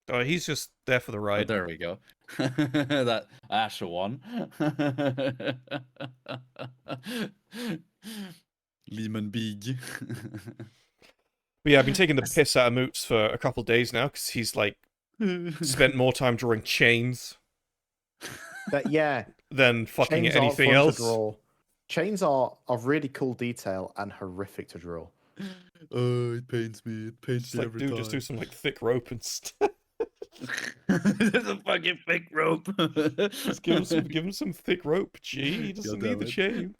Oh, he's just there for the ride. Oh, there we go. That Ash one. Leman Big. But yeah, I've been taking the piss out of Moots for a couple days now because he's like spent more time drawing chains. Than fucking chains anything else. Chains are really cool detail and horrific to draw. Oh, it pains me. It pains me every time. Just do some like thick rope and stuff. There's a fucking thick rope. Just give him some thick rope. Gee, he doesn't need the chains.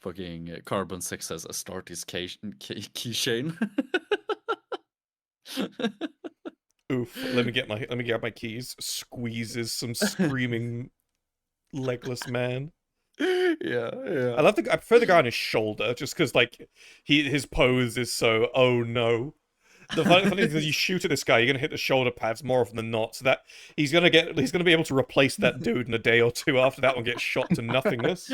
Fucking Carbon 6 says Astartes keychain. Oof. Let me get my keys. Squeezes some screaming legless man. Yeah. I prefer the guy on his shoulder, just because like his pose is so oh no. The funny thing is, you shoot at this guy, you're gonna hit the shoulder pads more often than not. So that he's gonna be able to replace that dude in a day or two after that one gets shot to nothingness.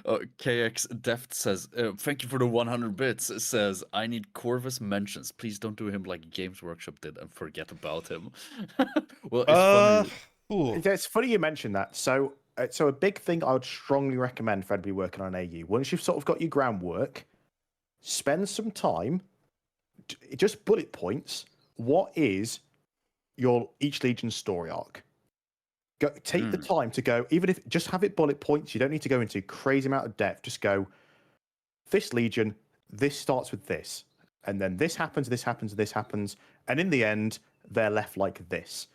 KX Deft says, thank you for the 100 bits. It says, I need Corvus mentions. Please don't do him like Games Workshop did and forget about him. Well, it's funny. It's funny you mentioned that. So a big thing I would strongly recommend for everybody working on AU, once you've sort of got your groundwork, spend some time, just bullet points. What is your each Legion's story arc? Take the time to go, even if just have it bullet points. You don't need to go into crazy amount of depth. Just go, this Legion, this starts with this, and then this happens, this happens, this happens, and in the end, they're left like this.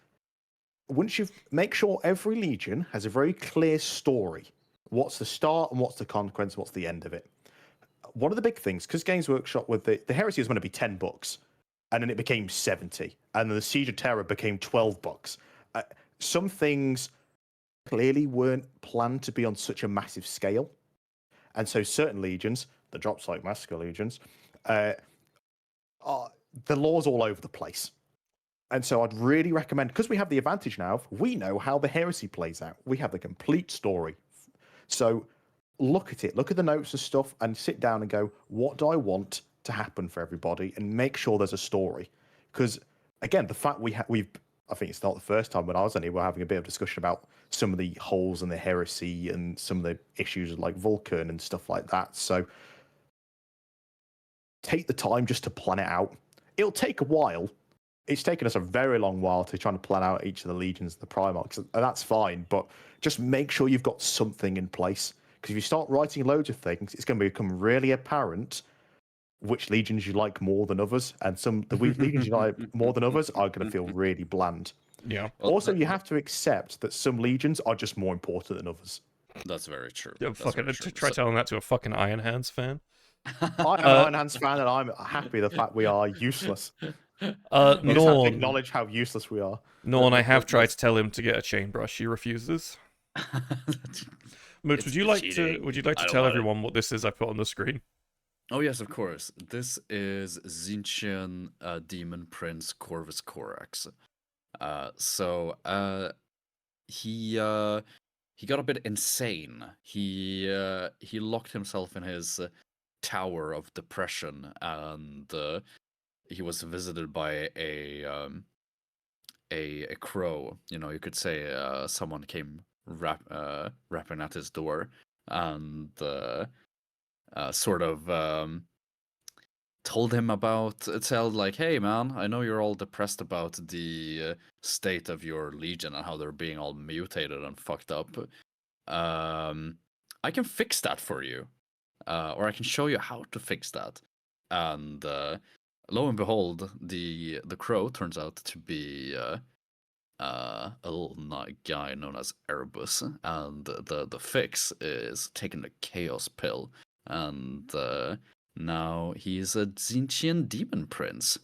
Once you've make sure every Legion has a very clear story. What's the start and what's the consequence? What's the end of it? One of the big things, because Games Workshop with the Heresy was going to be 10 books, and then it became 70, and then the Siege of Terror became 12 books. Some things clearly weren't planned to be on such a massive scale. And so certain legions, the drops like Massacre Legions, the lore's all over the place. And so I'd really recommend, because we have the advantage now, we know how the heresy plays out. We have the complete story. So look at it, look at the notes and stuff, and sit down and go, what do I want to happen for everybody? And make sure there's a story. Because, again, the fact we've I think it's not the first time when I was on here, we're having a bit of discussion about some of the holes in the heresy and some of the issues like Vulcan and stuff like that. So take the time just to plan it out. It'll take a while. It's taken us a very long while to try to plan out each of the legions, the Primarchs, and that's fine. But just make sure you've got something in place. Because if you start writing loads of things, it's going to become really apparent which legions you like more than others, and the legions you like more than others are going to feel really bland. Yeah. Also, you have to accept that some legions are just more important than others. That's very true. Yeah, try telling that to a fucking Iron Hands fan. I'm an Iron Hands fan, and I'm happy the fact we are useless. We just have to Norn, acknowledge how useless we are. Norn, I have tried to tell him to get a chain brush. He refuses. Moots, would you like to tell everyone what this is I put on the screen? Oh yes, of course. This is Zechian Demon Prince Corvus Corax. He got a bit insane. He locked himself in his tower of depression, and he was visited by a crow. You know, you could say someone came rapping at his door, and sort of told him like, hey man, I know you're all depressed about the state of your legion and how they're being all mutated and fucked up. I can fix that for you, or I can show you how to fix that. And lo and behold, the crow turns out to be a little guy known as Erebus, and the fix is taking the chaos pill, and now he's a Zechian demon prince.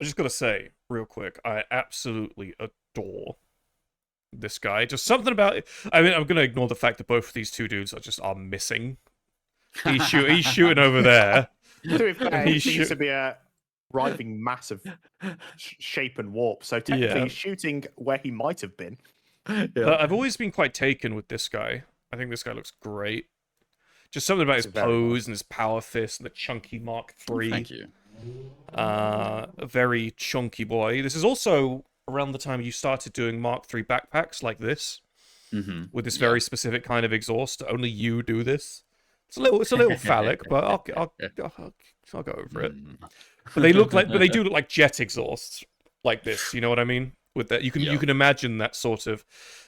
I just gotta say, real quick, I absolutely adore this guy. Just something about it. I mean, I'm gonna ignore the fact that both of these two dudes are missing. He's shooting over there. To be fair, he seems to be a writhing mass of shape and warp. So technically, he's shooting where he might have been. Yeah. I've always been quite taken with this guy. I think this guy looks great. Just something about his pose and his power fist and the chunky Mark III. Thank you. A very chunky boy. This is also around the time you started doing Mark III backpacks like this, with this very specific kind of exhaust. Only you do this. It's a little phallic, but I'll go over it. But they do look like jet exhausts like this. You know what I mean? With that, you can imagine that sort of,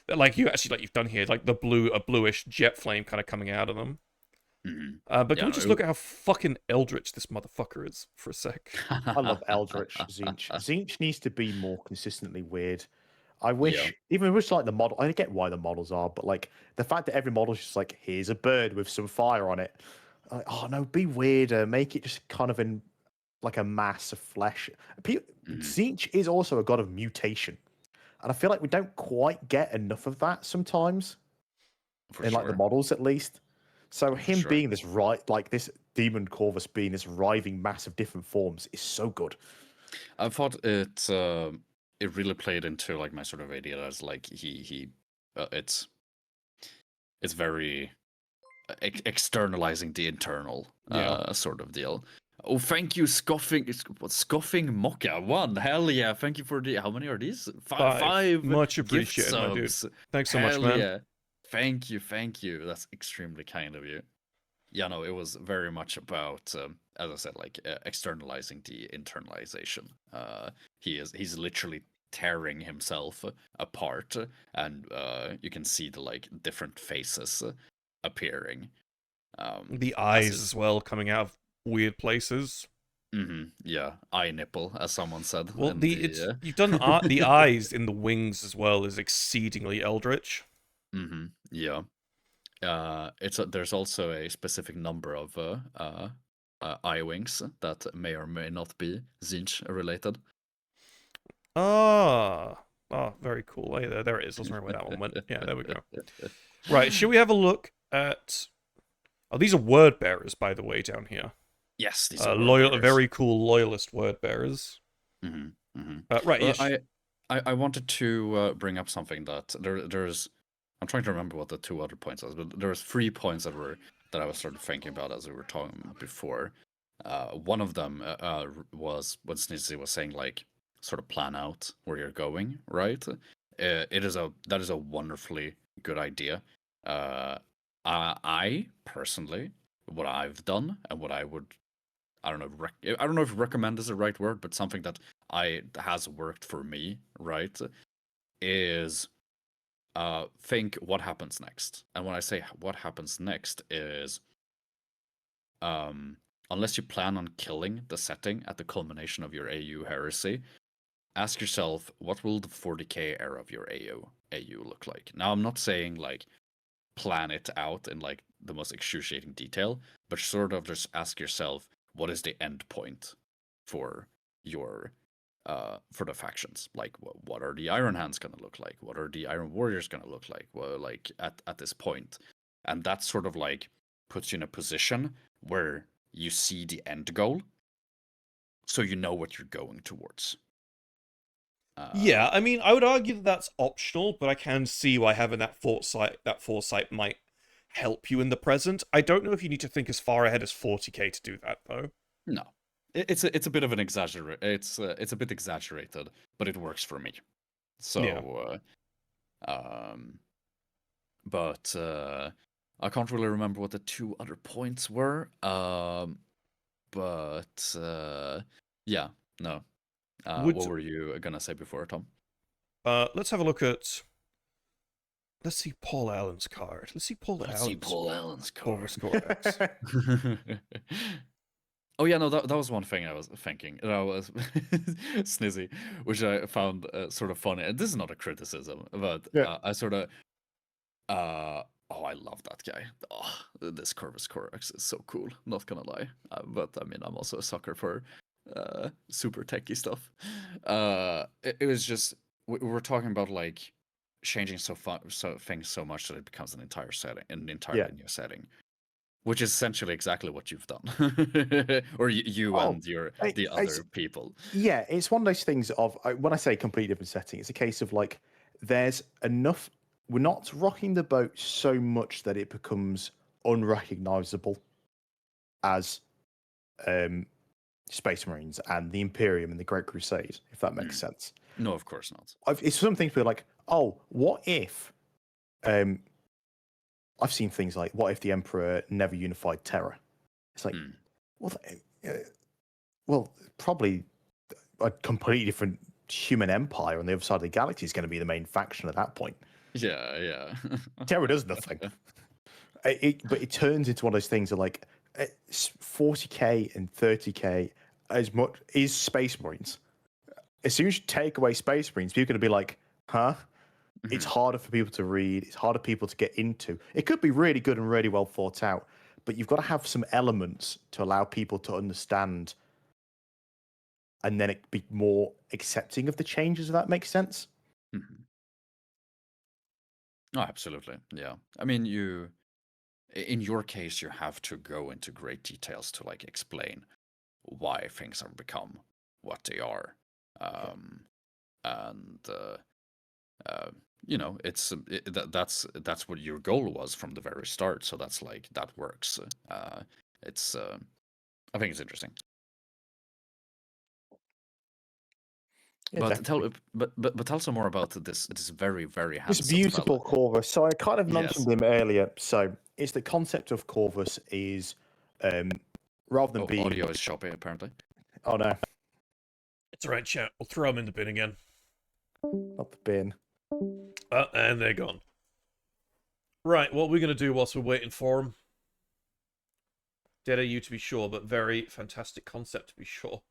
like you've done here, like a bluish jet flame kind of coming out of them. But can we just look at how fucking eldritch this motherfucker is for a sec? I love eldritch Tzeentch. Tzeentch needs to be more consistently weird. I wish, even with like the model, I get why the models are, but like the fact that every model is just like, here's a bird with some fire on it. Like, oh no, be weirder. Make it just kind of in like a mass of flesh. Tzeentch is also a god of mutation. and I feel like we don't quite get enough of that sometimes For in like the sure. models at least. So For him sure. being this like this demon Corvus being this writhing mass of different forms is so good. I thought it really played into like my sort of idea as like it's very externalizing the internal Yeah. sort of deal. Oh, thank you, scoffing Mocka 1. Hell yeah! Thank you for the. How many are these? Five. Much gift appreciated, my dude. subs. Thanks so much, Hell man. yeah! Thank you. That's extremely kind of you. Yeah, no, it was very much about, as I said, like externalizing the internalization. He's literally tearing himself apart, and you can see the like different faces appearing. The eyes as well coming out of weird places. Yeah, eye nipple, as someone said. Well, in you've done the eyes in the wings as well is exceedingly eldritch. Yeah. There's also a specific number of eye wings that may or may not be Zinch related. Very cool. Hey, there it is. I was wondering where that one went. Yeah, there we go. Right, should we have a look at... Oh, these are word bearers, by the way, down here. Yes, these are very cool loyalist word bearers. Right, well, I wanted to bring up something that there's. I'm trying to remember what the two other points was, but there was 3 points that I was sort of thinking about as we were talking before. One of them was when Snizzy was saying like sort of plan out where you're going, right? That is a wonderfully good idea. I personally, what I've done and what I would, I don't know if recommend is the right word, but something that has worked for me, right, is think what happens next. And when I say what happens next is unless you plan on killing the setting at the culmination of your AU heresy, ask yourself what will the 40k era of your AU look like. Now I'm not saying like plan it out in like the most excruciating detail, but sort of just ask yourself what is the end point for your for the factions. Like what are the Iron Hands gonna look like? What are the Iron Warriors gonna look like? Well, like at this point. And that sort of like puts you in a position where you see the end goal, so you know what you're going towards. Yeah, I mean, I would argue that that's optional, but I can see why having that foresight might help you in the present. I don't know if you need to think as far ahead as 40k to do that, though. No, it's a bit of an it's a bit exaggerated, but it works for me. So, yeah. But I can't really remember what the 2 other points were. But yeah, no. What were you gonna say before, Tom? Let's have a look at. Let's see Paul Allen's card. Let's see Paul Allen's card. Corvus Corax. Oh yeah, no, that was one thing I was thinking. That was Snizzy, which I found sort of funny. And this is not a criticism, but I sort of, oh, I love that guy. Oh, this Corvus Corax is so cool. Not gonna lie, but I mean, I'm also a sucker for super techie stuff. It was just we were talking about like changing things so much that it becomes an entire setting, an entirely new setting. Which is essentially exactly what you've done, or you and the other people. Yeah, it's one of those things of when I say completely different setting, it's a case of like there's enough. We're not rocking the boat so much that it becomes unrecognizable as Space Marines and the Imperium and the Great Crusade, if that makes sense. No, of course not. It's something feel like, oh, what if? I've seen things like, what if the Emperor never unified Terra? It's like, well, probably a completely different human empire on the other side of the galaxy is going to be the main faction at that point. Yeah. Terra does nothing. But it turns into one of those things that like 40k and 30k as much is Space Marines. As soon as you take away Space Marines, people are going to be like, huh? It's harder for people to read. It's harder for people to get into. It could be really good and really well thought out, but you've got to have some elements to allow people to understand, and then it be more accepting of the changes. If that makes sense. Mhm. Oh, absolutely. Yeah. I mean, in your case, you have to go into great details to like explain why things have become what they are. And you know, that's what your goal was from the very start. So that's like that works. It's I think it's interesting. Yeah, But definitely. tell some more about this very very This handsome beautiful fella. Corvus. So I kind of Yes. mentioned him earlier. So it's the concept of Corvus is um, rather than Oh, being audio is choppy apparently. oh no, It's alright, chat. We'll throw them in the bin again. not the bin. And they're gone. Right, what we're going to do whilst we're waiting for them. Dead AU to be sure, but very fantastic concept to be sure.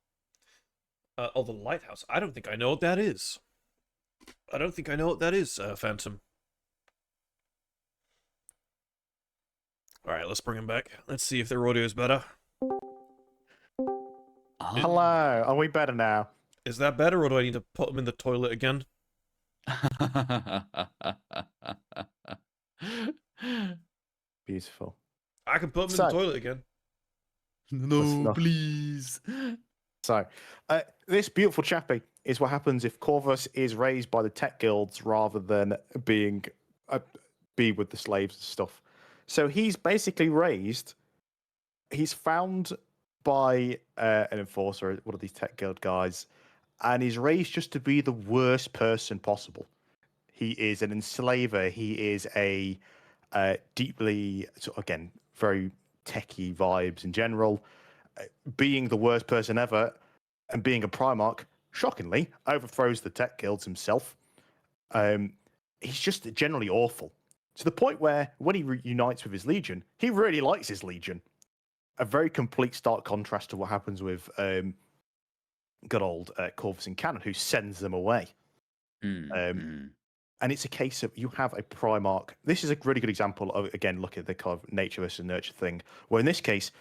Oh, the lighthouse. I don't think I know what that is. I don't think I know what that is, Phantom. Alright, let's bring him back. Let's see if their audio is better. Hello, are we better now? Is that better, or do I need to put him in the toilet again? Beautiful. I can put him in the toilet again. No, please. So, this beautiful chappie is what happens if Corvus is raised by the tech guilds rather than being be with the slaves and stuff. So he's basically raised. He's found by an enforcer, one of these tech guild guys, and he's raised just to be the worst person possible. He is an enslaver. He is a deeply, again, very techie vibes in general. Being the worst person ever and being a Primarch, shockingly, overthrows the tech guilds himself. He's just generally awful. To the point where when he reunites with his Legion, he really likes his Legion. A very complete stark contrast to what happens with good old Corvus and Cannon, who sends them away. And it's a case of you have a Primarch. This is a really good example of, again, look at the kind of nature versus nurture thing, where in this case,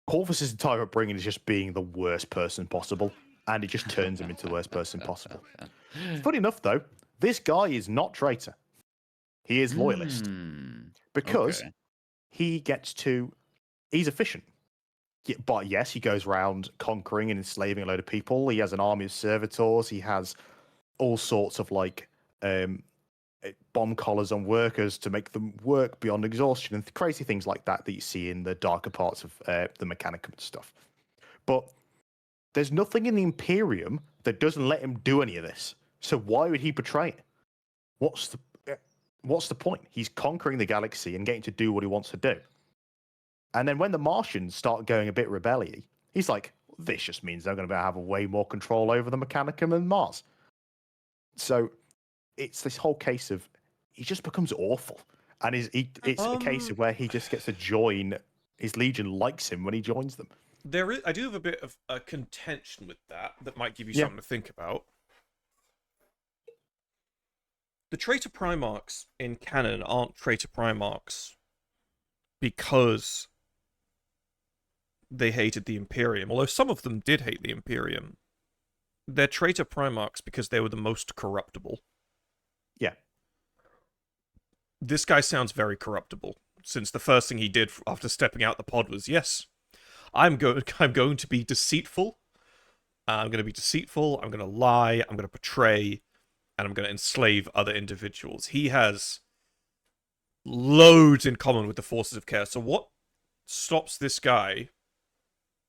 Corvus's entire upbringing is just being the worst person possible, and it just turns him into the worst person possible. Funny enough, though, this guy is not traitor. He is loyalist. Because he gets to... He's efficient. But yes, he goes around conquering and enslaving a load of people. He has an army of servitors. He has all sorts of, like... bomb collars on workers to make them work beyond exhaustion and crazy things like that that you see in the darker parts of the Mechanicum and stuff. But there's nothing in the Imperium that doesn't let him do any of this. So why would he betray it? What's the point? He's conquering the galaxy and getting to do what he wants to do. And then when the Martians start going a bit rebellion, he's like, this just means I'm going to have a way more control over the Mechanicum and Mars. So it's this whole case of he just becomes awful, and it's a case of where he just gets to join his Legion, likes him when he joins them. I do have a bit of a contention with that might give you something to think about. The traitor Primarchs in canon aren't traitor Primarchs because they hated the Imperium, although some of them did hate the Imperium. They're traitor Primarchs because they were the most corruptible. Yeah. This guy sounds very corruptible, since the first thing he did after stepping out the pod was, yes, I'm going to be deceitful. I'm going to be deceitful, I'm going to lie, I'm going to betray, and I'm going to enslave other individuals. He has loads in common with the forces of chaos. So what stops this guy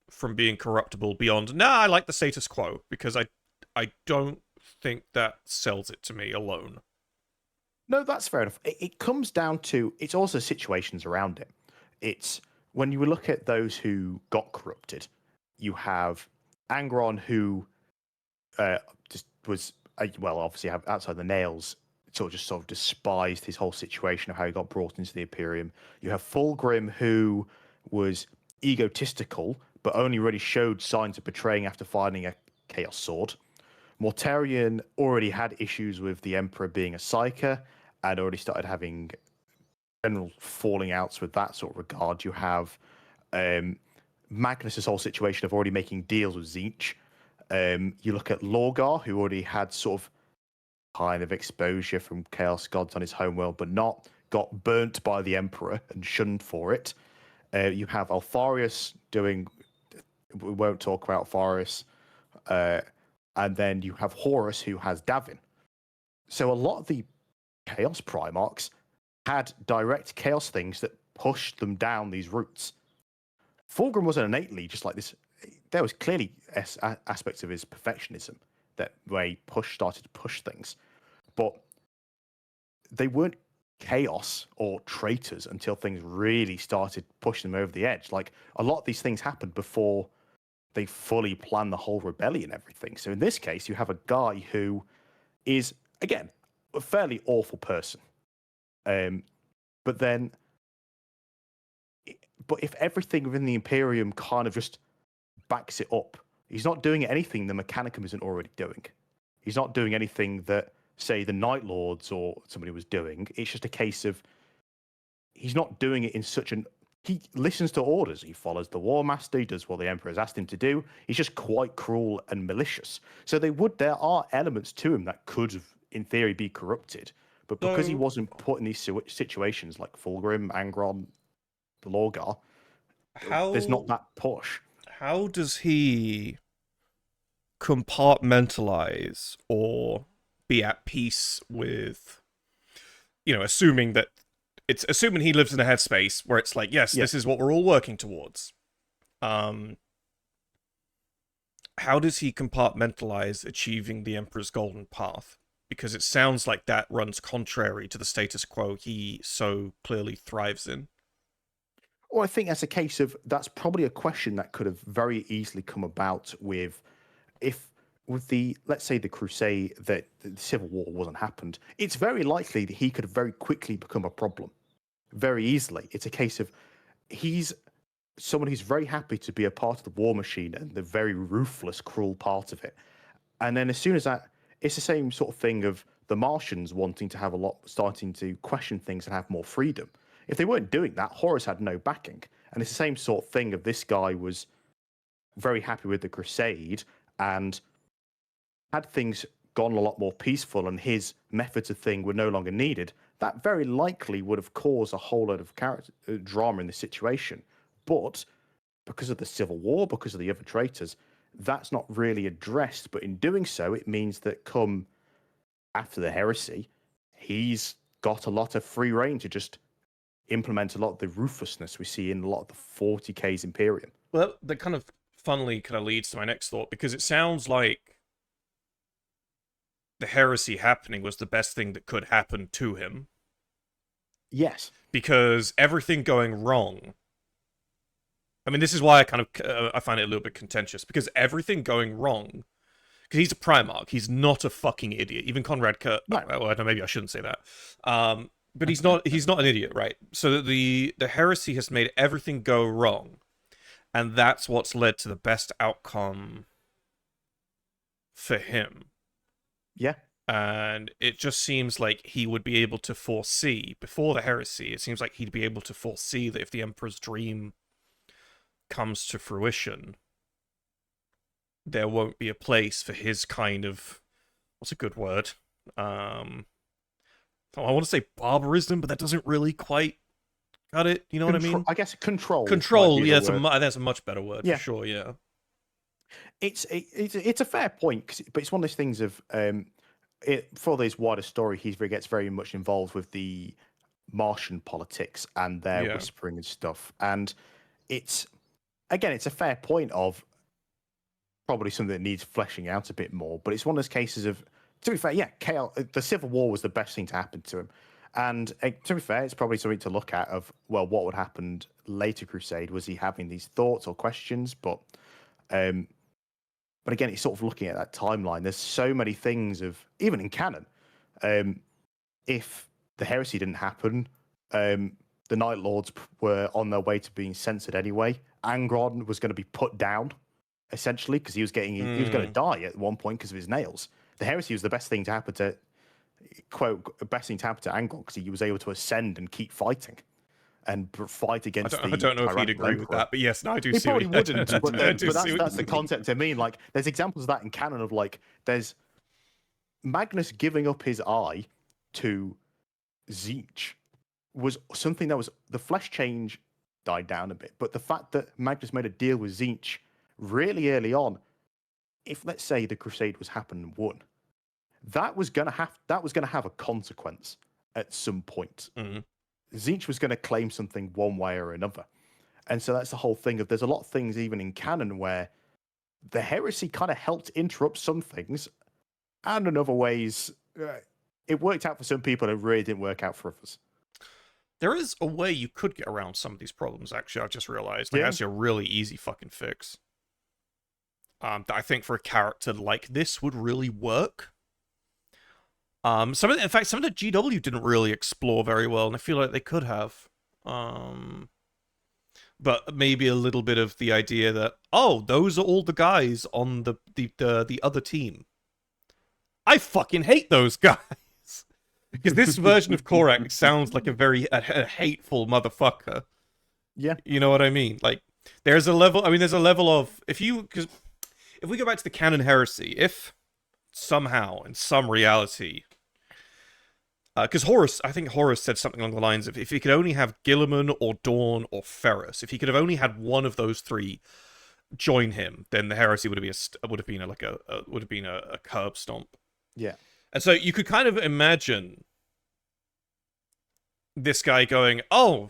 from being corruptible beyond, I like the status quo, because I don't think that sells it to me alone. No, that's fair enough. It comes down to, it's also situations around it. It's when you look at those who got corrupted, you have Angron, who just was, well, obviously outside the nails, sort of despised his whole situation of how he got brought into the Imperium. You have Fulgrim, who was egotistical, but only really showed signs of betraying after finding a Chaos Sword. Mortarion already had issues with the Emperor being a psyker, and already started having general falling outs with that sort of regard. You have Magnus' whole situation of already making deals with Tzeentch. You look at Lorgar, who already had sort of kind of exposure from Chaos Gods on his homeworld, but not got burnt by the Emperor and shunned for it. You have Alfarius doing. We won't talk about Alfarius. And then you have Horus, who has Davin. So a lot of the Chaos Primarchs had direct Chaos things that pushed them down these routes. Fulgrim wasn't innately just like this. There was clearly aspects of his perfectionism that where he started to push things. But they weren't chaos or traitors until things really started pushing them over the edge. Like, a lot of these things happened before they fully planned the whole rebellion and everything. So in this case, you have a guy who is, again, a fairly awful person. But if everything within the Imperium kind of just backs it up, he's not doing anything the Mechanicum isn't already doing. He's not doing anything that, say, the Night Lords or somebody was doing. It's just a case of he's not doing it in such an... He listens to orders. He follows the War Master. He does what the Emperor has asked him to do. He's just quite cruel and malicious. So there are elements to him that could, in theory, be corrupted. But because he wasn't put in these situations like Fulgrim, Angron, the Lorgar, there's not that push. How does he compartmentalize or be at peace with, assuming he lives in a headspace where it's like, yes, this is what we're all working towards. How does he compartmentalize achieving the Emperor's Golden Path? Because it sounds like that runs contrary to the status quo he so clearly thrives in. Well, I think that's a case of, that's probably a question that could have very easily come about with let's say the Crusade, that the Civil War wasn't happened. It's very likely that he could have very quickly become a problem. Very easily. It's a case of he's someone who's very happy to be a part of the war machine and the very ruthless, cruel part of it. And then as soon as that, it's the same sort of thing of the Martians wanting to have starting to question things and have more freedom. If they weren't doing that, Horus had no backing. And it's the same sort of thing of this guy was very happy with the Crusade, and had things gone a lot more peaceful and his methods of thing were no longer needed, that very likely would have caused a whole lot of drama in the situation. But because of the Civil War, because of the other traitors, that's not really addressed. But in doing so, it means that come after the heresy, he's got a lot of free reign to just implement a lot of the ruthlessness we see in a lot of the 40K's Imperium. Well, that kind of funnily kind of leads to my next thought, because it sounds like the heresy happening was the best thing that could happen to him. Yes. Because everything going wrong... I mean, this is why I kind of I find it a little bit contentious, because everything going wrong... Because he's a Primarch, he's not a fucking idiot. Even Conrad Curze... No. Well, maybe I shouldn't say that. But he's not an idiot, right? So the heresy has made everything go wrong. And that's what's led to the best outcome for him. Yeah. And it just seems like he would be able to foresee, before the heresy, it seems like he'd be able to foresee that if the Emperor's dream comes to fruition, there won't be a place for his kind of... What's a good word? I want to say barbarism, but that doesn't really quite cut it. You know what I mean? I guess control. Control, yeah, that's a much better word, for sure, yeah. It's a fair point, but it's one of those things of... for this wider story, he gets very much involved with the Martian politics and their whispering and stuff. And it's a fair point of probably something that needs fleshing out a bit more. But it's one of those cases of, to be fair, the Civil War was the best thing to happen to him. And to be fair, it's probably something to look at of, well, what would happen later Crusade? Was he having these thoughts or questions? But again, it's sort of looking at that timeline. There's so many things of, even in canon, if the heresy didn't happen, the Night Lords were on their way to being censored anyway. Angron was going to be put down, essentially, because he was going to die at one point because of his nails. The heresy was the best thing to happen to, quote, best thing to happen to Angron, because he was able to ascend and keep fighting. And fight against I don't know if he'd agree with that, but yes, no, I do see. He probably wouldn't, but, but that's the concept I mean. Like, there's examples of that in canon of, like, there's Magnus giving up his eye to Tzeentch was something that was the flesh change died down a bit, but the fact that Magnus made a deal with Tzeentch really early on, if let's say the Crusade was happened and won, that was gonna have a consequence at some point. Mm. Tzeentch was going to claim something one way or another, and so that's the whole thing. Of there's a lot of things even in canon where the heresy kind of helped interrupt some things, and in other ways, it worked out for some people and it really didn't work out for others. There is a way you could get around some of these problems, actually. I've just realized. Like, actually a really easy fucking fix. That I think for a character like this would really work. In fact, some of the GW didn't really explore very well, and I feel like they could have. But maybe a little bit of the idea that, oh, those are all the guys on the other team. I fucking hate those guys. Because this version of Corax sounds like a hateful motherfucker. Yeah. You know what I mean? Like, there's a level of, because if we go back to the canon heresy, if somehow, in some reality, because I think Horus said something along the lines of, if he could only have Guilliman or Dawn or Ferrus, if he could have only had one of those three join him, then the heresy would have been a curb stomp. Yeah. And so you could kind of imagine this guy going, oh,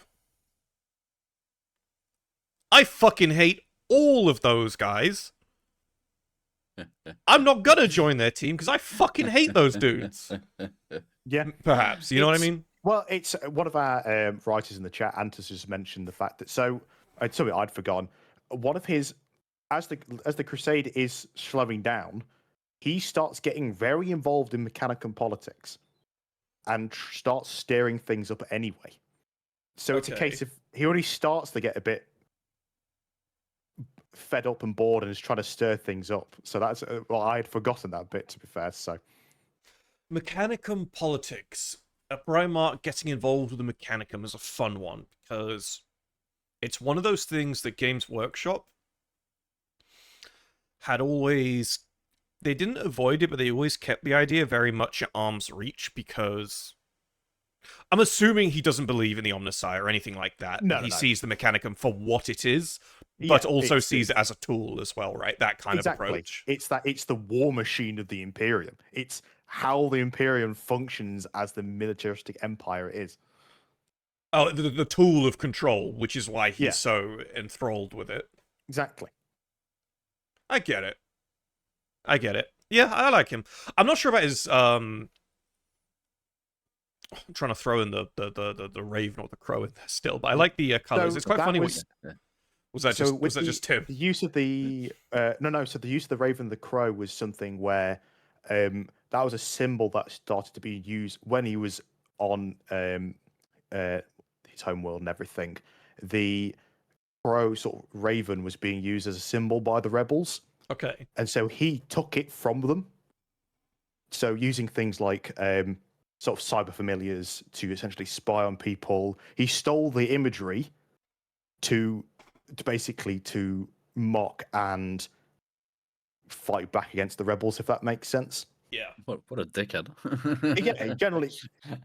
I fucking hate all of those guys. I'm not gonna join their team because I fucking hate those dudes. Yeah. Perhaps. You know what I mean? Well, it's one of our writers in the chat, Antus, just mentioned the fact that, so it's something I'd forgotten. One of his, as the Crusade is slowing down, he starts getting very involved in mechanical politics and starts stirring things up anyway. So it's a case of he already starts to get a bit fed up and bored and is trying to stir things up. So that's, well, I had forgotten that bit, to be fair. So Mechanicum politics. Primarch getting involved with the Mechanicum is a fun one because it's one of those things that Games Workshop had always... They didn't avoid it, but they always kept the idea very much at arm's reach because... I'm assuming he doesn't believe in the Omnissiah or anything like that. No, he sees the Mechanicum for what it is, yeah, but also sees it as a tool as well, right? That kind of approach. It's the war machine of the Imperium. It's how the Imperium functions as the militaristic empire it is. Oh, the tool of control, which is why he's so enthralled with it. Exactly. I get it. Yeah, I like him. I'm not sure about his I'm trying to throw in the raven or the crow in there still, but I like the colors. It's quite funny. Was that just Tim? The use of the no. So the use of the raven and the crow was something where that was a symbol that started to be used when he was on his homeworld and everything. The crow sort of raven was being used as a symbol by the rebels. Okay. And so he took it from them. So using things like sort of cyber familiars to essentially spy on people, he stole the imagery to basically mock and fight back against the rebels, if that makes sense. Yeah. What a dickhead. Yeah, generally,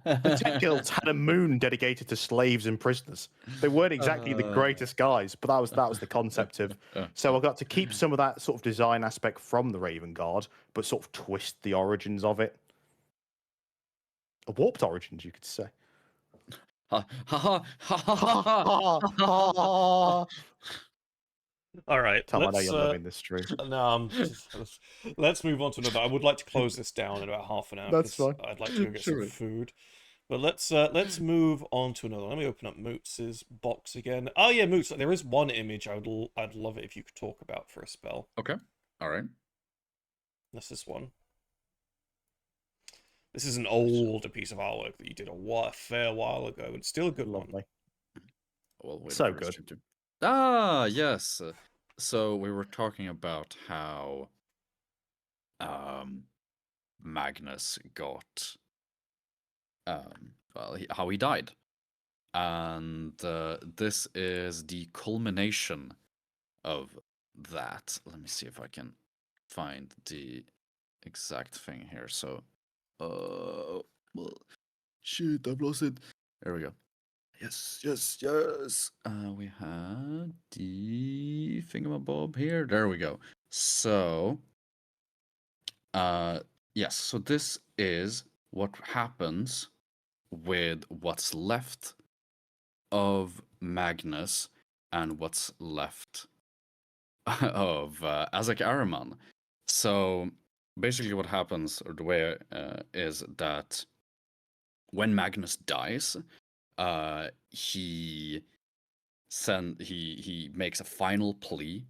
the tech guilds had a moon dedicated to slaves and prisoners. They weren't exactly the greatest guys, but that was the concept of. So I got to keep some of that sort of design aspect from the Raven Guard, but sort of twist the origins of it. A warped origins, you could say. All right. Tom, I know you're loving this stream. No, let's move on to another. I would like to close this down in about half an hour. That's fine. I'd like to go get some food. But let's move on to another. Let me open up Moots' box again. Oh yeah, Moots. There is one image I'd love it if you could talk about for a spell. Okay. All right. This is one. This is an older piece of artwork that you did a fair while ago, but it's still a good one. Well, so good. Ah, yes. So we were talking about how Magnus got how he died. And this is the culmination of that. Let me see if I can find the exact thing here. So well, shit, I've lost it. There we go. Yes, yes, yes. We had the thingamabob here. There we go. So, yes. So this is what happens with what's left of Magnus and what's left of Azek Ahriman. So basically, what happens, or the way is that when Magnus dies, he makes a final plea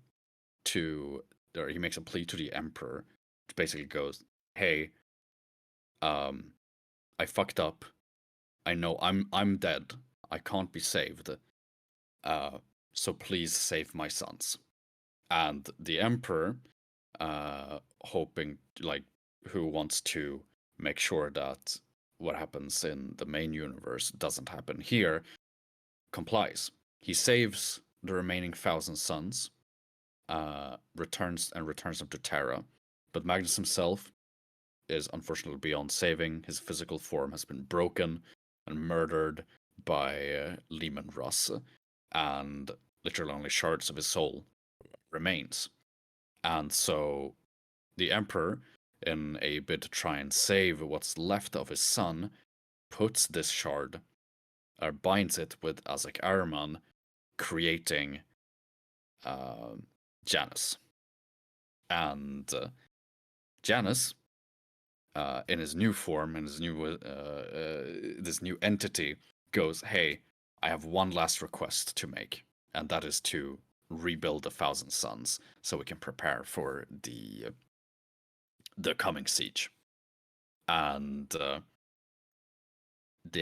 or he makes a plea to the Emperor, which basically goes, "Hey, I fucked up. I know I'm dead. I can't be saved. So please save my sons." And the Emperor, hoping who wants to make sure that what happens in the main universe doesn't happen here, complies. He saves the remaining 1,000 sons, returns them to Terra, but Magnus himself is unfortunately beyond saving. His physical form has been broken and murdered by Leman Russ, and literally only shards of his soul remains. And so the Emperor, in a bid to try and save what's left of his son, puts this shard, or binds it with Azek Ahriman, creating Janus. And Janus, in his new form, in his new this new entity, goes, "Hey, I have one last request to make, and that is to rebuild 1,000 suns, so we can prepare for the coming siege." And the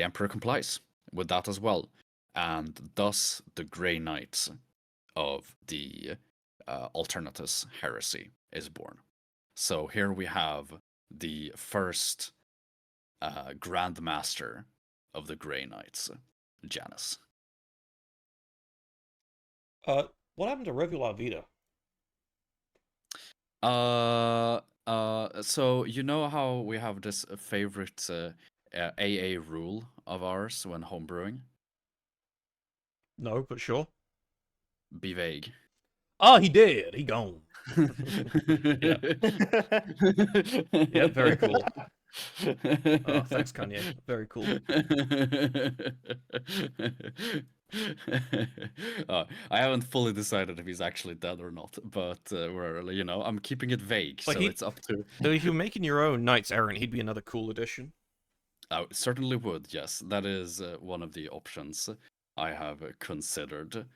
Emperor complies with that as well, and thus the Grey Knights of the Astartes Heresy is born. So here we have the first Grand Master of the Grey Knights, Janus. What happened to Revula Vita? So you know how we have this favorite AA rule of ours when homebrewing? No, but sure. Be vague. Oh, he did. He gone. Yeah. Yeah, very cool. Oh, thanks, Kanye. Very cool. I haven't fully decided if he's actually dead or not, but I'm keeping it vague, Like so it's up to. If you're making your own Knights Errant, he'd be another cool addition. I certainly would. Yes, that is one of the options I have considered.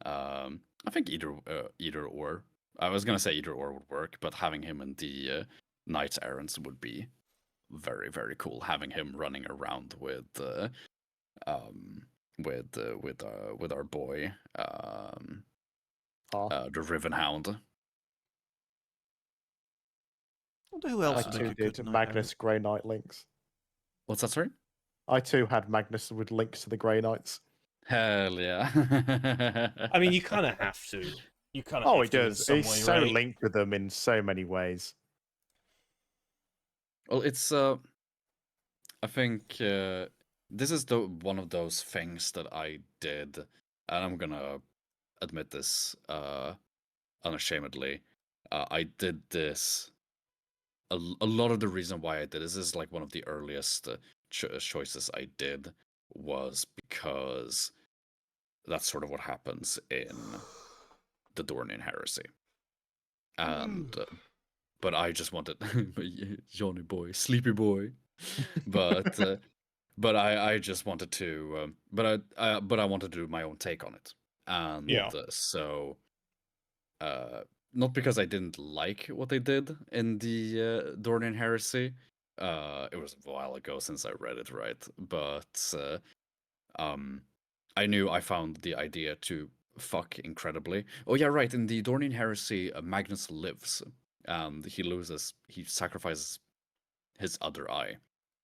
I think either or. I was gonna say either or would work, but having him in the Knights Errants would be very, very cool. Having him running around with our boy, the Riven Hound. I wonder who else I would too make a did good Magnus Grey Knight links. What's that, sorry? I too had Magnus with links to the Grey Knights. Hell yeah. I mean, you kind of have to. You kind of Oh, have he to in does. some He's way, so right? linked with them in so many ways. Well, it's I think this is one of those things that I did, and I'm gonna admit this unashamedly. I did this. A lot of the reason why I did this is like one of the earliest choices I did was because that's sort of what happens in the Dornian Heresy, and but I just wanted Johnny boy, sleepy boy, but I just wanted to, but I wanted to do my own take on it, and Yeah. so not because I didn't like what they did in the Dornian Heresy. It was a while ago since I read it, right? But I knew I found the idea to fuck incredibly. Oh yeah, right. In the Dornian Heresy, Magnus lives, and he sacrifices his other eye.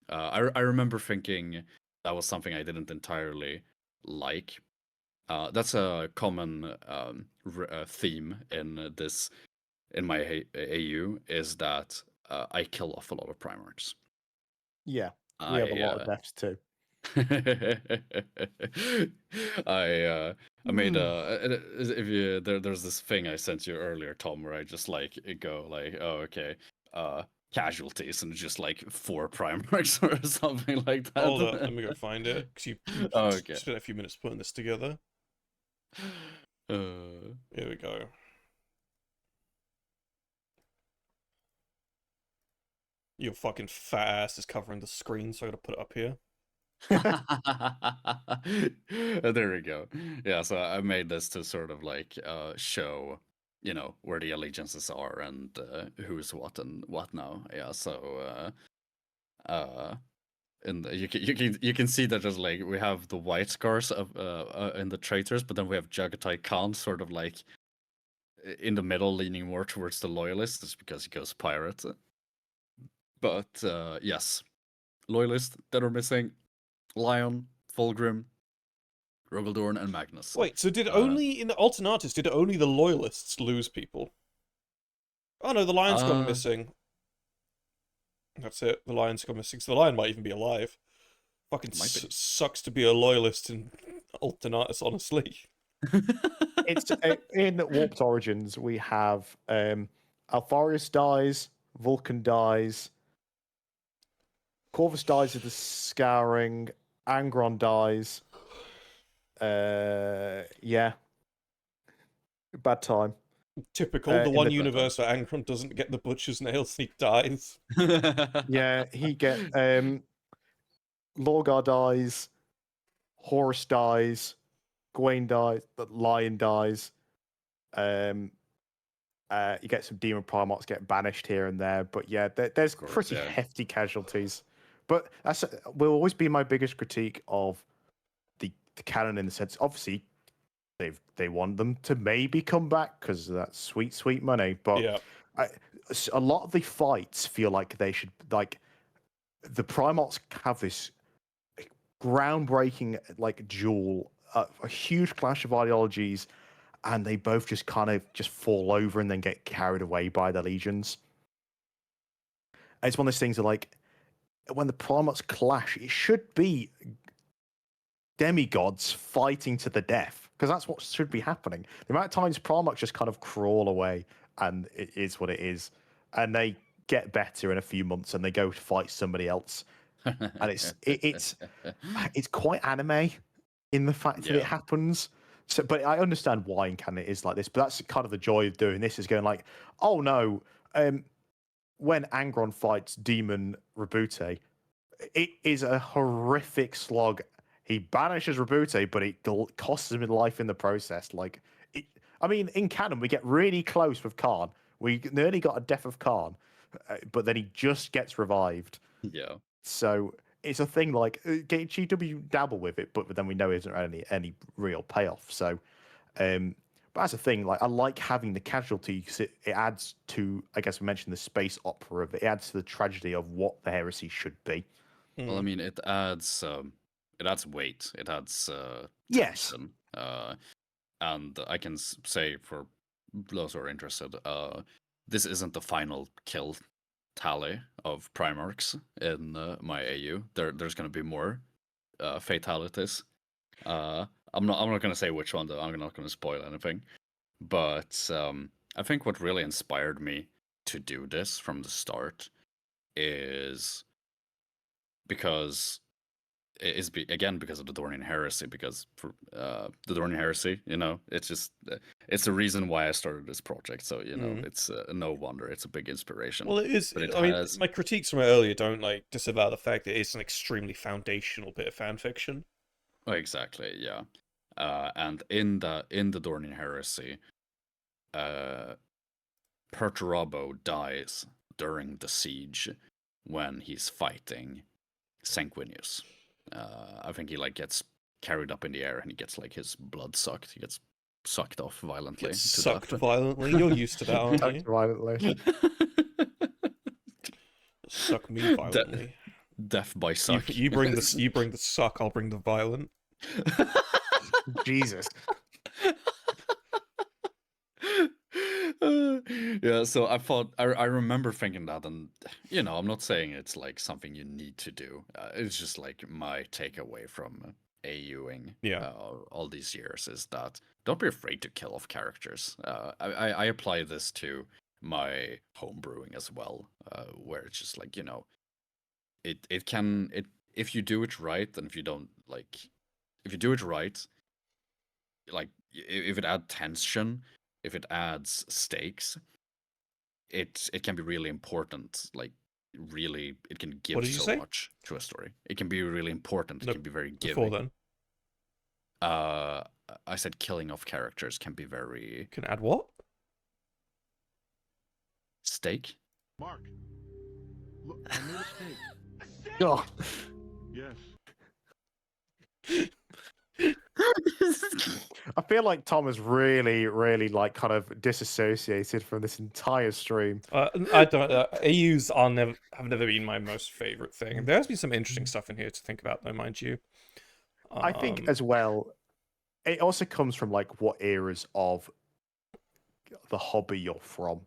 I remember thinking that was something I didn't entirely like. That's a common theme in my AU is that I kill off a lot of Primarchs. Yeah, we have a lot of deaths too. I made if you there's this thing I sent you earlier, Tom, where I just like go like, oh okay, casualties, and just like 4 Primarchs or something like that. Hold up, let me go find it, because you Oh, okay. spent a few minutes putting this together. Uh, Here we go. Your fucking fat ass is covering the screen, so I gotta put it up here. there we go. Yeah, so I made this to sort of like show, you know, where the allegiances are and who's what and what now. Yeah, so and you can see that there's like we have the white scars of in the traitors, but then we have Jagatai Khan sort of like in the middle, leaning more towards the loyalists, just because he goes pirate. But yes, loyalists that are missing: Lion, Fulgrim, Rogaldorn, and Magnus. Wait, so did only in the Alternatus did only the loyalists lose people? Oh no, the lion's gone missing. That's it. The lion's gone missing. So the lion might even be alive. Fucking sucks to be a loyalist in Alternatus, honestly. It's in Warped Origins. We have Alfarius dies, Vulcan dies, Corvus dies of the Scouring, Angron dies. Yeah, bad time. Typical. The one universe where Angron doesn't get the butcher's nails, he dies. Yeah, he get Lorgar dies, Horus dies, Gawain dies, the Lion dies. You get some demon primarchs get banished here and there, but yeah, there's pretty hefty casualties. But that's will always be my biggest critique of the canon, in the sense, obviously they want them to maybe come back because of that sweet money, but yeah. A lot of the fights feel like they should, like, the Primarchs have this groundbreaking like duel, a huge clash of ideologies, and they both just kind of just fall over and then get carried away by the legions. And it's one of those things that, like, when the Primarchs clash, it should be demigods fighting to the death, because that's what should be happening. The amount of times Primarchs just kind of crawl away, and it is what it is, and they get better in a few months and they go to fight somebody else, and it's quite anime in the fact that it happens. So, but I understand why in canon it is like this. But that's kind of the joy of doing this, is going like, oh no, when Angron fights Demon Roboute, it is a horrific slog. He banishes Roboute, but it costs him life in the process. Like, I mean, in canon we get really close with Khan. We nearly got a death of Khan, but then he just gets revived. Yeah. So it's a thing like GW dabble with it, but then we know it isn't any real payoff. So, but that's the thing. Like, I like having the casualty because it adds to, I guess we mentioned the space opera of it. It adds to the tragedy of what the heresy should be. Well, I mean, it adds weight. It adds yes. tension. And I can say, for those who are interested, this isn't the final kill tally of Primarchs in my AU. There's going to be more fatalities. I'm not going to say which one, though. I'm not going to spoil anything. But I think what really inspired me to do this from the start is because because of the Dornian Heresy. Because for the Dornian Heresy, you know, it's just it's the reason why I started this project. So, you know, it's no wonder it's a big inspiration. Well, it is. But I mean, my critiques from it earlier don't like disavow the fact that it's an extremely foundational bit of fan fiction. Oh, exactly, yeah. And in the Dornian Heresy, Perturabo dies during the siege when he's fighting Sanguinius. I think he like gets carried up in the air and he gets like his blood sucked. He gets sucked off violently. Sucked violently. You're used to that, aren't you? Sucked violently. Suck me violently. Death by suck. You bring the suck. I'll bring the violent. Jesus. Yeah, so I remember thinking that, and you know, I'm not saying it's like something you need to do. It's just like my takeaway from AUing Yeah. all these years is that don't be afraid to kill off characters. I apply this to my homebrewing as well, where it's just like, you know, it can if you do it right, and if you don't like, if you do it right, like if it adds tension, if it adds stakes, it can be really important. Like really, it can What give did you so say? much to a story. It can be really important. It No, can be very Before giving. then, I said killing off characters can be very can add what? stake. Mark, look, I made a mistake. Oh, Yes. I feel like Tom has really, really like kind of disassociated from this entire stream. I don't. AUs are have never been my most favorite thing. There has been some interesting stuff in here to think about, though, mind you. I think as well, it also comes from like what eras of the hobby you're from.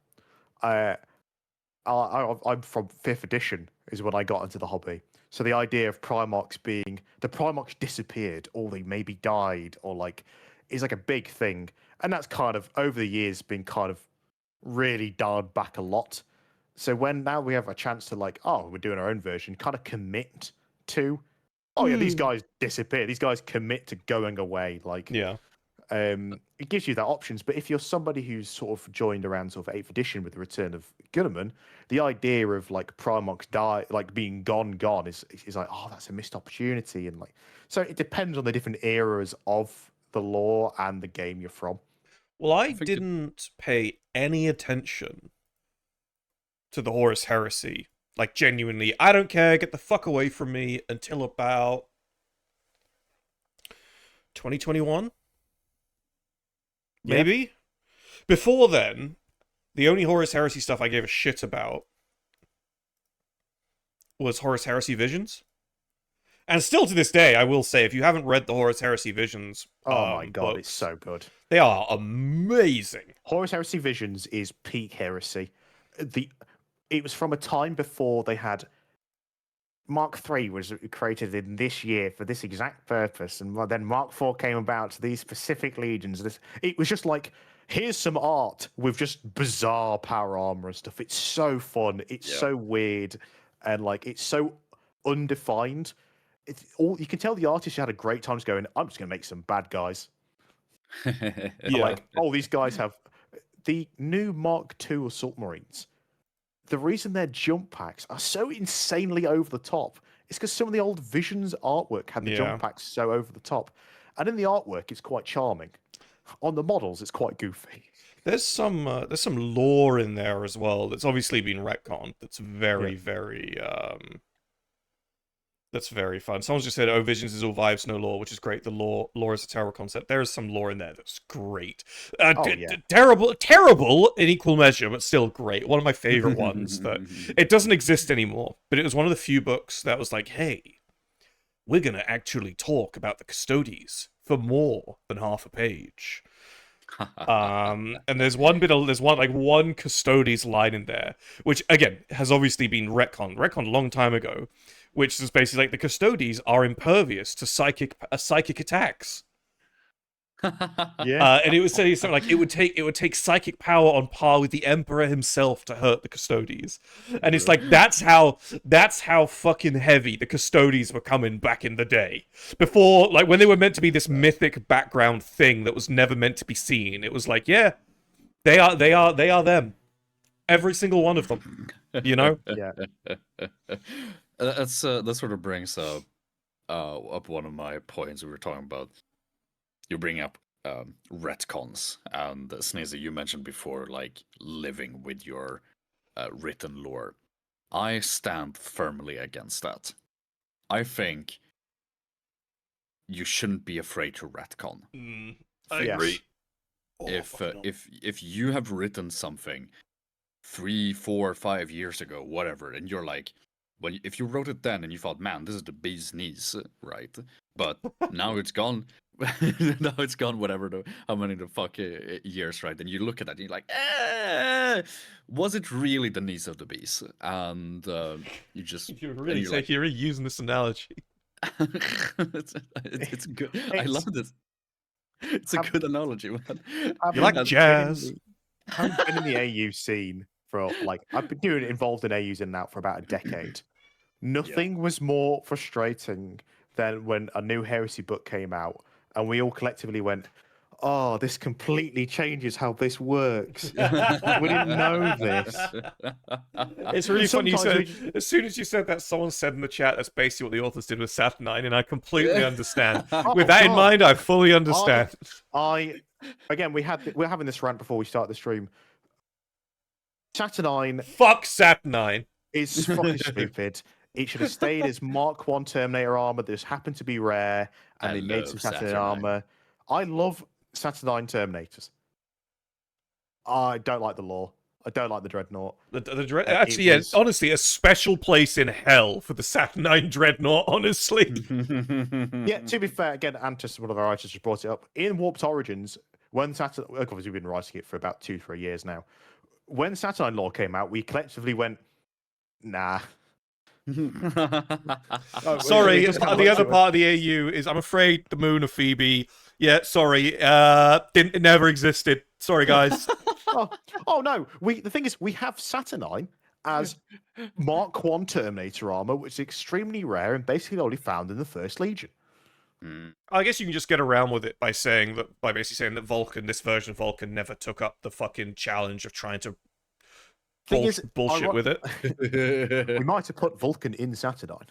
I'm from 5th edition is when I got into the hobby. So the idea of Primarchs being the Primarchs disappeared or they maybe died or like is like a big thing. And that's kind of over the years been kind of really dialed back a lot. So when now we have a chance to like, oh, we're doing our own version, kind of commit to, oh yeah, these guys disappear. These guys commit to going away. Like, Yeah. it gives you that options. But if you're somebody who's sort of joined around sort of 8th edition with the return of Guilliman, the idea of like Primarchs die, like being gone is like, oh, that's a missed opportunity. And like, so it depends on the different eras of the lore and the game you're from. Well, I think didn't pay any attention to the Horus Heresy. Like, genuinely, I don't care, get the fuck away from me until about 2021? Maybe? Before then, the only Horus Heresy stuff I gave a shit about was Horus Heresy Visions. And still to this day, I will say, if you haven't read the Horus Heresy Visions Oh my god, books, it's so good. they are amazing. Horus Heresy Visions is peak heresy. It was from a time before they had Mark III was created in this year for this exact purpose, and then Mark IV came about to these specific legions. It was just like, here's some art with just bizarre power armor and stuff. It's so fun. It's so weird, and like it's so undefined. It's all you can tell the artist had a great time just going, I'm just gonna make some bad guys. Yeah. Like, oh, these guys have the new Mark II assault marines. The reason their jump packs are so insanely over the top is because some of the old Visions artwork had the jump packs so over the top. And in the artwork, it's quite charming. On the models, it's quite goofy. There's some lore in there as well that's obviously been retconned. That's very that's very fun. Someone's just said, "Oh, Visions is all vibes, no lore," which is great. The lore is a terrible concept. There is some lore in there that's great. Terrible in equal measure, but still great. One of my favorite ones that it doesn't exist anymore, but it was one of the few books that was like, "Hey, we're gonna actually talk about the Custodes for more than half a page." And there's one Custodes line in there, which again has obviously been retconned a long time ago, which is basically like the Custodes are impervious to psychic attacks. And it would say something like it would take psychic power on par with the Emperor himself to hurt the Custodes, and it's like that's how fucking heavy the Custodes were coming back in the day. Before, like when they were meant to be this mythic background thing that was never meant to be seen. It was like, yeah, they are them, every single one of them. You know? Yeah. That sort of brings up one of my points we were talking about. You bring up retcons, and Snizzy, you mentioned before, like living with your written lore. I stand firmly against that. I think you shouldn't be afraid to retcon. I agree. If you have written something 3, 4, 5 years ago, whatever, and you're like, if you wrote it then and you thought, man, this is the bee's knees, right? But now it's gone. Now it's gone. How many the fuck years, right? And you look at that and you're like, was it really the knees of the beast? And you just You're and really you're like, you're really using this analogy. it's good. I love this. It's a good analogy, man. You like jazz? I've been in the AU scene for like I've been involved in AUs in and out for about a decade. Nothing was more frustrating than when a new Heresy book came out and we all collectively went, "Oh, this completely changes how this works." We didn't know this. It's really funny you Sometimes said, as soon as you said that, someone said in the chat that's basically what the authors did with Saturnine, and I completely understand. With that in mind, I fully understand. Again, we're having this rant before we start the stream. Saturnine Fuck Saturnine. is fucking stupid. It should have stayed as Mark 1 Terminator armor that just happened to be rare, and they made some Saturnine armor. I love Saturnine Terminators. I don't like the lore. I don't like the Dreadnought. Actually, honestly, a special place in hell for the Saturnine Dreadnought, honestly. Yeah, to be fair, again, Antis, one of our writers, just brought it up. In Warped Origins, when Saturnine... Obviously, we've been writing it for about 2-3 years now. When Saturnine lore came out, we collectively went, nah. Sorry, the other part of the AU is, I'm afraid, the moon of Phoebe. Yeah, sorry, it never existed. Sorry, guys. oh no, the thing is, we have Saturnine as Mark 1 Terminator armor, which is extremely rare and basically only found in the First Legion. I guess you can just get around with it by basically saying that Vulcan, this version of Vulcan, never took up the fucking challenge of trying to bullshit with it. We might have put Vulcan in Saturnine.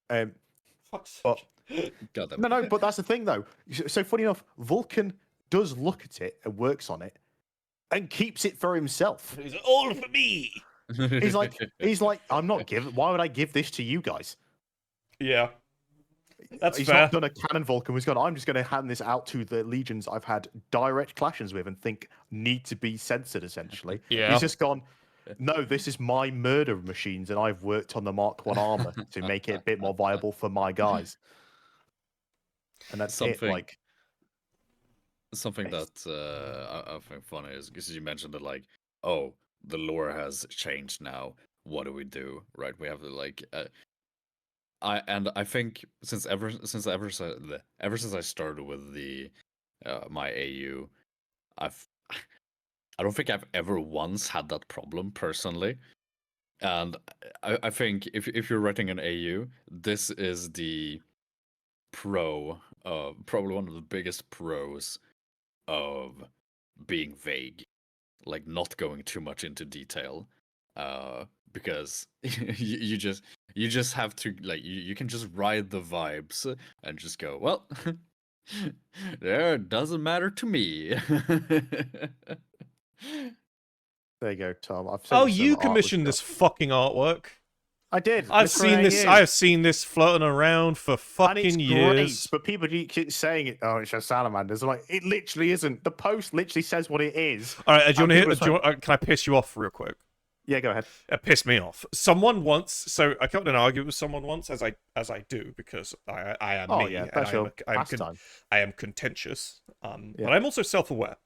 No, but that's the thing though. So funny enough, Vulcan does look at it and works on it and keeps it for himself. It's all for me. He's like, I'm not giving. Why would I give this to you guys? Yeah. That's He's fair. not done a canon Vulcan. He's gone, I'm just going to hand this out to the legions I've had direct clashes with and think need to be censored, essentially. Yeah. He's just gone, no, this is my murder machines, and I've worked on the Mark 1 armor to make it a bit more viable for my guys. And that's something it, that I find funny is because you mentioned that, like, oh, the lore has changed now. What do we do? Right? We have like... I think since since I started with the my AU, I don't think I've ever once had that problem personally, and I think if you're writing an AU, this is the probably one of the biggest pros of being vague, like not going too much into detail, because you just have to, like, you can just ride the vibes and just go, well, it doesn't matter to me. there you go, Tom. You commissioned this fucking artwork. I did. I've seen this. I have seen this floating around for fucking years. Great, but people keep saying it. Oh, it's just salamanders. I'm like, it literally isn't. The post literally says what it is. All right, do you want to hear? Can I piss you off real quick? Yeah, go ahead. It pissed me off. Someone once. So I got in an argument with someone once, as I do, because I am me. Yeah, that's I am contentious. But I'm also self-aware.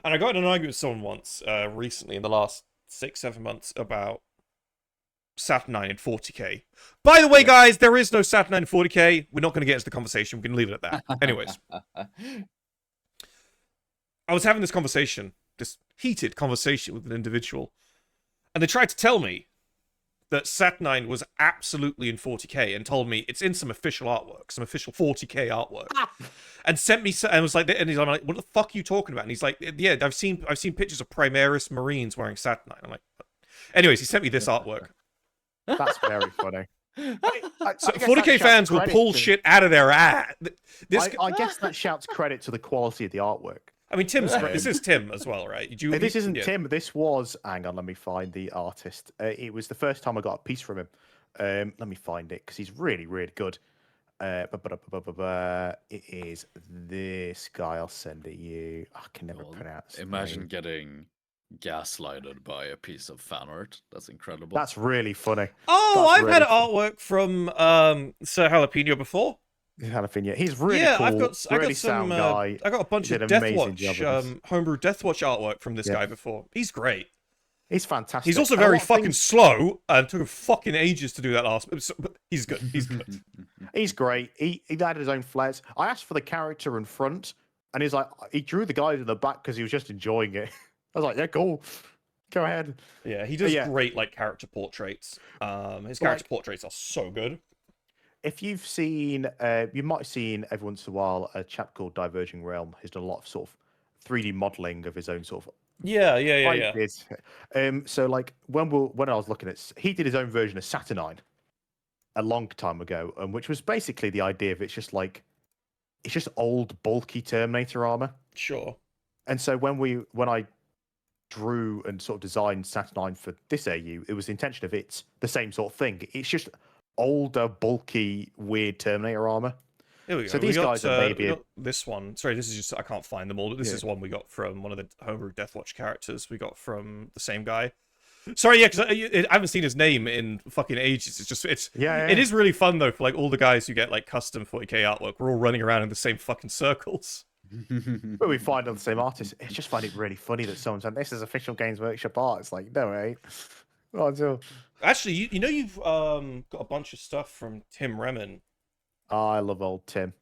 And I got in an argument with someone once, recently in the last 6-7 months, about Saturnine in 40k. By the way, guys, there is no Saturnine in 40k. We're not going to get into the conversation. We're going to leave it at that. Anyways, I was having this heated conversation with an individual, and they tried to tell me that Saturnine was absolutely in 40k, and told me it's in some official artwork, some official 40k artwork, and sent me, and was like, and he's like, what the fuck are you talking about? And he's like, yeah, I've seen pictures of Primaris Marines wearing Saturnine. I'm like, anyways, he sent me this artwork. That's very funny. So 40k fans will pull shit out of their ass. I guess that shouts credit to the quality of the artwork. I mean, this is Tim as well, right? This isn't Tim. This was... Hang on, let me find the artist. It was the first time I got a piece from him. Let me find it, because he's really, really good. It is this guy. I'll send it you. I can never pronounce. Imagine getting gaslighted by a piece of fan art. That's incredible. That's really funny. Oh, That's I've had really funny. artwork from Sir Jalapeno before. Jalapeno. He's really Yeah, cool. I really got some. sound guy. I got a bunch He of did an amazing Deathwatch, job with this. homebrew Deathwatch artwork from this Yeah. guy before. He's great. He's fantastic. He's also And a very lot of fucking things- slow, and took him fucking ages to do that last. But he's good. He's good. He's great. He added his own flares. I asked for the character in front, and he's like, he drew the guys in the back because he was just enjoying it. I was like, yeah, cool. Go ahead. Yeah, he does yeah. great like character portraits. His character portraits are so good. If you've seen, you might have seen every once in a while a chap called Diverging Realm. He's done a lot of sort of 3D modeling of his own sort of Yeah. ideas. So like when I was looking at, he did his own version of Saturnine a long time ago, which was basically the idea of it's just old bulky Terminator armor. Sure. And so when I drew and sort of designed Saturnine for this AU, it was the intention of it's the same sort of thing. It's just older, bulky, weird Terminator armor. Here we go. So these guys are maybe we got this one. Sorry, this is just I can't find them all. But this Yeah. is one we got from one of the homebrew Deathwatch characters. We got from the same guy. Sorry, yeah, because I haven't seen his name in fucking ages. It is really fun though for like all the guys who get like custom 40k artwork. We're all running around in the same fucking circles. But we find all the same artists. I just find it really funny that someone said this is official Games Workshop art. It's like, no, it ain't. Not at all. Actually, you know you've got a bunch of stuff from Tim Remen. Oh, I love old Tim.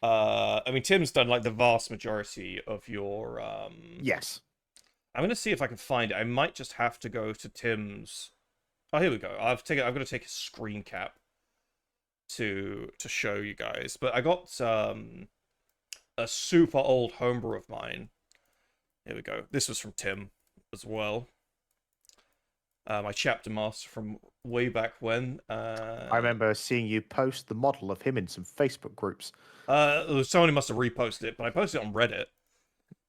I mean, Tim's done like the vast majority of your. Yes. I'm gonna see if I can find it. I might just have to go to Tim's. Oh, here we go. I've got to take a screen cap to show you guys. But I got a super old homebrew of mine. Here we go. This was from Tim as well. My chapter master from way back when. I remember seeing you post the model of him in some Facebook groups. Somebody must have reposted it, but I posted it on Reddit.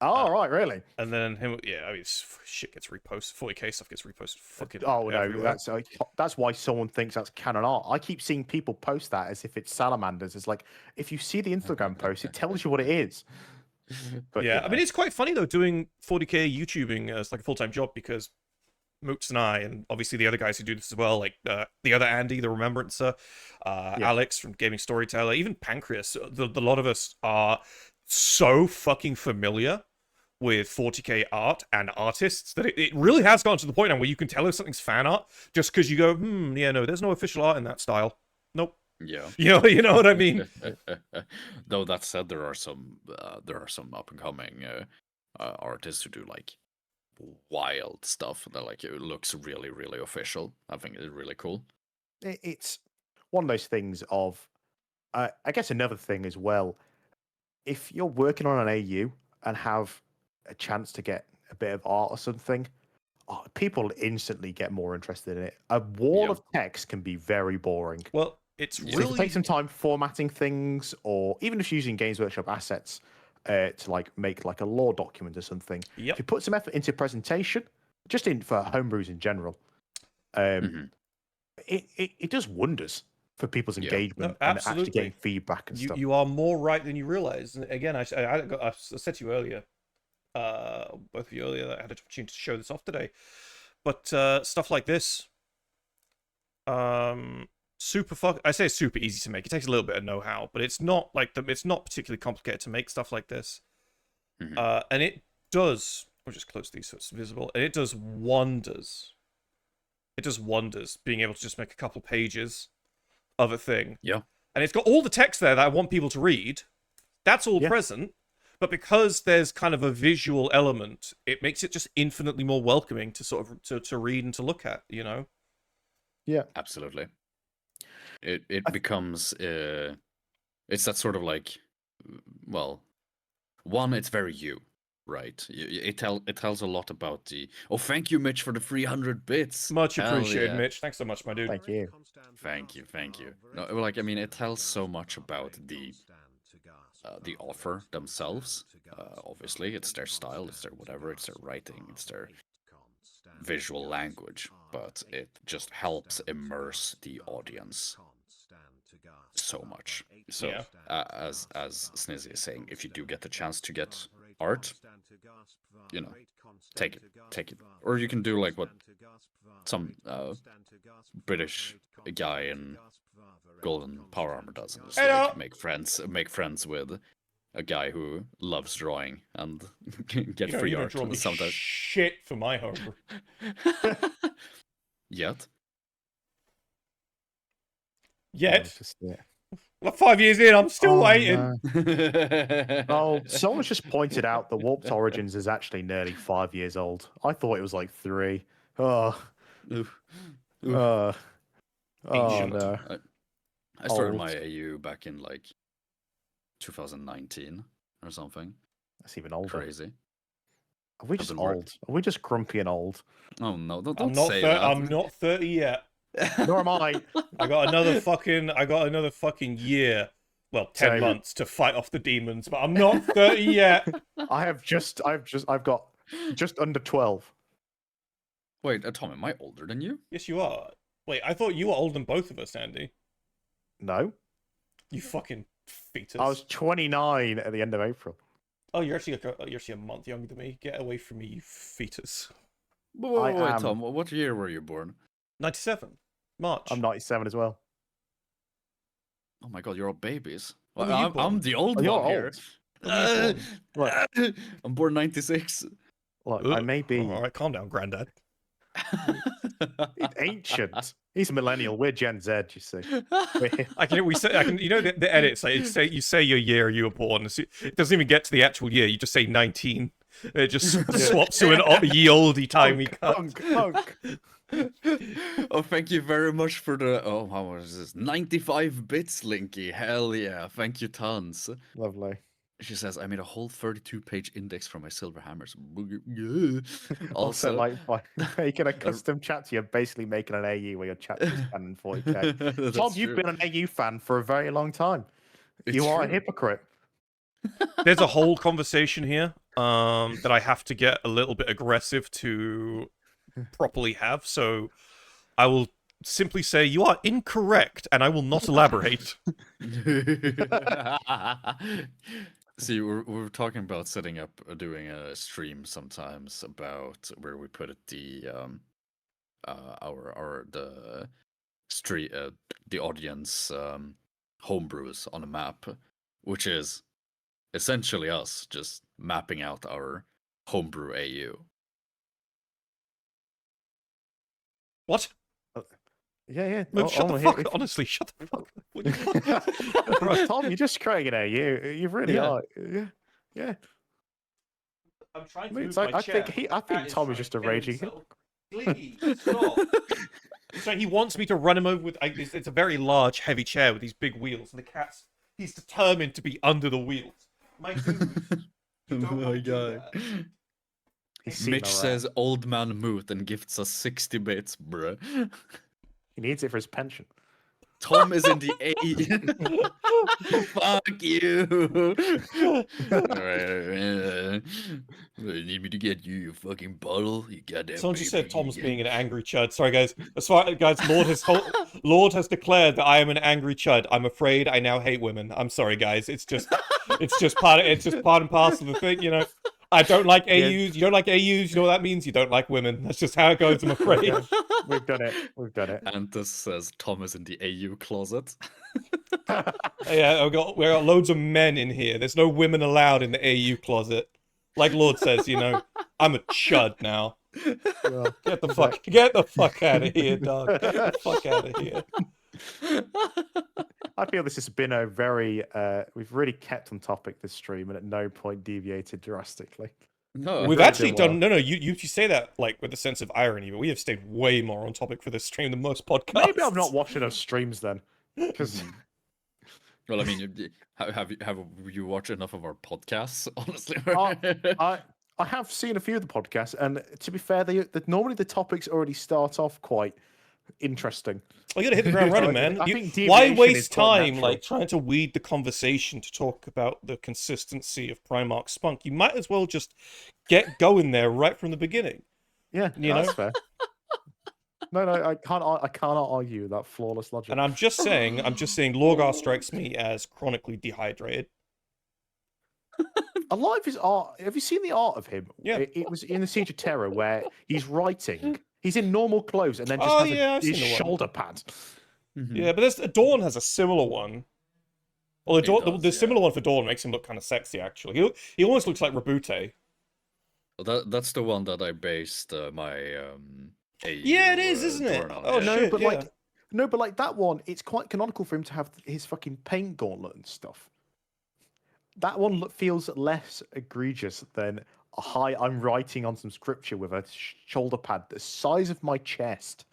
Oh, right, really? And then him, yeah, I mean, shit gets reposted. 40k stuff gets reposted. Fucking Oh, no, everywhere. that's why someone thinks that's canon art. I keep seeing people post that as if it's salamanders. It's like, if you see the Instagram post, it tells you what it is. But, yeah, you I know. mean, it's quite funny though doing 40k YouTubing as like a full-time job because Moots and I, and obviously the other guys who do this as well, like the other Andy, the Remembrancer, Alex from Gaming Storyteller, even Pancreas, the lot of us are so fucking familiar with 40k art and artists that it really has gone to the point now where you can tell if something's fan art just because you go, yeah, no, there's no official art in that style. Nope. Yeah. You know what I mean? Though that said, there are some up and coming artists who do like wild stuff that like it looks really, really official. I think it's really cool. It's one of those things of, I guess another thing as well, if you're working on an AU and have a chance to get a bit of art or something, people instantly get more interested in it. A wall of text can be very boring. Well, it's So really to take some time formatting things, or even if using Games Workshop assets to like make like a lore document or something. Yep. If you put some effort into presentation, just for homebrews in general, it does wonders for people's engagement and actually absolutely. getting feedback and stuff. You are more right than you realize. And again, I said to you earlier, both of you earlier, that I had an opportunity to show this off today. But stuff like this, I say it's super easy to make. It takes a little bit of know-how, but it's not like it's not particularly complicated to make stuff like this. And it does. I'll just close these so it's visible. And it does wonders. It does wonders being able to just make a couple pages of a thing. Yeah. And it's got all the text there that I want people to read. That's all present. But because there's kind of a visual element, it makes it just infinitely more welcoming to sort of to read and to look at, you know? Yeah. Absolutely. It becomes it's that sort of like, well, one, it's very you, right? It tells a lot about the thank you, Mitch, for the 300 bits. Much Hell appreciated, yeah. Mitch. Thanks so much, my dude. Thank you. Thank you. No, like I mean, it tells so much about the author themselves. Obviously, it's their style, it's their whatever, it's their writing, it's their visual language, but it just helps immerse the audience so much. So, Yeah. as Snizzy is saying, if you do get the chance to get art, you know, take it. Or you can do like what some British guy in golden power armor does, and just like make friends with a guy who loves drawing and get free art draw me sometimes. shit for my homebrew. Yet. Yet. Well, 5 years in, I'm still waiting. Oh, someone's just pointed out the Warped Origins is actually nearly 5 years old. I thought it was like 3. Oh. Oh no. I started my AU back in like 2019 or something. That's even older. Crazy. Are we just old? Are we just grumpy and old? Oh no, don't say that. I'm not 30 yet. Nor am I. I got another fucking year. Well, 10 months to fight off the demons, but I'm not 30 yet. I've got just under 12. Wait, Tom, am I older than you? Yes, you are. Wait, I thought you were older than both of us, Andy. No. You fucking fetus. I was 29 at the end of April. Oh, you're actually a month younger than me. Get away from me, you fetus. Wait, Tom, what year were you born? 97. March. I'm 97 as well. Oh my god, you're all babies. When Well, were you born? I'm the old You're one here. old. Look, I'm born 96. look, I may be All right, calm down, Granddad. ancient. He's a millennial. We're Gen Z, you see. You know the edits. Like, you say your year you were born. It doesn't even get to the actual year. You just say 19. It just swaps to an ye olde timey cut. Hunk. Oh, thank you very much for the. Oh, how much is this? 95 bits, Linky. Hell yeah. Thank you tons. Lovely. She says, I made a whole 32-page index for my silver hammers. Also, like by making a custom chapter, you're basically making an AU where your chapter's 1040k. Tom, you've been an AU fan for a very long time. You are a hypocrite. There's a whole conversation here that I have to get a little bit aggressive to properly have. So I will simply say you are incorrect, and I will not elaborate. See, we're talking about setting up, doing a stream sometimes about where we put the the audience homebrews on a map, which is essentially us just mapping out our homebrew AU. What? Yeah. Shut the fuck up. Honestly, shut the fuck up. Tom, you're just creating an AU. You really are. Yeah. I'm trying to I mean, move my chair. I think Tom is just a raging. Please stop. So he wants me to run him over with. It's a very large, heavy chair with these big wheels, and the cat's. He's determined to be under the wheels. My dude, you don't want to do that. Mitch says old man Moot and gifts us 60 bits, bruh. He needs it for his pension. Tom is in the A. Fuck you. You need me to get you your fucking bottle? You goddamn. Someone just said Tom's being an angry chud. Sorry, guys. As far guys, Lord has declared that I am an angry chud. I'm afraid I now hate women. I'm sorry, guys. It's just part and parcel of the thing, you know. I don't like AUs. You don't like AUs. You know what that means? You don't like women. That's just how it goes, I'm afraid. We've done it. Antus says Tom is in the AU closet. Yeah, we got loads of men in here. There's no women allowed in the AU closet. Like Lord says, you know, I'm a chud now. Well, Get the fuck out of here, dog. Get the fuck out of here. I feel this has been a very we've really kept on topic this stream and at no point deviated drastically. No, We've actually done no. You say that like with a sense of irony, but we have stayed way more on topic for this stream than most podcasts. Maybe I'm not watching enough streams then, because well, I mean, have you watched enough of our podcasts? Honestly, I have seen a few of the podcasts, and to be fair, normally the topics already start off quite interesting. Well, you gotta hit the ground running, man. I think Why deviation waste is quite time natural. like trying to weed the conversation to talk about the consistency of Primarch spunk? You might as well just get going there right from the beginning. Yeah, You that's know? fair. No, I cannot argue that flawless logic. And I'm just saying, Lorgar strikes me as chronically dehydrated. a lot of his art. Have you seen the art of him? Yeah. It was in the Siege of Terror where he's writing. He's in normal clothes and then just Oh, has yeah, I've his seen the one. shoulder pad. Yeah, but Dawn has a similar one. Although It does, the similar one for Dawn makes him look kind of sexy, actually. He almost looks like Roboute. Well, that's the one that I based my AU, Yeah, it is, isn't it? Dorn on, Oh, yeah. No, shit, but yeah. like that one, it's quite canonical for him to have his fucking paint gauntlet and stuff. That one feels less egregious than hi, I'm writing on some scripture with a shoulder pad the size of my chest.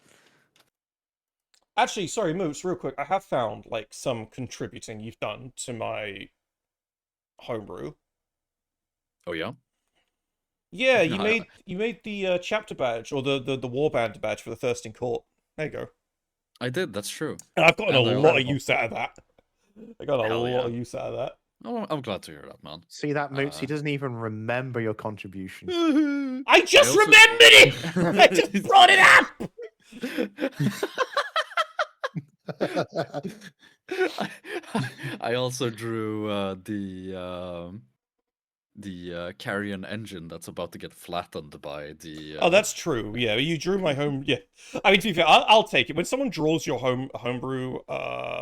Actually, sorry, Moots, real quick. I have found like some contributing you've done to my homebrew. Oh yeah. Yeah, No, you made the chapter badge or the warband badge for the Thirsting Court. There you go. I did. That's true. And I've gotten And a I lot read of use out of that. I got a Hell lot yeah. of use out of that. Oh, I'm glad to hear that, man. See that, Moots? He doesn't even remember your contribution. I just also- remembered it. I just brought it up. I also drew the carrion engine that's about to get flattened by the. Oh, that's true. Yeah, you drew my home. Yeah, I mean, to be fair, I'll take it. When someone draws your homebrew,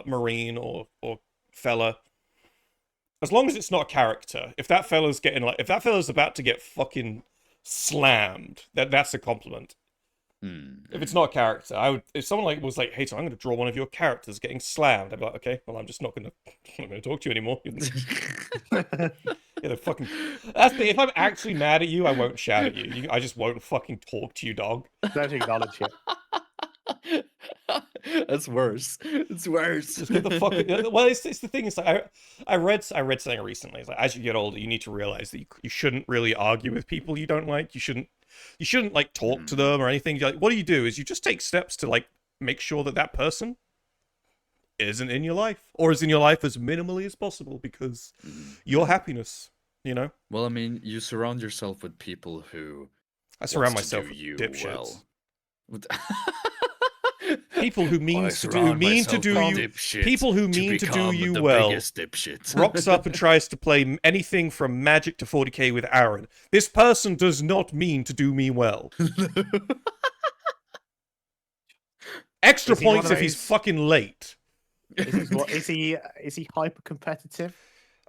marine or fella, as long as it's not a character. If that fella's about to get fucking slammed, that's a compliment. If it's not a character, if someone was like, "Hey, so I'm going to draw one of your characters getting slammed," I'd be like, "Okay, well, I'm just not going to talk to you anymore." Yeah, the fucking. That's the. If I'm actually mad at you, I won't shout at you. I just won't fucking talk to you, dog. Don't acknowledge it. That's worse. It's worse. Just get the fuck. Well, it's the thing. It's like I read something recently. It's like as you get older, you need to realize that you shouldn't really argue with people you don't like. You shouldn't like talk to them or anything. Like, what do? Is you just take steps to like make sure that person isn't in your life or is in your life as minimally as possible because your happiness, you know. Well, I mean, you surround yourself with people who. I surround wants to myself do with you dipshits. well. People who mean to do you. People who mean to do you well. Rocks up and tries to play anything from Magic to 40k with Aaron. This person does not mean to do me well. Extra points if he's fucking late. Is he hyper competitive?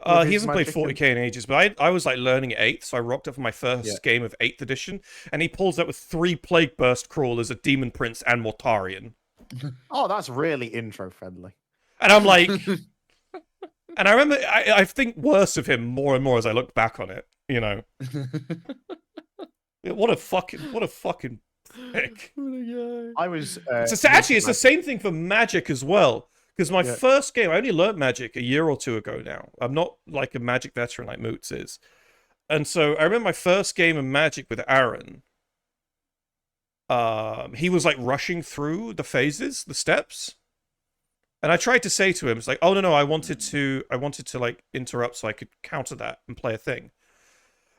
He hasn't played 40k in ages, but I was like learning at 8th, so I rocked up for my first game of 8th edition, and he pulls up with 3 Plague Burst Crawlers, a Demon Prince, and Mortarion. Oh, that's really intro friendly. And I'm like, and I remember I think worse of him more and more as I look back on it. You know, what a fucking prick. I was. It's the same thing for Magic as well. Because my first game, I only learned Magic a year or two ago now. I'm not like a Magic veteran like Moots is. And so I remember my first game of Magic with Aaron. He was like rushing through the phases, the steps. And I tried to say to him, it's like, oh no, I wanted to like interrupt so I could counter that and play a thing.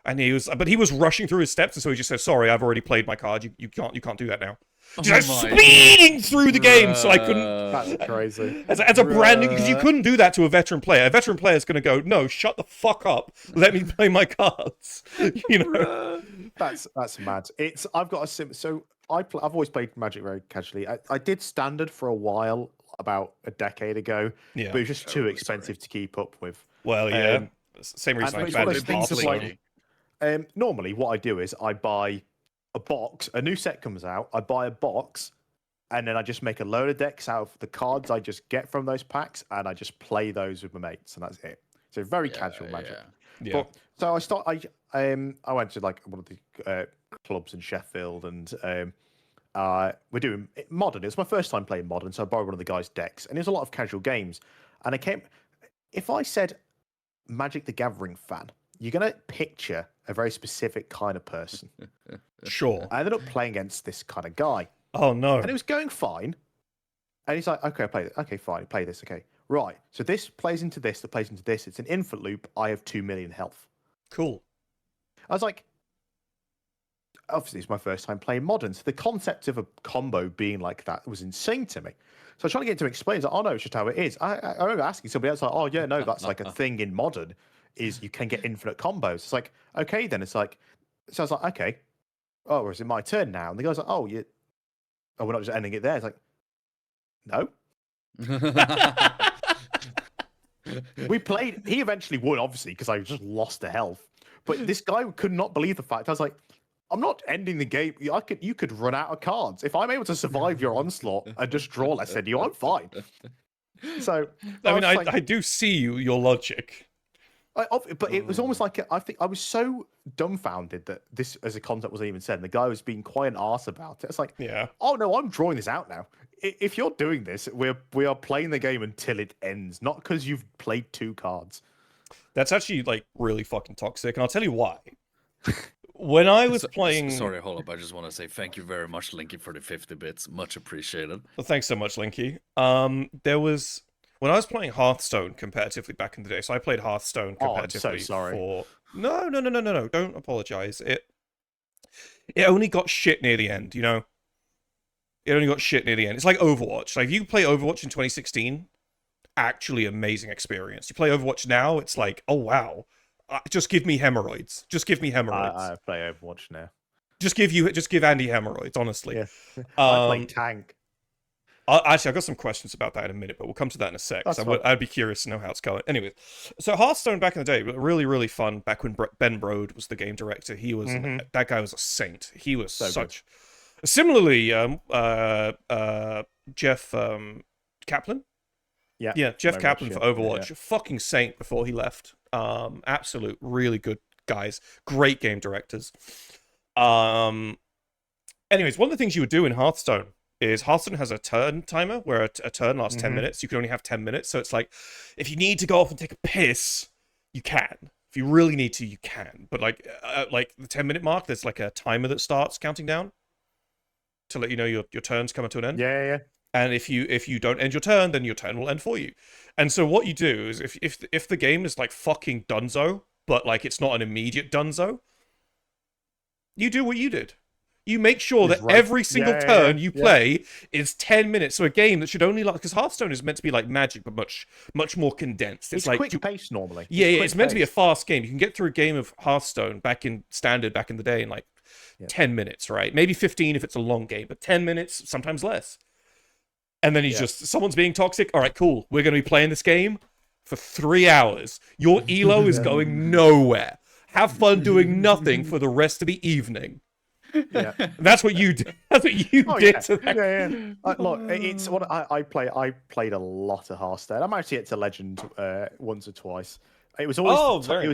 And he was rushing through his steps, and so he just said, sorry, I've already played my card. You can't do that now. Just speeding through the game, so I couldn't. That's crazy. As a brand new, because you couldn't do that to a veteran player. A veteran player is going to go, no, shut the fuck up. Let me play my cards. You know, that's mad. I've got a so I've always played Magic very casually. I did standard for a while, about a decade ago, but it was just too expensive to keep up with. Well, yeah, same reason I banned normally, what I do is I buy a box. A new set comes out. I buy a box, and then I just make a load of decks out of the cards I just get from those packs, and I just play those with my mates, and that's it. So very casual Magic. Yeah. But, so I went to like one of the clubs in Sheffield, and we're doing Modern. It was my first time playing Modern, so I borrowed one of the guys' decks, and there's a lot of casual games. And if I said Magic the Gathering fan, you're going to picture a very specific kind of person. Sure. I ended up playing against this kind of guy. Oh, no. And it was going fine. And he's like, okay, I play it. Okay, fine, play this. Okay, right. So this plays into this, that plays into this. It's an infinite loop. I have 2 million health. Cool. I was like, obviously, it's my first time playing Modern. So the concept of a combo being like that was insane to me. So I was trying to get him to explain. He's like, oh, no, it's just how it is. I remember asking somebody else, like, oh, yeah, no, that's like a thing in Modern. is you can get infinite combos. It's like, okay, then it's like, so I was like, okay, oh, or is it my turn now? And the guy's like, oh, we're not just ending it there. It's like, no. We played. He eventually won, obviously, because I just lost the health. But this guy could not believe the fact. I was like, I'm not ending the game. You could run out of cards. If I'm able to survive your onslaught and just draw less than you, I'm fine. So I mean, was like, I do see your logic. but it was almost like I think I was so dumbfounded that this as a concept wasn't even said. And the guy was being quite an arse about it. It's like, Yeah. oh no, I'm drawing this out now. If you're doing this, we are playing the game until it ends, not because you've played 2 cards. That's actually like really fucking toxic, and I'll tell you why. When I was playing, Sorry, hold up. I just want to say thank you very much, Linky, for the 50 bits. Much appreciated. Well, thanks so much, Linky. There was when I was playing Hearthstone competitively back in the day. So I played Hearthstone competitively. Oh, I'm so sorry. No. Don't apologize. It only got shit near the end. You know, it only got shit near the end. It's like Overwatch. Like if you play Overwatch in 2016, actually amazing experience. You play Overwatch now, it's like, oh wow, just give me hemorrhoids. Just give me hemorrhoids. I play Overwatch now. Just give Andy hemorrhoids. Honestly. Yeah. I play tank. Actually, I've got some questions about that in a minute, but we'll come to that in a sec. I'd be curious to know how it's going. Anyways, so Hearthstone back in the day, really, really fun. Back when Ben Brode was the game director, he was that guy was a saint. He was such. Good. Similarly, Jeff Kaplan. Yeah, Jeff Kaplan for Overwatch, fucking saint before he left. Absolute, really good guys, great game directors. Anyways, one of the things you would do in Hearthstone is Hearthstone has a turn timer where a turn lasts 10 minutes. You can only have 10 minutes. So it's like, if you need to go off and take a piss, you can. If you really need to, you can. But like the 10-minute mark, there's like a timer that starts counting down to let you know your turn's coming to an end. Yeah. And if you don't end your turn, then your turn will end for you. And so what you do is if the game is like fucking dunzo, but like it's not an immediate dunzo, you do what you did. You make sure that every single turn you play is 10 minutes. So a game that should only last, because Hearthstone is meant to be like Magic, but much more condensed. It's like quick pace normally. It's meant to be a fast game. You can get through a game of Hearthstone back in the day in like 10 minutes, right? Maybe 15 if it's a long game, but 10 minutes, sometimes less. And then someone's being toxic. All right, cool. We're going to be playing this game for 3 hours. Your elo is going nowhere. Have fun doing nothing for the rest of the evening. Yeah, that's what you did. That's what you did to that. Look, it's what I play. I played a lot of Hearthstone. I managed to get to Legend once or twice. It was always it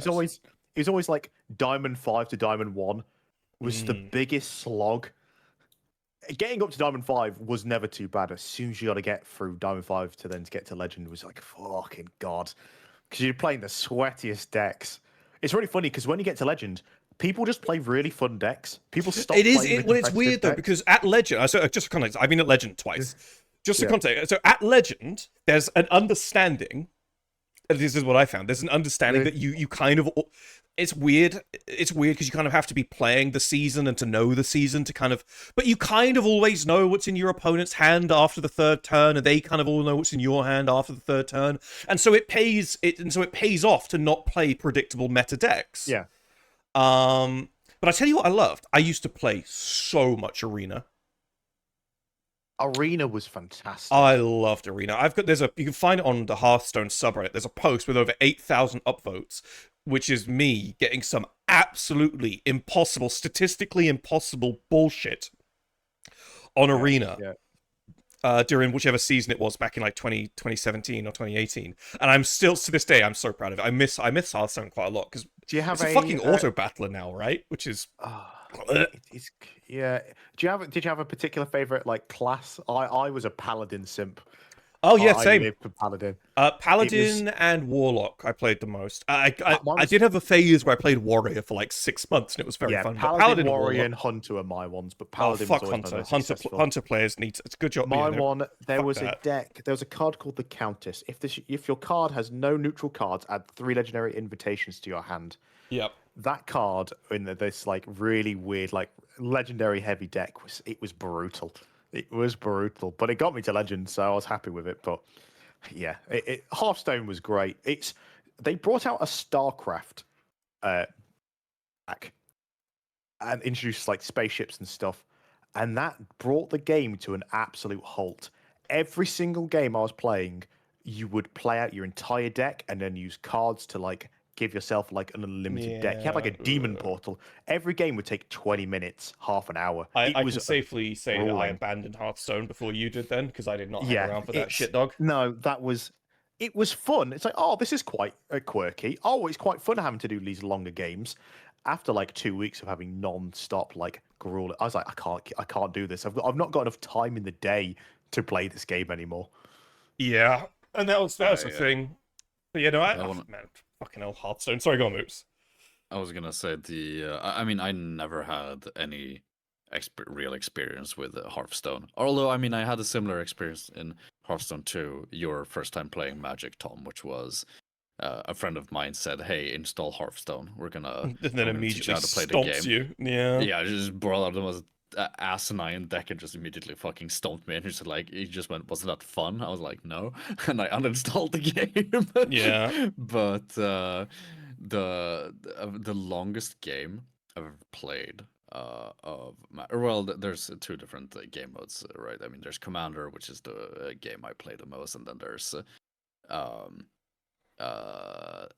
was always like Diamond 5 to Diamond 1 was the biggest slog. Getting up to Diamond 5 was never too bad. As soon as you got to get through Diamond 5 to get to Legend was like, fucking God. Because you're playing the sweatiest decks. It's really funny because when you get to Legend, people just play really fun decks. People stop playing it's weird though, because at Legend, so just for context, I've been at Legend twice. Just for context, so at Legend, there's an understanding, this is what I found, there's an understanding that you kind of, it's weird because you kind of have to be playing the season and to know the season to kind of, but you kind of always know what's in your opponent's hand after the third turn, and they kind of all know what's in your hand after the third turn, and so it pays off to not play predictable meta decks. Yeah. But I tell you what I loved. I used to play so much Arena. Arena was fantastic. I loved Arena. You can find it on the Hearthstone subreddit. There's a post with over 8,000 upvotes, which is me getting some absolutely impossible, statistically impossible bullshit on Arena. During whichever season it was back in like 2017 or 2018, and I'm still to this day I'm so proud of it. I miss Hearthstone quite a lot because it's a fucking auto battler now, right? Which is yeah. Did you have a particular favorite like class? I was a paladin simp. Oh yeah, same. I lived for paladin. Paladin and warlock. I played the most. I did have a phase where I played warrior for like 6 months, and it was very fun. Paladin, warrior, and hunter are my ones, but paladin was always Hunter players need. It's a good job. My one. There was a deck. There was a card called the Countess. If your card has no neutral cards, add 3 legendary invitations to your hand. Yep. That card in this like really weird like legendary heavy deck was brutal. It was brutal, but it got me to Legend, so I was happy with it. But yeah, Hearthstone was great. they brought out a StarCraft pack and introduced like spaceships and stuff, and that brought the game to an absolute halt. Every single game I was playing, you would play out your entire deck and then use cards to like give yourself like an unlimited deck. You had like a demon portal. Every game would take 20 minutes, half an hour. I It can was safely say that I grueling. abandoned Hearthstone before you did then, because I did not hang around for that shit, dog. No, it was fun. It's like, oh, this is quite quirky. Oh, it's quite fun having to do these longer games. After like 2 weeks of having non-stop like gruel, I was like, I can't do this. I've not got enough time in the day to play this game anymore. Yeah, and that was the thing. But wanna- man, fucking hell, Hearthstone. Sorry, go on, Moots. I was gonna say I mean, I never had any real experience with Hearthstone. Although, I mean, I had a similar experience in Hearthstone 2, your first time playing Magic, Tom, which was a friend of mine said, "Hey, install Hearthstone. We're gonna." And then I'm gonna teach immediately you how to play the stomps game." you. Yeah. Yeah, I just brought out the most asinine deck and just immediately fucking stomped me. And he just went, "Wasn't that fun?" I was like, "No," and I uninstalled the game. Yeah. But the longest game I've ever played there's two different game modes, right? I mean, there's Commander, which is the game I play the most, and then there's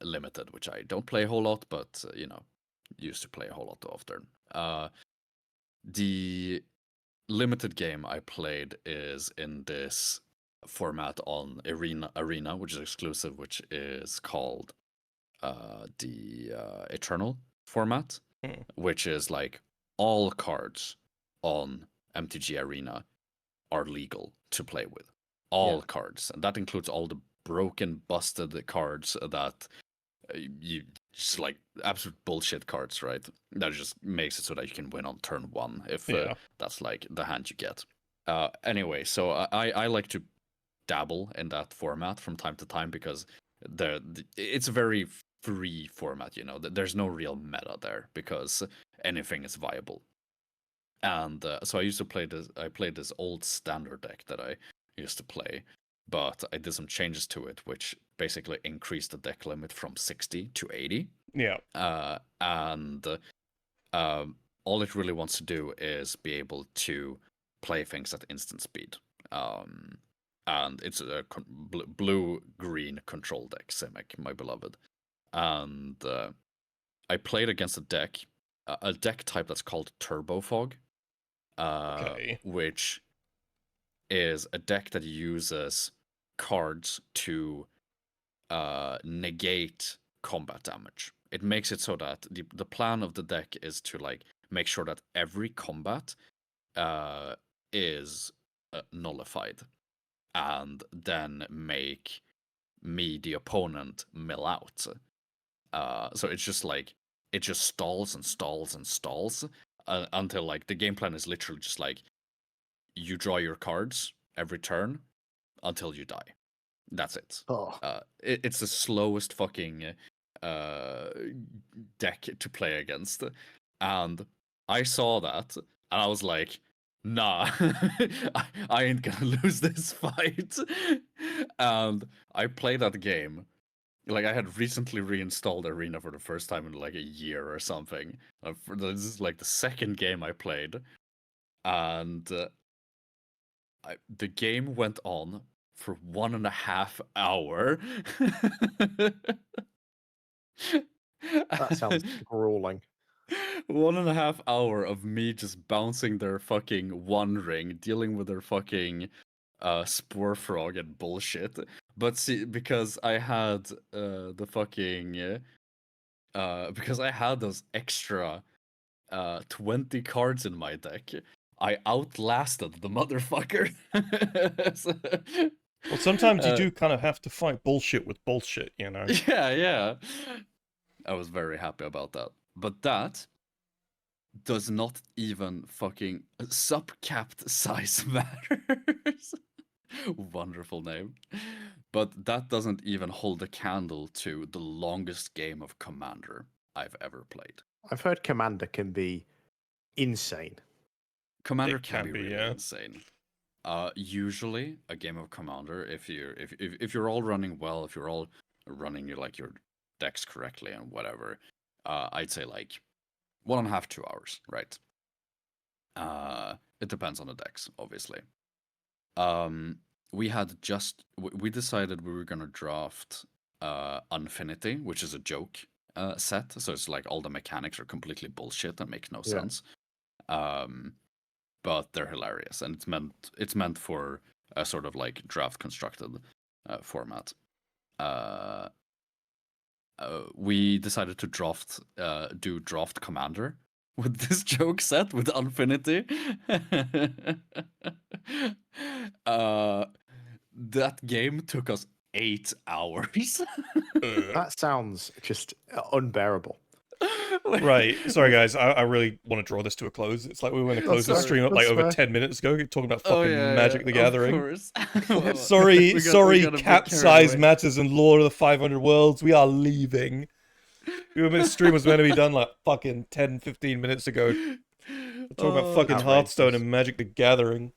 Limited, which I don't play a whole lot, but used to play a whole lot often. The Limited game I played is in this format on Arena, which is exclusive, which is called the Eternal format, which is like all cards on MTG Arena are legal to play with. All cards, and that includes all the broken, busted cards that you just like absolute bullshit cards, right? That just makes it so that you can win on turn 1 if that's like the hand you get. Anyway, so I like to dabble in that format from time to time because it's a very free format, there's no real meta there because anything is viable. And so I used to play this. I played this old standard deck that I used to play, but I did some changes to it, which basically increased the deck limit from 60 to 80. Yeah. And all it really wants to do is be able to play things at instant speed. And it's a blue-green control deck, Simic, my beloved. And I played against a deck type that's called Turbo Fog, which is a deck that uses cards to negate combat damage. It makes it so that the plan of the deck is to like make sure that every combat is nullified, and then make me, the opponent, mill out. So it's just like it just stalls and stalls and stalls until like the game plan is literally just like you draw your cards every turn until you die. That's it. It's the slowest fucking deck to play against, and I saw that and I was like, nah, I ain't gonna lose this fight. And I played that game. Like, I had recently reinstalled Arena for the first time in like a year or something. This is like the second game I played, and the game went on for 1.5 hours. That sounds grueling. 1.5 hours of me just bouncing their fucking One Ring, dealing with their fucking Spore Frog and bullshit. But see, because I had the fucking because I had those extra 20 cards in my deck, I outlasted the motherfucker. Well, sometimes you do kind of have to fight bullshit with bullshit, Yeah. I was very happy about that. But that does not even fucking subcapped size matters. Wonderful name. But that doesn't even hold a candle to the longest game of Commander I've ever played. I've heard Commander can be insane. Commander can be really insane. Usually, a game of Commander, if you're all running well, if you're all running your decks correctly and whatever, I'd say like 1.5, 2 hours, right? It depends on the decks, obviously. We decided we were gonna draft Infinity, which is a joke set. So it's like all the mechanics are completely bullshit and make no sense. But they're hilarious, and it's meant for a sort of like draft constructed format. We decided to do draft commander with this joke set with Infinity. That game took us 8 hours. That sounds just unbearable. Right. Sorry, guys. I really want to draw this to a close. It's like we went to close the fair. stream up like That's over fair. 10 minutes ago, talking about Oh, fucking yeah, Magic the of Gathering. course. Sorry, We got a bit cap carried size away. matters and Lord of the 500 Worlds. We are leaving. This stream was meant to be done like fucking 10, 15 minutes ago. We're talking about fucking outrageous. Hearthstone and Magic the Gathering.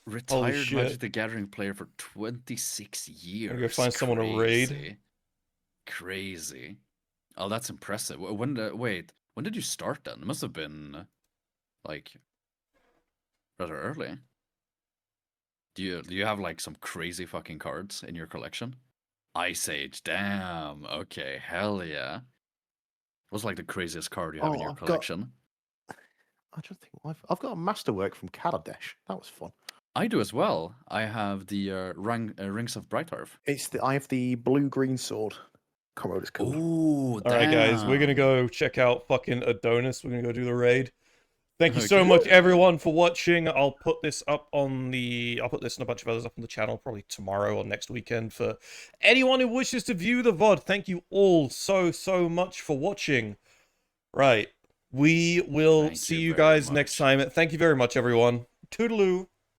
Retired shit. Magic the Gathering player for 26 years. I'm gonna find someone to raid. Crazy. Oh, that's impressive. When did you start then? It must have been like rather early. Do you have like some crazy fucking cards in your collection? Ice Age, damn. Okay, hell yeah. What's like the craziest card you have in your I've got- collection? I just think I've got a masterwork from Kaladesh. That was fun. I do as well. I have the Rings of Brighthearth. I have the blue-green sword. Can't remember what it's called. Ooh, All right, guys, we're gonna go check out fucking Adonis. We're gonna go do the raid. Thank you so much, everyone, for watching. I'll put this and a bunch of others up on the channel probably tomorrow or next weekend for anyone who wishes to view the VOD. Thank you all so much for watching. Right, we will see you guys next time. Thank you very much, everyone. Toodaloo.